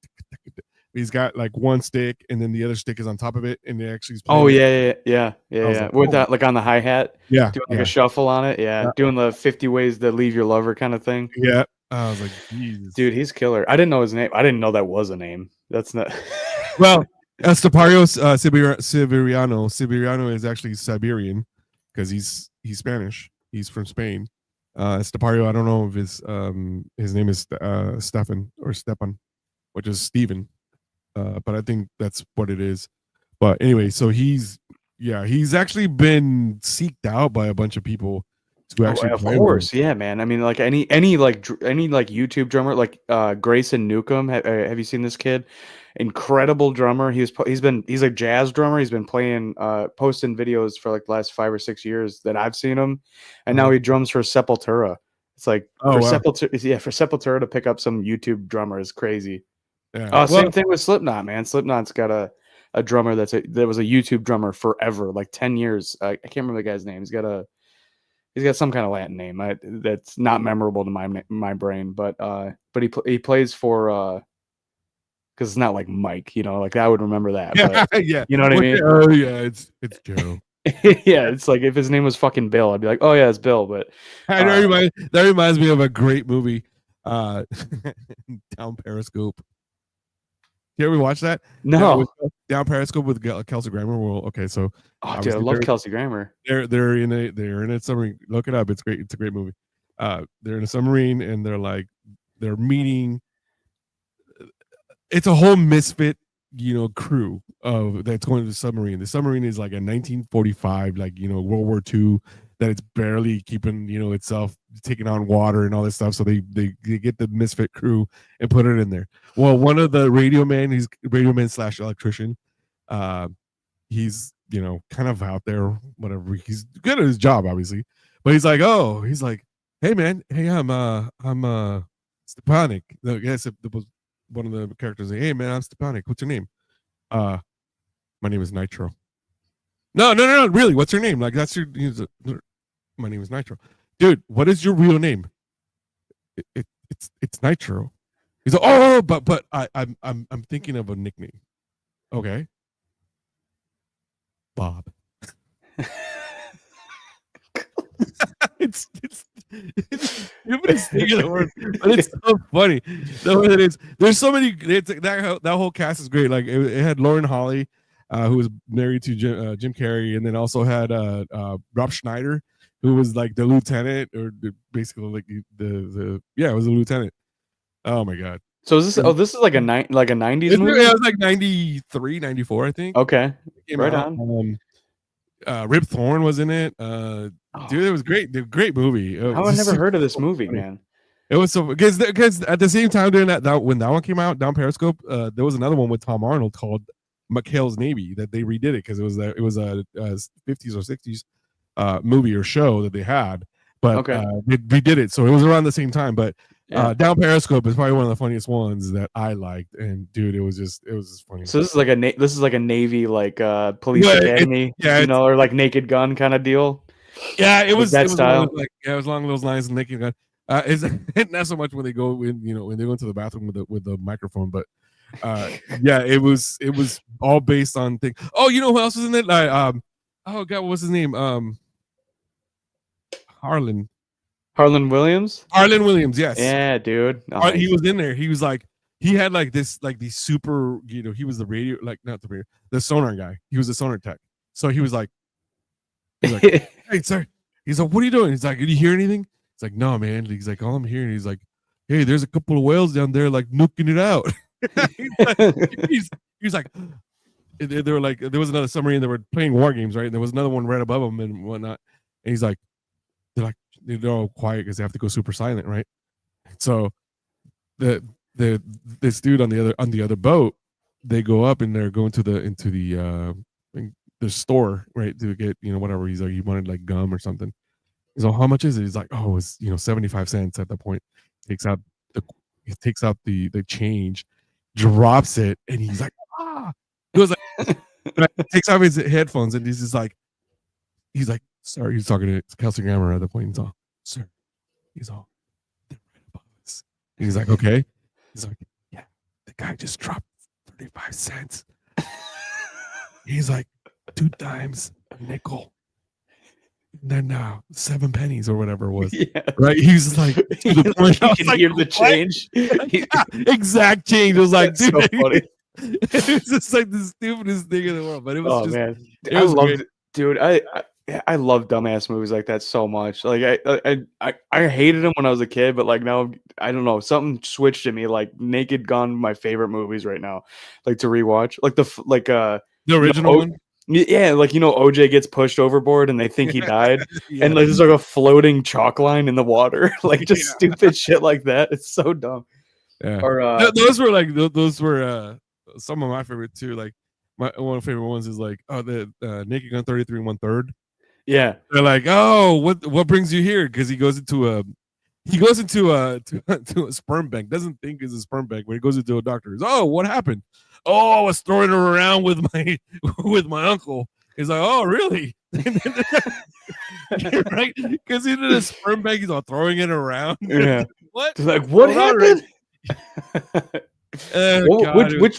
he's got like one stick and then the other stick is on top of it, and they actually. Oh yeah. like, With oh. that, like on the hi hat, Yeah, doing like a shuffle on it. Yeah, doing the 50 ways to leave your lover kind of thing. yeah. I was like, Jesus. Dude, he's killer. I didn't know his name. I didn't know that was a name. That's not. Well, Estepario Siberiano. Siberiano is actually Siberian because he's Spanish. He's from Spain. Estepario, I don't know if his name is Stefan or Stepan, which is Stephen. But I think that's what it is. But anyway, so he's actually been seeked out by a bunch of people to actually of play course, with him. yeah, man. I mean, like any YouTube drummer, like Grayson Newcomb. Have you seen this kid? Incredible drummer. He's a jazz drummer. He's been playing, posting videos for like the last 5 or 6 years that I've seen him, and now he drums for Sepultura. It's like for Sepultura to pick up some YouTube drummer is crazy. Yeah. Same thing with Slipknot, man. Slipknot's got a drummer that was a YouTube drummer forever, like 10 years. I can't remember the guy's name. He's got some kind of Latin name that's not memorable to my brain, but he plays for because it's not like Mike, like I would remember that. But, yeah. You know what I mean? Oh yeah, it's Joe. Yeah, it's like if his name was fucking Bill, I'd be like, oh yeah, it's Bill. But that reminds me of a great movie, Down Periscope. Here we watch that. No. Down Periscope with Kelsey Grammer. Well, okay, so Oh, dude, I love Kelsey Grammer. they're in a submarine. Look it up. It's great. It's a great movie. They're in a submarine and they're meeting. It's a whole misfit, crew of that's going to the submarine. The submarine is like a 1945, like World War II, that it's barely keeping itself taking on water and all this stuff. So they get the misfit crew and put it in there. Well, one of the radio man, he's radio man / electrician. He's kind of out there, whatever. He's good at his job, obviously, but he's like, hey man, hey, I'm Stepanik. I guess it was one of the characters. Like, hey man, I'm Stepanik. What's your name? My name is Nitro. No, really, what's your name? Like that's your. My name is Nitro, dude. What is your real name? It's Nitro. He's like, oh, but I'm thinking of a nickname. Okay, Bob. it's nobody's thinking the word, but it's so funny. The way it is, there's so many. That whole cast is great. Like it had Lauren Holly, who was married to Jim Carrey, and then also had Rob Schneider, who was like the lieutenant, or basically like the it was a lieutenant. Oh my god. So is this? This is like a 90s movie. Yeah, it was like 93, 94, I think. Okay, right out. on. Rip Thorne was in it. Dude, it was great. Great movie. How I never heard of this movie, man. It was so because at the same time during that when that one came out, Down Periscope, there was another one with Tom Arnold called McHale's Navy that they redid it because it was a 50s or 60s movie or show that they had, but they redid it, so it was around the same time. But Down Periscope is probably one of the funniest ones that I liked, and dude, it was just funny. So this is like a Navy police academy, or like Naked Gun kind of deal. Yeah, it was that style. It was along those lines. Naked Gun. Is not so much when they go in, when they go into the bathroom with the microphone, but it was all based on things. Oh, you know who else was in it? Oh god, what was his name? Harlan Williams. Harlan Williams, yes. Yeah, dude. Nice. He was in there. He was like, he had like this, like these super, he was the radio, like not the radio, the sonar guy. He was a sonar tech. So he was like, hey, sir. He's like, what are you doing? He's like, did you hear anything? It's like, no, man. He's like, all I'm hearing. He's like, hey, there's a couple of whales down there, like nuking it out. he's like, they were like, there was another submarine. They were playing war games, right? And there was another one right above them and whatnot. And he's like, they're all quiet because they have to go super silent, right? So this dude on the other boat, they go up and they're going into the store, right, to get whatever. He's like, he wanted like gum or something. He's like, how much is it? He's like, oh, it's 75 cents at the point. Takes out the change, drops it, and he's like, ah. He was like, takes off his headphones and he's like, sorry, he's talking to Kelsey Grammer at the point. He's all, sir, he's all, they're right above us. And he's like, okay. He's like, yeah, the guy just dropped 35 cents. He's like, 2 times a nickel. And then 7 pennies or whatever it was. Yeah. Right? He's like, to the point. You can hear the change. Exact change. It was like, dude, so funny. It's just like the stupidest thing in the world. But it was man. I loved it. Dude, I love dumbass movies like that so much. Like I hated them when I was a kid, but like now I don't know, something switched in me. Like Naked Gun, my favorite movies right now, like to rewatch. Like the original one. Yeah, like OJ gets pushed overboard and they think he died, and like there's like a floating chalk line in the water, like just stupid shit like that. It's so dumb. Yeah, or those were some of my favorite too. Like one of the favorite ones is like the Naked Gun 33 1/3. Yeah, they're like, oh, what brings you here? Because he goes into a sperm bank. Doesn't think it's a sperm bank, but he goes into a doctor. He's, oh, what happened? Oh, I was throwing her around with my uncle. He's like, oh, really? Right? Because he's in a sperm bank, he's all throwing it around. Yeah. What? Like, what happened?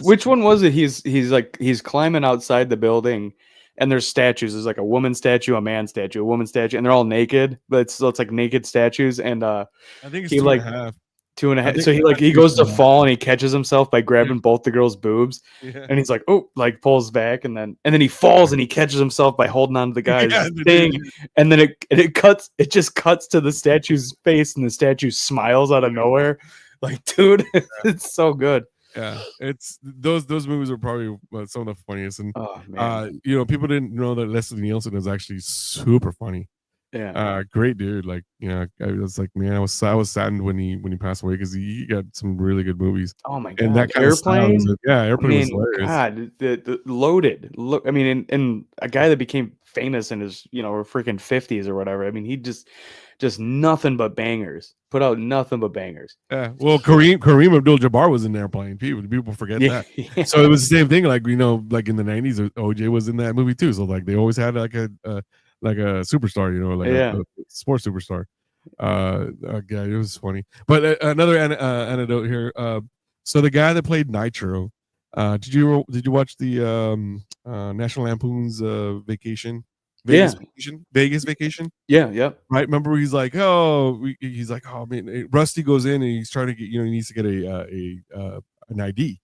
Which one was it? He's climbing outside the building, and there's statues. There's like a woman statue, a man statue, a woman statue, and they're all naked. But it's like naked statues. And I think it's 2.5. I 2.5. think So I he think goes to 2.5. fall and he catches himself by grabbing both the girl's boobs, Yeah. and he's like, oh, like pulls back, and then he falls and he catches himself by holding on to the guy's Yeah, the thing, dude. and then it just cuts to the statue's face, and the statue smiles out of nowhere. Like, dude, it's so good. Yeah, it's those movies are probably some of the funniest, and Oh man, people didn't know that Leslie Nielsen is actually super funny. yeah. Great dude. Like, I was like, man, I was saddened when he passed away because he got some really good movies. Oh my And god, that kind of style Airplane. is yeah, I Airplane was mean, hilarious. God, the Loaded. Look, I mean, and a guy that became famous in his, freaking 50s or whatever. I mean, he just nothing but bangers. Put out nothing but bangers. Yeah. Well, Kareem Abdul-Jabbar was in Airplane. People forget Yeah, that. yeah. So it was the same thing. Like, like in the 90s, OJ was in that movie too. So like they always had like a superstar, like Yeah. a sports superstar. Yeah, it was funny. But another anecdote here. So the guy that played Nitro, did you watch the National Lampoon's Vacation? Yeah. Vegas Vacation. Yeah. Right? Remember, he's like, oh man, Rusty goes in and he's trying to get, he needs to get an ID,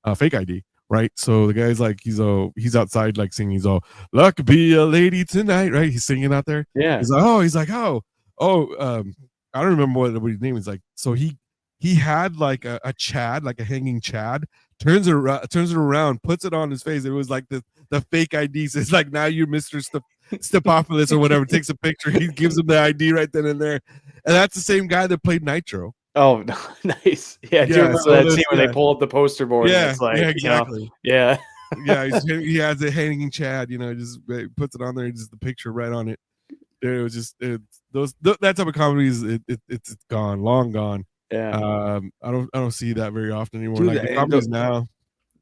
a fake ID. Right, so the guy's like, he's outside like singing, he's all, luck be a lady tonight, right? He's singing out there. Yeah. He's like, I don't remember what his name is. Like, so he had like a Chad, like a hanging Chad, turns it around, puts it on his face. It was like the fake ID says like, now you're Mr. Stepopoulos or whatever. Takes a picture, he gives him the ID right then and there, and that's the same guy that played Nitro. Oh, nice. Yeah, do you remember so that those- scene where they pull up the poster board? Yeah, and it's like, yeah, exactly. Yeah. Yeah, he has a hanging Chad, just puts it on there, just the picture right on it. It was just that type of comedies. It's gone, long gone. Yeah. I don't see that very often anymore. Dude, Like the comedies now.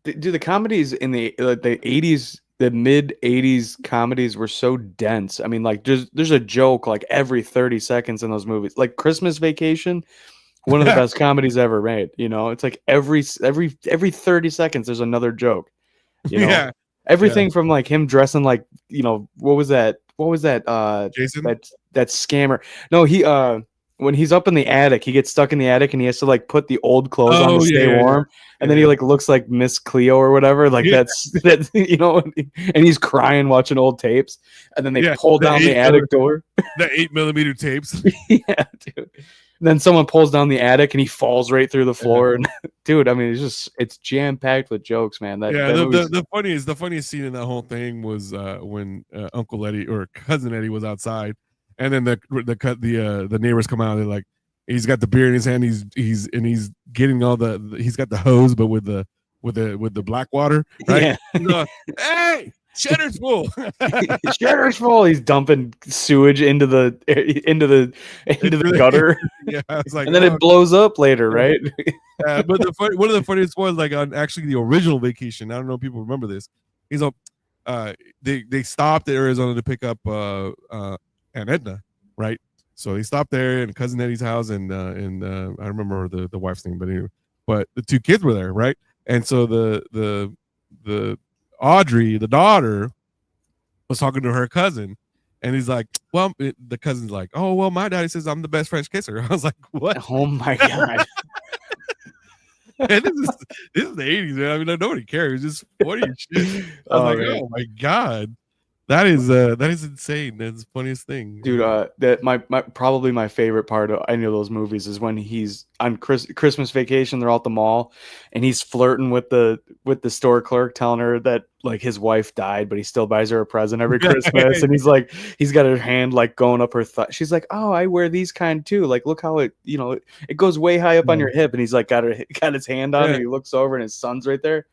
The comedies in the 80s, the mid 80s comedies were so dense. I mean, like there's a joke like every 30 seconds in those movies. Like Christmas Vacation, one of the best comedies ever made. It's like every 30 seconds there's another joke. Yeah. Everything from like him dressing like, what was that? Jason? That scammer. No, he when he's up in the attic, he gets stuck in the attic and he has to like put the old clothes on to stay warm. And then he like looks like Miss Cleo or whatever. Like that's and he's crying watching old tapes. And then they pull down the attic door. The 8mm tapes. Yeah, dude. And then someone pulls down the attic and he falls right through the floor. And dude, I mean, it's jam packed with jokes, man. The funniest scene in that whole thing was when Uncle Eddie or Cousin Eddie was outside, and then the neighbors come out. They're like, he's got the beer in his hand. He's getting all he's got the hose, but with the black water. Right? Yeah. Hey, Shedder's full. Shedder's full. He's dumping sewage into the gutter. Yeah, I was like, and then it blows up later, right? But one of the funniest was like on actually the original Vacation. I don't know if people remember this. He's they stopped at Arizona to pick up Aunt Edna, right? So they stopped there in Cousin Eddie's house, and I remember the wife's name, but anyway, but the two kids were there, right? And so the Audrey, the daughter, was talking to her cousin, and he's like, well, the cousin's like, oh, well, my daddy says I'm the best French kisser. I was like, what? Oh my god. And this is the 80s, man. I mean, nobody cares. It's just funny shit. I was like, oh my god. That is insane. That's the funniest thing, dude. That my probably my favorite part of any of those movies is when he's on Christmas Vacation. They're all at the mall, and he's flirting with the store clerk, telling her that like his wife died, but he still buys her a present every Christmas. And he's got her hand like going up her thigh. She's like, "Oh, I wear these kind too. Like, look how it it goes way high up on your hip." And he's like got his hand on it. He looks over, and his son's right there.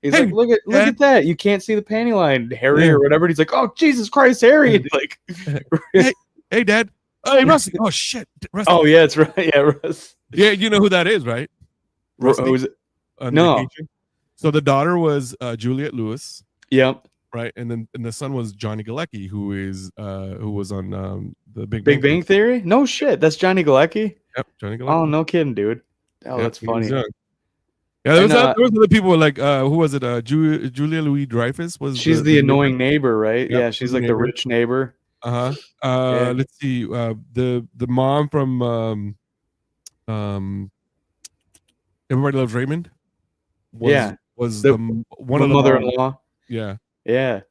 He's like, look at that. You can't see the panty line, Harry, or whatever. And he's like, oh, Jesus Christ, Harry. And like, hey, Dad. Hey, Rusty. Oh, shit. Rusty. Oh, yeah, it's right. Yeah, Russ. Yeah, you know who that is, right? Was it? No. Vacation. So the daughter was Juliette Lewis. Yep. Right, and the son was Johnny Galecki, who was on the Big Bang Theory. No shit, that's Johnny Galecki. Yep, Johnny Galecki. Oh, no kidding, dude. Oh, that's funny. Yeah, there was other people like who was it? Julia Louis-Dreyfus was. She's the annoying neighbor, right? Yeah, she's like the rich neighbor. Let's see. The mom from Everybody Loves Raymond. Yeah. Was The- one of the mother-in-law. Yeah. Yeah.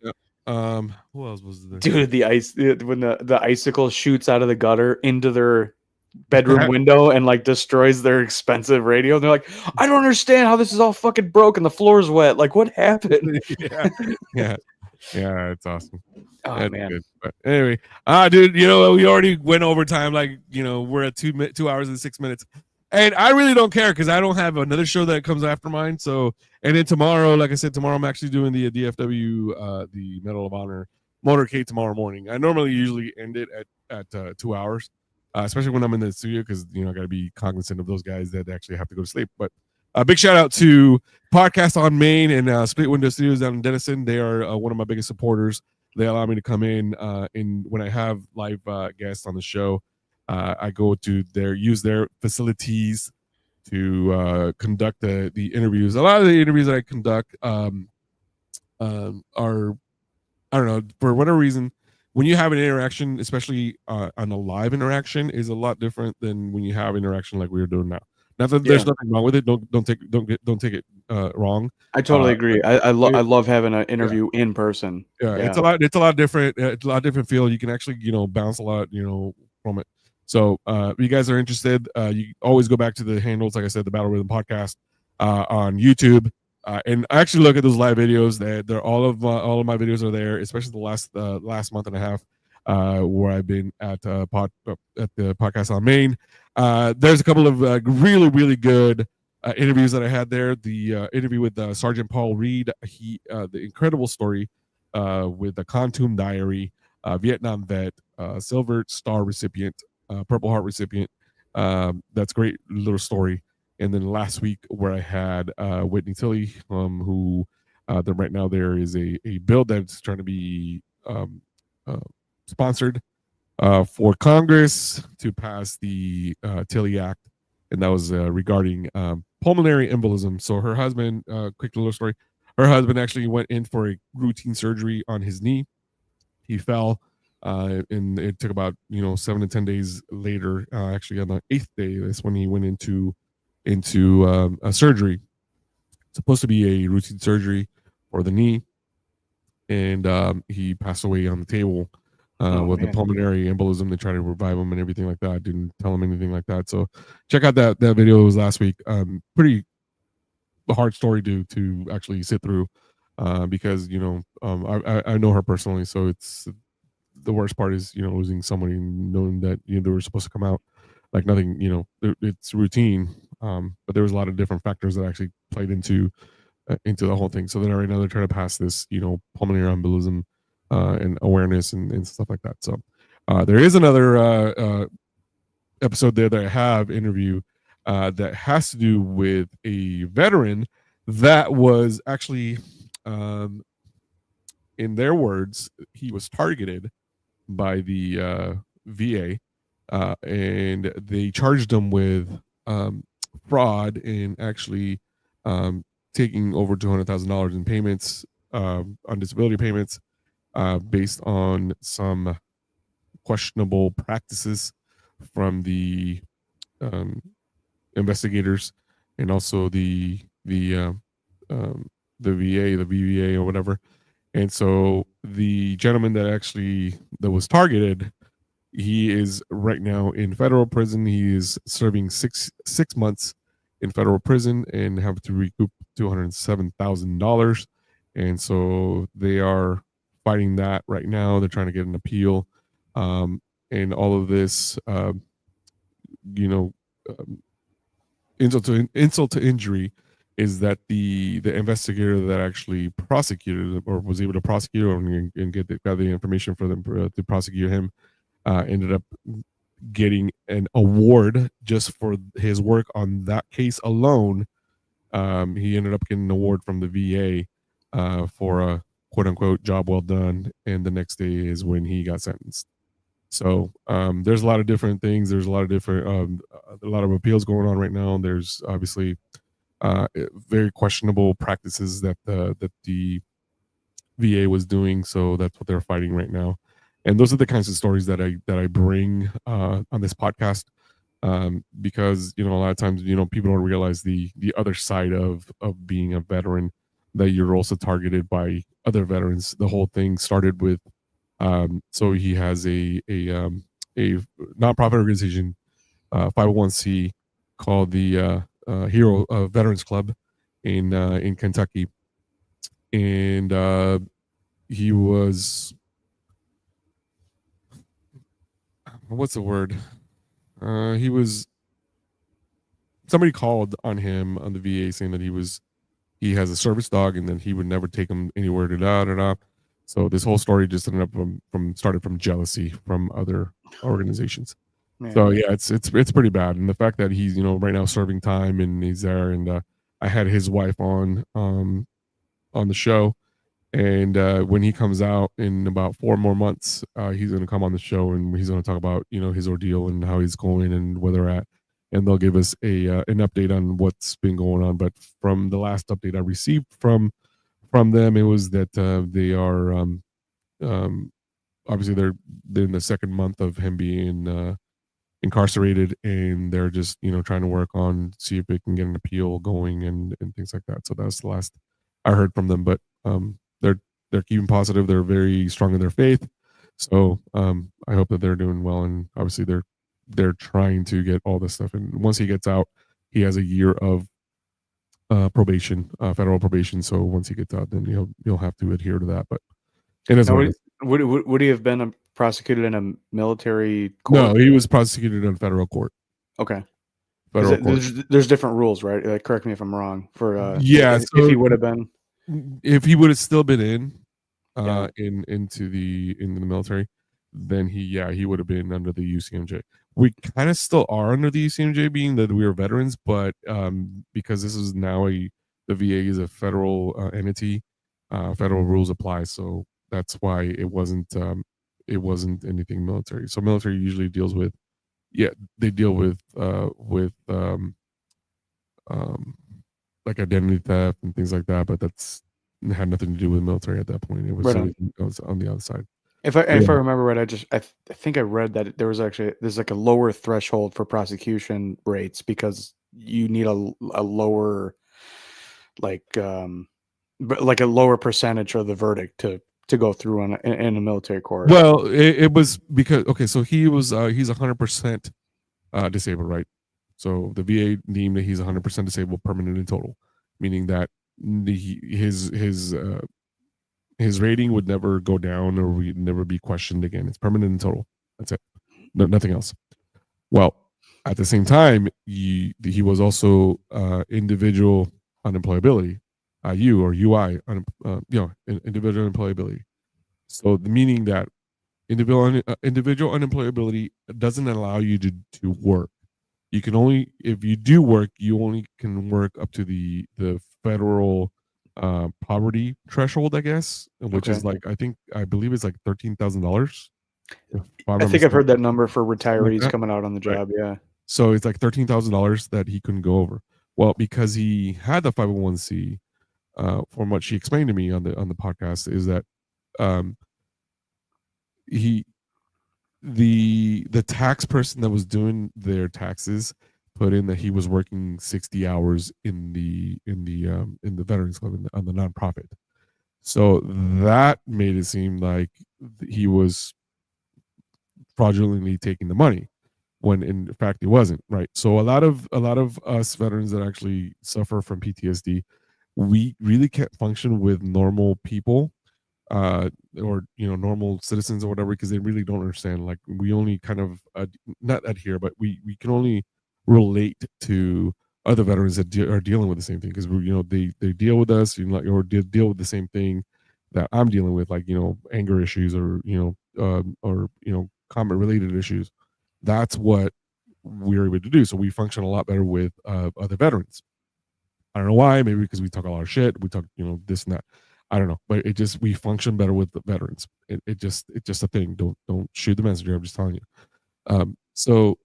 Who else was there? Dude, when the icicle shoots out of the gutter into their bedroom window and like destroys their expensive radio. They're like, I don't understand how this is all fucking broke and the floor's wet. Like, what happened? yeah. It's awesome. Oh That's man. good. But anyway, dude, we already went over time. Like, we're at 2 hours and 6 minutes. And I really don't care because I don't have another show that comes after mine. So, and then tomorrow, like I said, tomorrow I'm actually doing the DFW, the Medal of Honor motorcade tomorrow morning. I usually end it at 2 hours, especially when I'm in the studio because, I got to be cognizant of those guys that actually have to go to sleep. But a big shout out to Podcast on Main and Split Window Studios down in Denison. They are one of my biggest supporters. They allow me to come in when I have live guests on the show. I go to use their facilities to conduct the interviews. A lot of the interviews that I conduct are, I don't know, for whatever reason, when you have an interaction, especially on a live interaction, is a lot different than when you have interaction like we are doing now. Not that there's nothing wrong with it. Don't take it wrong. I totally agree. I love having an interview in person. Yeah, it's a lot different. It's a lot different feel. You can actually bounce a lot from it. So if you guys are interested, you always go back to the handles, like I said, the Battle Rhythm Podcast on YouTube, and I actually look at those live videos. They're all of my videos are there, especially the last month and a half where I've been at the Podcast on Main. There's a couple of really, really good interviews that I had there. The interview with Sergeant Paul Reed, the incredible story with the Khantoum Diary, Vietnam vet, Silver Star recipient, Purple Heart recipient. That's a great little story. And then last week where I had Whitney Tilley, who right now there is a bill that's trying to be sponsored for Congress to pass the Tilley Act, and that was regarding pulmonary embolism. So her husband, quick little story, her husband actually went in for a routine surgery on his knee. He fell, and it took about 7 to 10 days later. Actually, on the 8th day, that's when he went into a surgery. It's supposed to be a routine surgery for the knee, and he passed away on the table with the pulmonary embolism. They tried to revive him and everything like that. Didn't tell him anything like that. So check out that video. It was last week. Pretty hard story to actually sit through because I know her personally, so it's the worst part is losing somebody and knowing that they were supposed to come out like nothing. It's routine, but there was a lot of different factors that actually played into the whole thing. So then right now they're trying to pass this pulmonary embolism and awareness and stuff like that. So there is another episode there that I have interview that has to do with a veteran that was actually, in their words, he was targeted by the VA, and they charged him with fraud and actually taking over $200,000 in payments on disability payments based on some questionable practices from the investigators and also the VA, the VVA or whatever. And so the gentleman that was targeted, he is right now in federal prison. He is serving six months in federal prison and have to recoup $207,000. And so they are fighting that right now. They're trying to get an appeal. And all of this, insult to injury is that the investigator that actually prosecuted or was able to prosecute him and got the information for them to prosecute him ended up getting an award just for his work on that case alone. He ended up getting an award from the VA for a quote unquote job well done, and the next day is when he got sentenced. So there's a lot of different things. There's a lot of different a lot of appeals going on right now. There's obviously very questionable practices that the VA was doing. So that's what they're fighting right now. And those are the kinds of stories that I bring on this podcast. because a lot of times people don't realize the other side of being a veteran, that you're also targeted by other veterans. The whole thing started with so he has a nonprofit organization, 501c, called the Hero Veterans Club in Kentucky, and he was, what's the word? He was, somebody called on him on the VA saying that he has a service dog and that he would never take him anywhere. So this whole story just ended up started from jealousy from other organizations. Man. So yeah, it's pretty bad, and the fact that he's right now serving time and he's there, and I had his wife on the show, and when he comes out in about 4 more months, he's going to come on the show and he's going to talk about his ordeal and how he's going and where they're at, and they'll give us an update on what's been going on. But from the last update I received from them, it was that they are obviously they're in the second month of him being incarcerated, and they're just trying to work on, see if they can get an appeal going and things like that. So that's the last I heard from them. But they're keeping positive. They're very strong in their faith. So I hope that they're doing well, and obviously they're trying to get all this stuff. And once he gets out, he has a year of probation, federal probation. So once he gets out, then he'll have to adhere to that. But it is. Would he have been prosecuted in a military court? No, he was prosecuted in federal court. Okay. Federal court. There's different rules, right? Correct me if I'm wrong. For yeah, if he would have been, if he would have still been into the military, then he would have been under the UCMJ. We kind of still are under the UCMJ, being that we are veterans, but because this is now the VA is a federal entity, federal rules apply. So that's why it wasn't anything military. So military usually deals with, they deal with like identity theft and things like that, but that's had nothing to do with military at that point. It was, right on the other side. If I remember right, I think I read that there's like a lower threshold for prosecution rates because you need a lower like a lower percentage of the verdict to go through in a military court. Well, it was because so he's 100% disabled, right? So the VA deemed that he's 100% disabled, permanent and total, meaning that his rating would never go down or would never be questioned again. It's permanent and total. That's it. Nothing else. Well, at the same time, he was also individual unemployability, IU or UI, individual unemployability. So the meaning that individual unemployability doesn't allow you to work. You can only, if you do work, you only can work up to the federal poverty threshold, I guess, which is like, I believe it's like $13,000. I think I've heard that number for retirees coming out on the job. Right. Yeah. So it's like $13,000 that he couldn't go over. Well, because he had the 501c, from what she explained to me on the podcast, is that the tax person that was doing their taxes put in that he was working 60 hours in the Veterans Club on the nonprofit. So that made it seem like he was fraudulently taking the money, when in fact it wasn't, right? So a lot of us veterans that actually suffer from PTSD, we really can't function with normal people, or normal citizens or whatever, because they really don't understand. Like, we only kind of not adhere, but we can only relate to other veterans that are dealing with the same thing, because they deal with us, or deal with the same thing that I'm dealing with, like anger issues or combat related issues. That's what we're able to do. So we function a lot better with other veterans. I don't know why. Maybe because we talk a lot of shit. We talk this and that. I don't know, but we function better with the veterans. It's just a thing. Don't shoot the messenger. I'm just telling you. So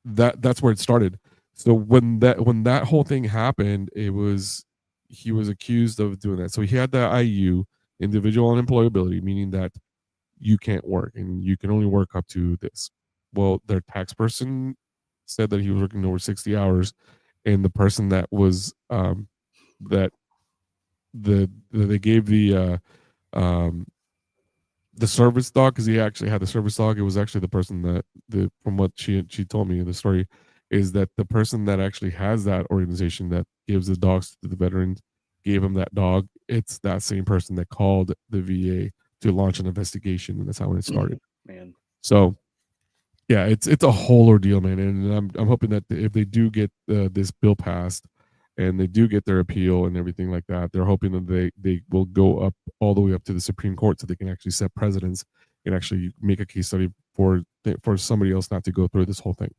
that's where it started. So when that whole thing happened, he was accused of doing that. So he had the IU, individual unemployability, meaning that you can't work and you can only work up to this. Well, their tax person said that he was working over 60 hours, and the person that was that they gave the service dog, because he actually had the service dog. It was actually the person that from what she told me in the story, is that the person that actually has that organization that gives the dogs to the veterans gave him that dog. It's that same person that called the VA to launch an investigation, and that's how it started. Man. So yeah, it's a whole ordeal, man. And I'm hoping that if they do get this bill passed and they do get their appeal and everything like that, they're hoping that they will go up all the way up to the Supreme Court, so they can actually set precedents and actually make a case study for somebody else not to go through this whole thing.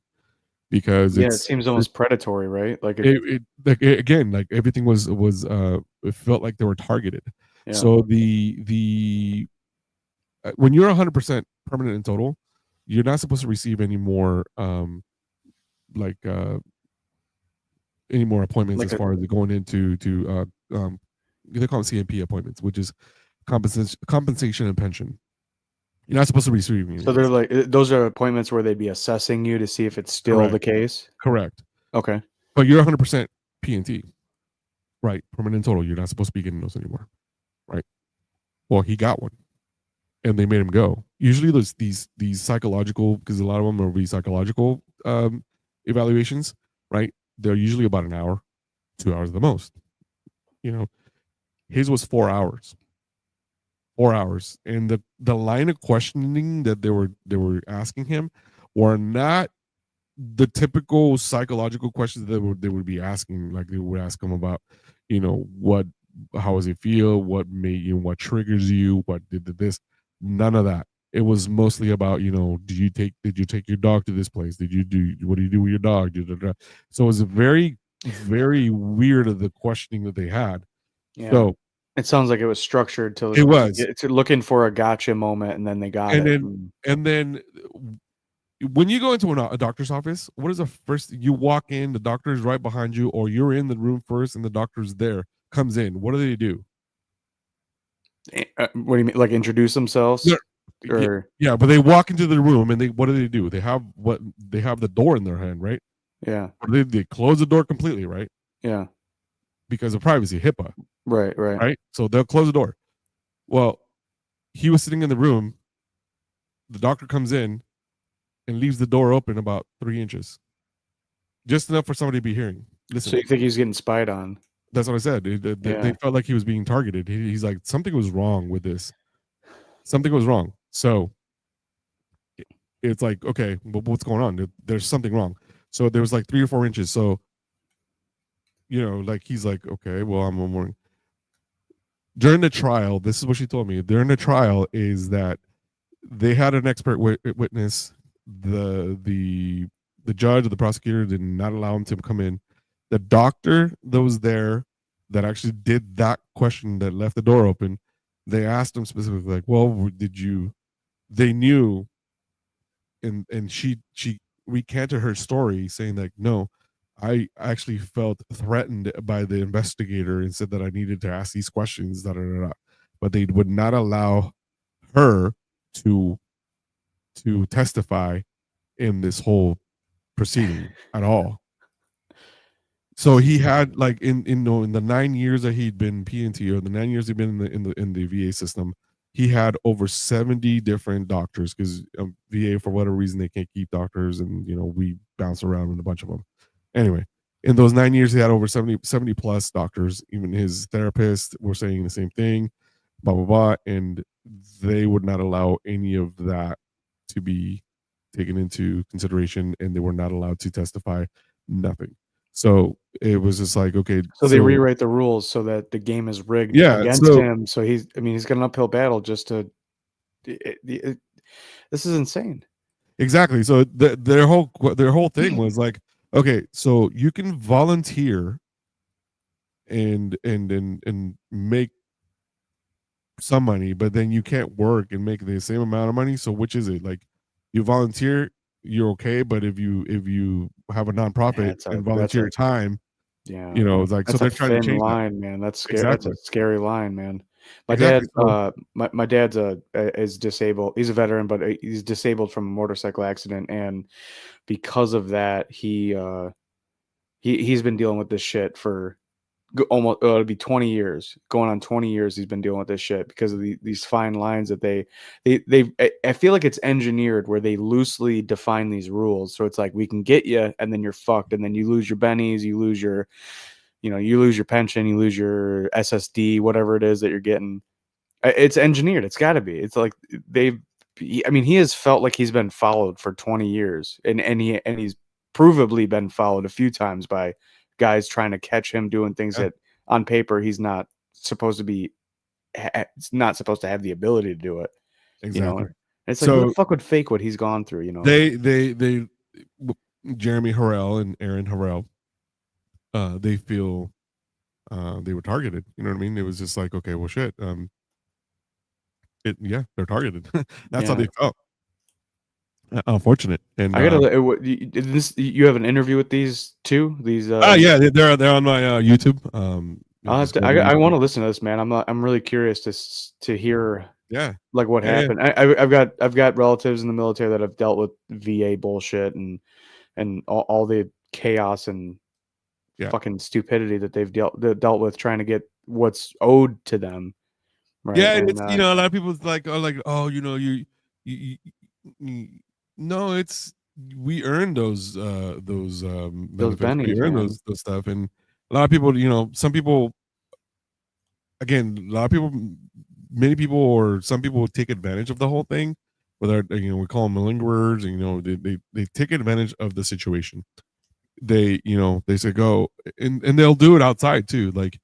Because it seems almost predatory, right? Like again, like everything was it felt like they were targeted. Yeah. So the when you're 100% permanent in total, you're not supposed to receive any more any more appointments, Like as far as going into they call it CMP appointments, which is compensation and pension. You're not supposed to receive any. So they're like, those are appointments where they'd be assessing you to see if it's still the case. Correct. Okay. But you're 100% P&T, right? Permanent total. You're not supposed to be getting those anymore, right? Well, he got one, and they made him go. Usually, there's these psychological, because a lot of them are these psychological evaluations, right? They're usually about an hour, 2 hours at the most. You know, his was 4 hours. 4 hours, and the line of questioning that they were asking him were not the typical psychological questions that they would be asking. Like, they would ask him about, how does it feel, what made you, what triggers you, what did this. None of that. It was mostly about, did you take your dog to this place? What do you do with your dog? So it was very, very weird of the questioning that they had. Yeah. So it sounds like it was structured to looking for a gotcha moment, and then they got it. And then when you go into a doctor's office, what is the first? You walk in, the doctor is right behind you, or you're in the room first, and the doctor's there, comes in. What do? What do you mean? Like introduce themselves? Yeah, but they walk into the room, and what do? They have the door in their hand, right? Yeah. Or they close the door completely, right? Yeah. Because of privacy, HIPAA. Right. So they'll close the door. Well, he was sitting in the room. The doctor comes in and leaves the door open about 3 inches, just enough for somebody to be hearing. Listen. So you think he's getting spied on? That's what I said. They felt like he was being targeted. He's like, something was wrong with this. Something was wrong. So it's like, okay, but what's going on? There's something wrong. So there was like 3 or 4 inches. So, like, he's like, okay, well, I'm wondering. During the trial, this is what she told me. During the trial is that they had an expert witness. The judge or the prosecutor did not allow him to come in. The doctor that was there that actually did that question that left the door open, they asked him specifically, like, well, they knew, and she recanted her story, saying like, no, I actually felt threatened by the investigator and said that I needed to ask these questions, but they would not allow her to testify in this whole proceeding at all. So he had, like, in the 9 years that he'd been P&T, or the 9 years he'd been in the VA system, he had over 70 different doctors, because VA, for whatever reason, they can't keep doctors, and we bounce around with a bunch of them. Anyway, in those 9 years, he had over 70 plus doctors. Even his therapists were saying the same thing, blah, blah, blah. And they would not allow any of that to be taken into consideration, and they were not allowed to testify, nothing. So it was just like, okay. So they rewrite the rules so that the game is rigged against him. So he's got an uphill battle just to. This is insane. Exactly. So their whole thing was like, okay, so you can volunteer and make some money, but then you can't work and make the same amount of money. So which is it? Like, you volunteer, you're okay, but if you have a nonprofit and volunteer time, it's like, so they're trying to change line, man. That's scary. Exactly. That's a scary line, man. My Exactly, dad, so my dad's is disabled. He's a veteran, but he's disabled from a motorcycle accident, and because of that, he's been dealing with this shit for almost it'll be 20 years, going on 20 years. He's been dealing with this shit because of these fine lines that I feel like it's engineered where they loosely define these rules. So it's like we can get you, and then you're fucked, and then you lose your bennies, you lose your, you lose your pension, you lose your SSD, whatever it is that you're getting. It's engineered. It's got to be. It's like I mean, he has felt like he's been followed for 20 years, and he's provably been followed a few times by guys trying to catch him doing things that on paper he's not supposed to be. It's not supposed to have the ability to do it. exactly. And it's like, who So the fuck would fake what he's gone through? they Jeremy Harrell and Aaron Harrell, they feel they were targeted. You know what I mean? It was just like, okay, well, shit. They're targeted. That's how Yeah. they felt. Unfortunate. And I gotta. You have an interview with these two? These. yeah, they're on my YouTube. I'll have to, I want to listen to this, man. I'm really curious to hear Yeah, like what Yeah, yeah. happened. I've got relatives in the military that have dealt with VA bullshit and all the chaos and Yeah. fucking stupidity that they've dealt with trying to get what's owed to them. Right. Yeah, and And, it's a lot of people oh, no, it's we earned those benefits. bennies, We earned man. those stuff, and a lot of people, some people, again, a lot of people, many people, or some people take advantage of the whole thing. Whether we call them malingerers, and they take advantage of the situation. They say go, and they'll do it outside too, like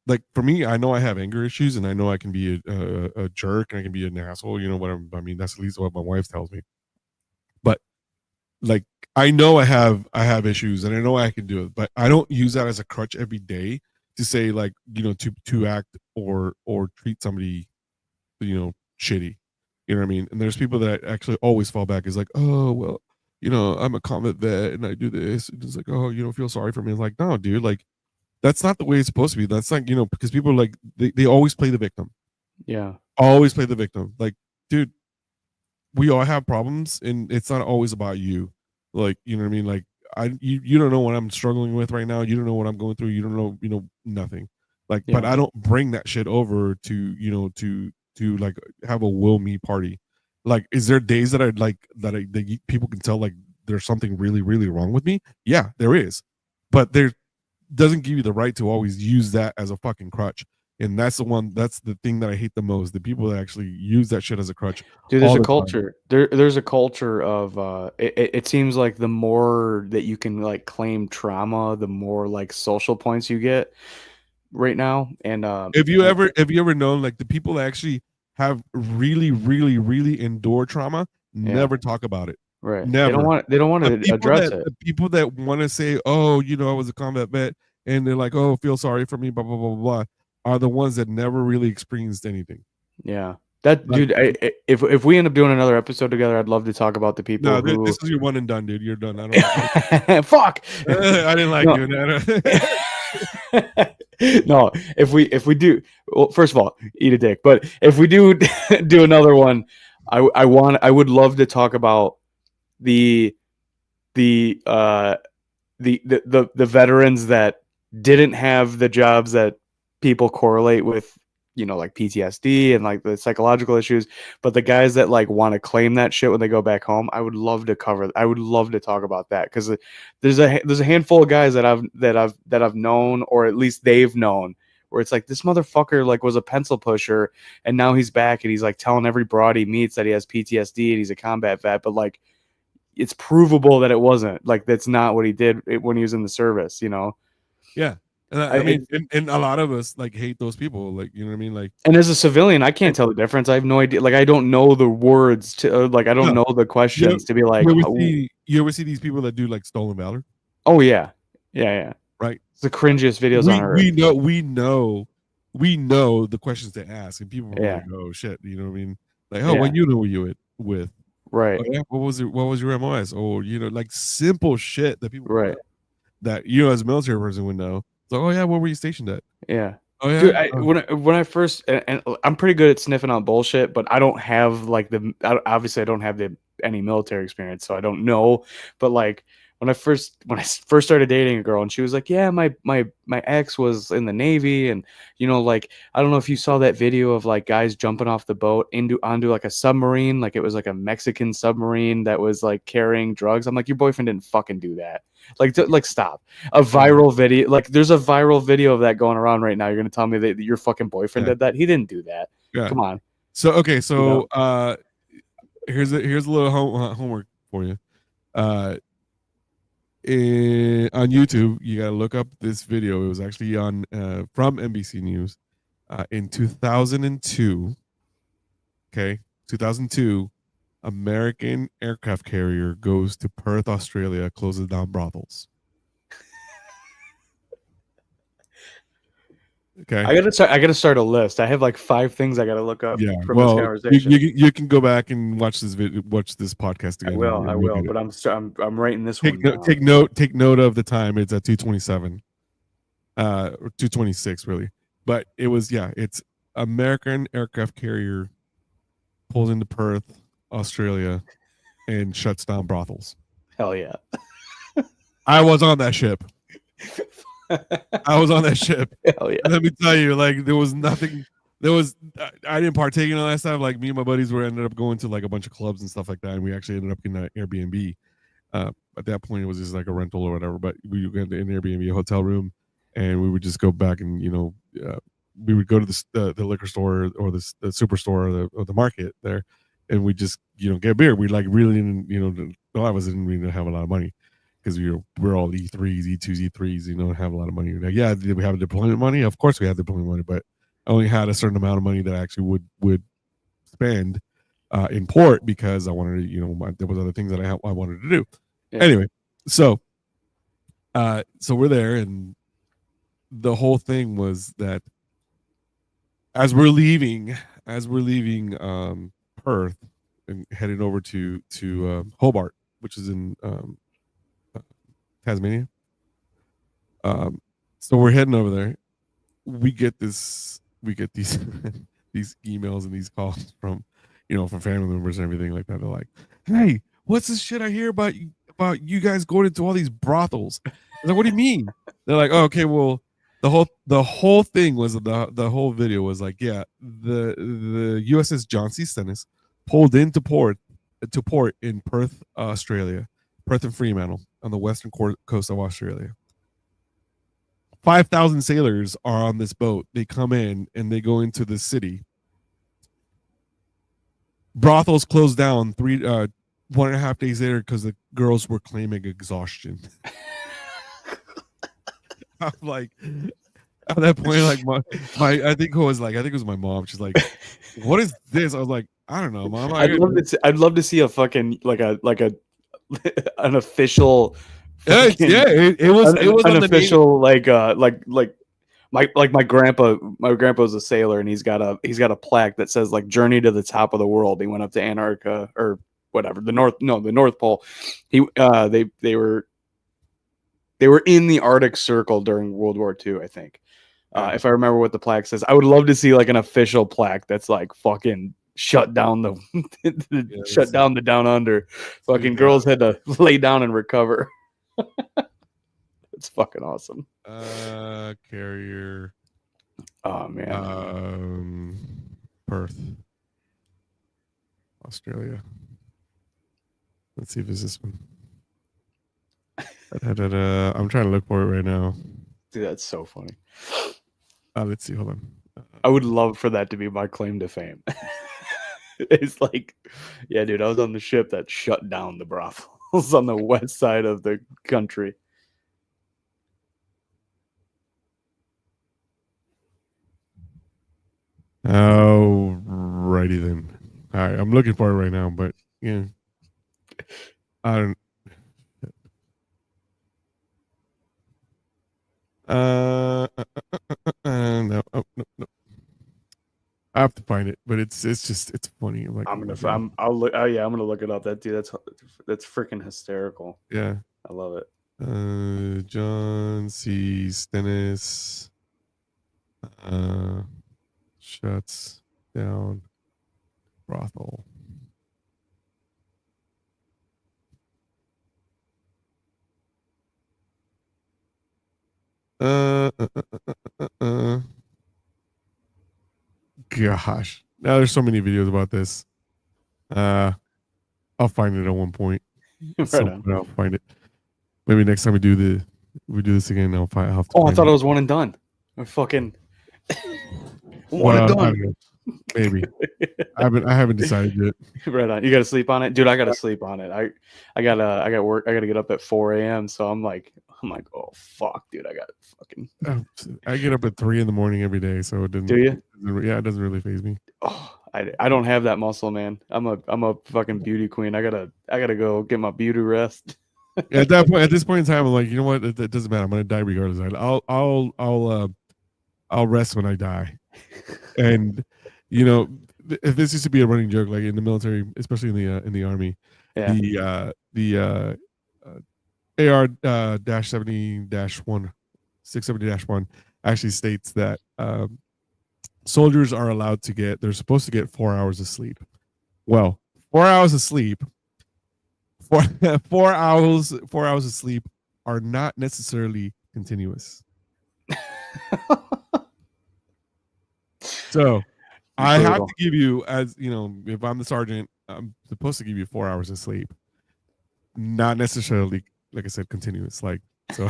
like for me, I know I have anger issues, and I know I can be a jerk, and I can be an asshole, whatever. I mean, that's at least what my wife tells me. But like, I know I have issues, and I know I can do it, but I don't use that as a crutch every day to say like to act or treat somebody shitty. You know what I mean? And there's people that actually always fall back is like, oh well, I'm a combat vet and I do this. And it's like, oh, you don't feel sorry for me. It's like, no, dude, like that's not the way it's supposed to be. That's like, because people like they always play the victim. Yeah. Always play the victim. Like, dude, we all have problems, and it's not always about you. Like, you know what I mean? Like, you don't know what I'm struggling with right now. You don't know what I'm going through. You don't know, nothing. Like, but Yeah. I don't bring that shit over to to like have a will me party. Like, is there days that that people can tell like there's something really, really wrong with me? Yeah, there is. But there doesn't give you the right to always use that as a fucking crutch. And that's the thing that I hate the most. The people that actually use that shit as a crutch. Dude, there's all a the time. culture. There's a culture of it seems like the more that you can like claim trauma, the more like social points you get right now. And Have you ever known like the people that actually have really, really, really endured trauma never talk about it? right. Never. They don't want to address it. The people that want to say, oh, I was a combat vet, and they're like, oh, feel sorry for me, blah blah blah blah, are the ones that never really experienced anything. Yeah. That Like, dude, if we end up doing another episode together, I'd love to talk about the people No, who this is your one and done, dude. You're done. I don't. fuck. I didn't like No. doing that. No, if we do, well, first of all, eat a dick. But if we do do another one, I would love to talk about the veterans that didn't have the jobs that people correlate with, like PTSD and like the psychological issues, but the guys that like want to claim that shit when they go back home, I would love to talk about that, because there's a handful of guys that I've known, or at least they've known, where it's like, this motherfucker like was a pencil pusher, and now he's back and he's like telling every broad he meets that he has PTSD and he's a combat vet, but like it's provable that it wasn't. Like, that's not what he did when he was in the service, Yeah. And I mean, and a lot of us like hate those people, like, you know what I mean? Like, And as a civilian, I can't tell the difference. I have no idea. Like, I don't know the words to, like, I don't know the questions to be like, you ever see these people that do like stolen valor? oh yeah, yeah. Right. It's the cringiest videos on earth. We know the questions to ask, and people are like, oh shit, you know what I mean? Like, oh, what unit were you with? Right. Oh, yeah, what was your MOS? Or, like simple shit that people Right. that as a military person would know. It's like, oh yeah, where were you stationed at? Yeah. Oh yeah. Dude, Oh, when I first and I'm pretty good at sniffing out bullshit, but I don't have like obviously I don't have any military experience, so I don't know. But like when I first started dating a girl, and she was like, "Yeah, my ex was in the Navy, and like I don't know if you saw that video of like guys jumping off the boat onto like a submarine, like it was like a Mexican submarine that was like carrying drugs." I'm like, "Your boyfriend didn't fucking do that." Like stop. A viral video, like there's a viral video of that going around right now. You're gonna tell me that your fucking boyfriend Yeah. did that? He didn't do that. yeah. Come on. So okay, so know? here's a little homework for you. On YouTube, you gotta look up this video. It was actually on from NBC News in 2002. Okay, 2002, American aircraft carrier goes to Perth, Australia, closes down brothels. Okay. I gotta start a list. I have like 5 things I gotta look up Yeah. from this Well, conversation. you can go back and watch this podcast again. I and look will, at it. but I'm writing this Take one note, down. take note of the time. It's at 2:27, or 2:26 really. But it was it's American aircraft carrier pulls into Perth, Australia, and shuts down brothels. Hell yeah. I was on that ship. I was on that ship. Hell yeah. Let me tell you, like there was nothing. I didn't partake in all that stuff. Like me and my buddies ended up going to like a bunch of clubs and stuff like that, and we actually ended up in an Airbnb. At that point, it was just like a rental or whatever. But we went in an Airbnb, a hotel room, and we would just go back and we would go to the liquor store or the superstore or the market there, and we just get beer. We like really didn't a lot of us didn't really have a lot of money because we're all E3s, E2s, E3s, have a lot of money. Like, yeah, did we have deployment money? Of course we had deployment money, but I only had a certain amount of money that I actually would spend in port because I wanted to, there was other things that I wanted to do. Yeah. Anyway, so we're there, and the whole thing was that as we're leaving Perth and heading over to Hobart, which is in Tasmania. So we're heading over there. We get these these emails and these calls from from family members and everything like that. They're like, "Hey, what's this shit I hear about you guys going into all these brothels?" I was like, "What do you mean?" They're like, "Oh, okay, well, the whole thing was the whole video was like, yeah, the USS John C. Stennis pulled into port in Perth, Australia, Perth and Fremantle on the western coast of Australia. 5,000 sailors are on this boat. They come in and they go into the city. Brothels closed down 1.5 days later because the girls were claiming exhaustion." I'm like, at that point, like I think it was my mom. She's like, "What is this?" I was like, "I don't know, Mom." I'd love to see a fucking like an official. It was an official my grandpa's a sailor, and he's got a plaque that says like "Journey to the Top of the World." He went up to Antarctica or whatever, the North Pole. They were in the Arctic Circle during World War II, I think. If I remember what the plaque says. I would love to see like an official plaque that's like fucking shut down the down the down under. Fucking girls had to lay down and recover. It's fucking awesome. Carrier. Oh man. Perth, Australia. Let's see if it's this one. I'm trying to look for it right now. Dude, that's so funny. Let's see. Hold on. I would love for that to be my claim to fame. It's like, yeah, dude, I was on the ship that shut down the brothels on the west side of the country. Alrighty then. All right, I'm looking for it right now, but yeah, I don't. No, no. I have to find it, but it's funny. I'm like, I'll look. Oh yeah, I'm gonna look it up. That dude, that's freaking hysterical. Yeah, I love it. John C. Stennis Shuts down brothel. Gosh, now there's so many videos about this. I'll find it at one point. Right on. I'll find it. Maybe next time we do this again, I'll have to. Oh, I find thought it was one and done. Or fucking one and I done. don't know. Maybe I haven't decided yet. Right on. You got to sleep on it, dude. I got to sleep on it. I got work. I got to get up at 4 a.m. So I'm like, oh fuck, dude. I got fucking. I get up at 3 a.m. every day, so it didn't. Do you? Yeah, it doesn't really faze me. Oh, I don't have that muscle, man. I'm a fucking beauty queen. I gotta go get my beauty rest. At this point in time, I'm like, you know what? It doesn't matter. I'm gonna die regardless. I'll rest when I die. And you know, if this used to be a running joke, like in the military, especially in the army, Yeah. the AR -70-1 670-1 actually states that soldiers are allowed to they're supposed to get 4 hours of sleep. Well, 4 hours of sleep, 4 hours of sleep are not necessarily continuous. So I have to give you, as you know, if I'm the sergeant, I'm supposed to give you 4 hours of sleep. Not necessarily, like I said, continuous. Like, so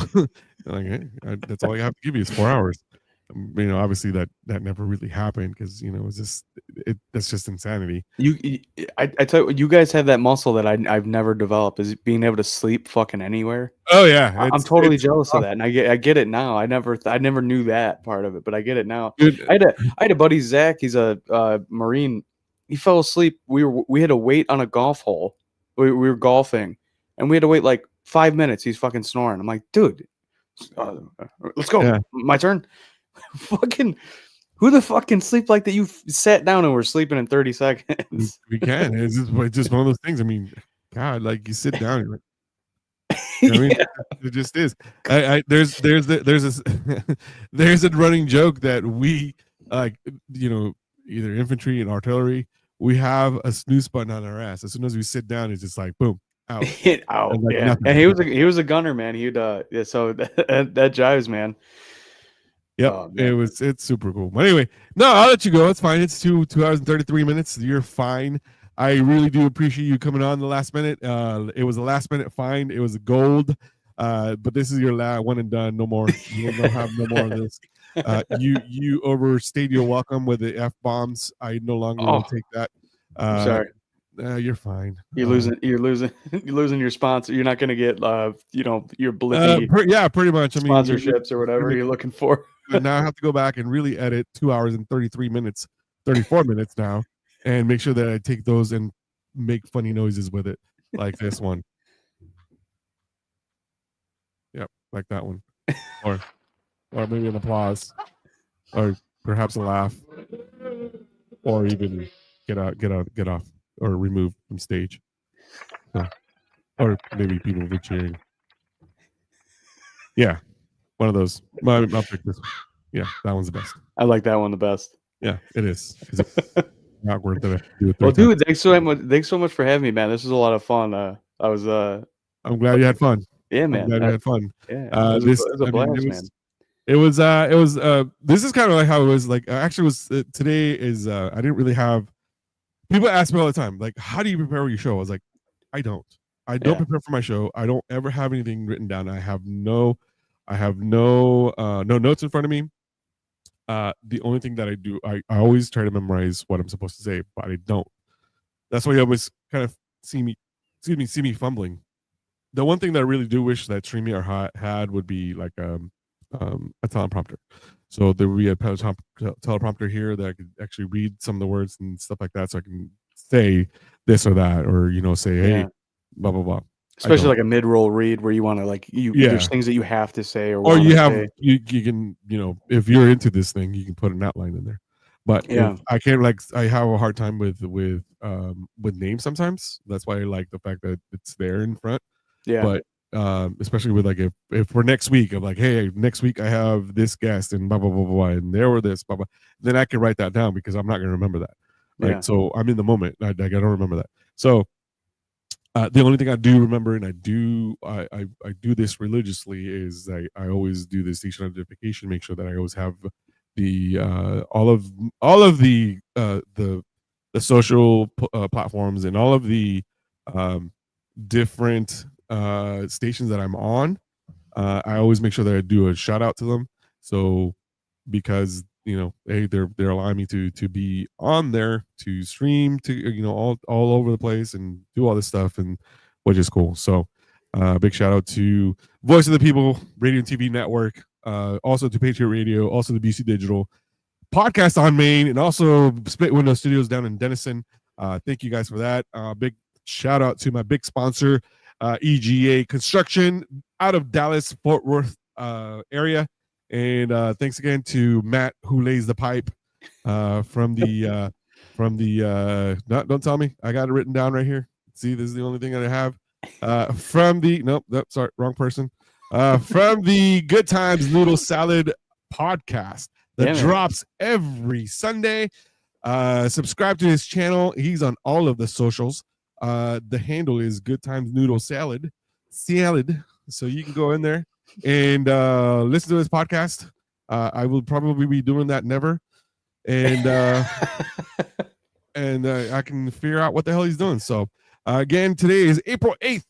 like, hey, that's all I have to give you is 4 hours. You know, obviously that never really happened because, you know, that's just insanity. I tell you, you guys have that muscle that I've never developed, is being able to sleep fucking anywhere. Oh yeah, I'm totally jealous of that, and I get it now. I never knew that part of it, but I get it now. Dude, I had a buddy, Zach. He's a Marine. He fell asleep. We had to wait on a golf hole. We were golfing, and we had to wait like 5 minutes. He's fucking snoring. I'm like, dude, let's go. Yeah. My turn. Fucking, who the fuck can sleep like that? You sat down and were sleeping in 30 seconds. We can. It's just one of those things. I mean, God, like you sit down, you're like, you know what I mean, it just is. There's there's a running joke that we, like, you know, either infantry and artillery, we have a snooze button on our ass. As soon as we sit down, it's just like boom, out. Hit out. And, like, Yeah. nothing. And he was a gunner, man. He'd yeah, so that jives, man. Yep, Oh, man. it's super cool. But anyway, no, I'll let you go. It's fine. It's 2 hours and 33 minutes. You're fine. I really do appreciate you coming on the last minute. It was a last minute find. It was gold. But this is your last one and done. No more. You don't have no more of this. You overstayed your welcome with the F bombs. I no longer will take that. I'm sorry. You're fine. You're losing your sponsor. You're not gonna get you know, your blippy yeah, pretty much. I mean, sponsorships or whatever you're looking for. Now I have to go back and really edit 2 hours and 33 minutes, 34 minutes now, and make sure that I take those and make funny noises with it, like this one. Yep, like that one, or maybe an applause, or perhaps a laugh, or even get off, or remove from stage, or maybe people were cheering. Yeah. One of those. I'll pick this one. Yeah, that one's the best. I like that one the best. Yeah, it is. It's not worth it. Well, dude, thanks so much for having me, man. This was a lot of fun. I'm glad you had fun. Yeah, man. I'm glad you had fun. Yeah, it was a blast, man. It was this is kind of like how it was. Like, actually was today is I didn't really have, people ask me all the time, like, how do you prepare your show? I was like, I don't prepare for my show. I don't ever have anything written down. I have no notes in front of me. The only thing that I do, I always try to memorize what I'm supposed to say, but I don't. That's why you always kind of see me fumbling. The one thing that I really do wish that StreamYard had would be like a teleprompter. So there would be a teleprompter here that I could actually read some of the words and stuff like that, so I can say this or that, or, you know, say, hey, blah blah blah. Especially like a mid-roll read where you want to, like, there's things that you have to say, or you can, you know, if you're into this thing, you can put an outline in there. But I can't, like, I have a hard time with names sometimes. That's why I like the fact that it's there in front. Yeah. But especially with like if for next week, I'm like, hey, next week I have this guest and blah blah blah blah, and there were this blah blah. Then I can write that down because I'm not going to remember that, right? Yeah. So I'm in the moment. I don't remember that. So the only thing I do remember, and I do this religiously, is I always do the station identification, make sure that I always have the all of the social platforms and all of the different stations that I'm on. I always make sure that I do a shout out to them. So because hey, they're allowing me to be on there, to stream, to all over the place and do all this stuff, and which is cool. So big shout out to Voice of the People Radio and TV Network, also to Patriot Radio, also to BC Digital Podcast on Main, and also Split Window Studios down in Denison. Thank you guys for that. Big shout out to my big sponsor, EGA Construction out of Dallas Fort Worth area. And thanks again to Matt, who lays the pipe from the don't tell me, I got it written down right here. See, this is the only thing that I have from the nope, sorry, wrong person. From the Good Times Noodle Salad podcast that drops every Sunday. Subscribe to his channel. He's on all of the socials. The handle is Good Times Noodle Salad. So you can go in there and listen to his podcast. I will probably be doing that never, and and I can figure out what the hell he's doing. So again, today is April 8th.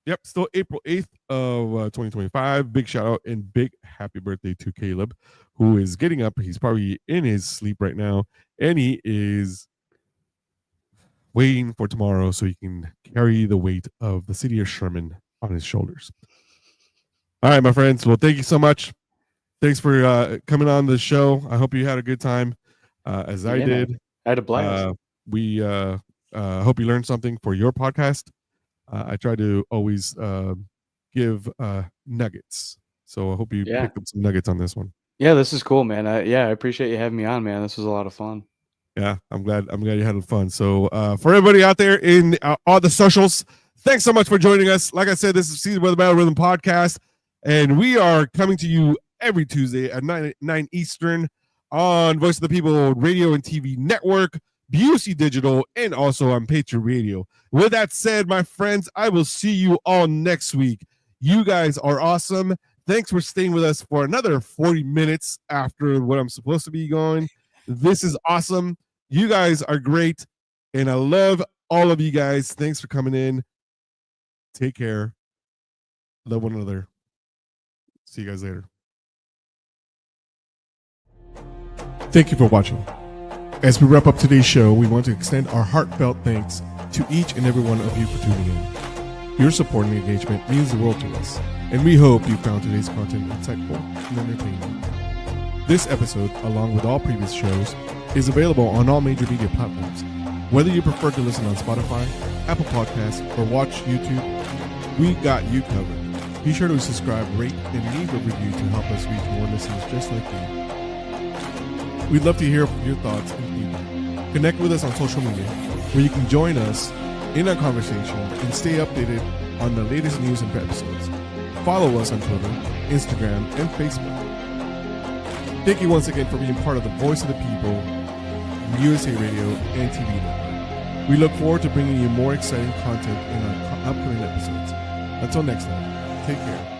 Yep, still April 8th of 2025. Big shout out and big happy birthday to Caleb, who is getting up. He's probably in his sleep right now, and he is waiting for tomorrow so he can carry the weight of the city of Sherman on his shoulders. All right, my friends. Well, thank you so much. Thanks for coming on the show. I hope you had a good time, as I did. Man. I had a blast. We hope you learned something for your podcast. I try to always give nuggets. So I hope you picked up some nuggets on this one. Yeah, this is cool, man. I appreciate you having me on, man. This was a lot of fun. Yeah, I'm glad you had fun. So for everybody out there in all the socials, thanks so much for joining us. Like I said, this is Season by the Battle Rhythm podcast, and we are coming to you every Tuesday at 9 Eastern on Voice of the People Radio and TV Network, BUC Digital, and also on Patriot Radio. With that said, my friends, I will see you all next week. You guys are awesome. Thanks for staying with us for another 40 minutes after what I'm supposed to be going. This is awesome. You guys are great, and I love all of you guys. Thanks for coming in. Take care. Love one another. See you guys later. Thank you for watching. As we wrap up today's show, we want to extend our heartfelt thanks to each and every one of you for tuning in. Your support and engagement means the world to us, and we hope you found today's content insightful and entertaining. This episode, along with all previous shows, is available on all major media platforms. Whether you prefer to listen on Spotify, Apple Podcasts, or watch YouTube, we got you covered. Be sure to subscribe, rate, and leave a review to help us reach more listeners just like you. We'd love to hear your thoughts and feedback. Connect with us on social media, where you can join us in our conversation and stay updated on the latest news and episodes. Follow us on Twitter, Instagram, and Facebook. Thank you once again for being part of the Voice of the People, USA Radio, and TV Network. We look forward to bringing you more exciting content in our upcoming episodes. Until next time, take care.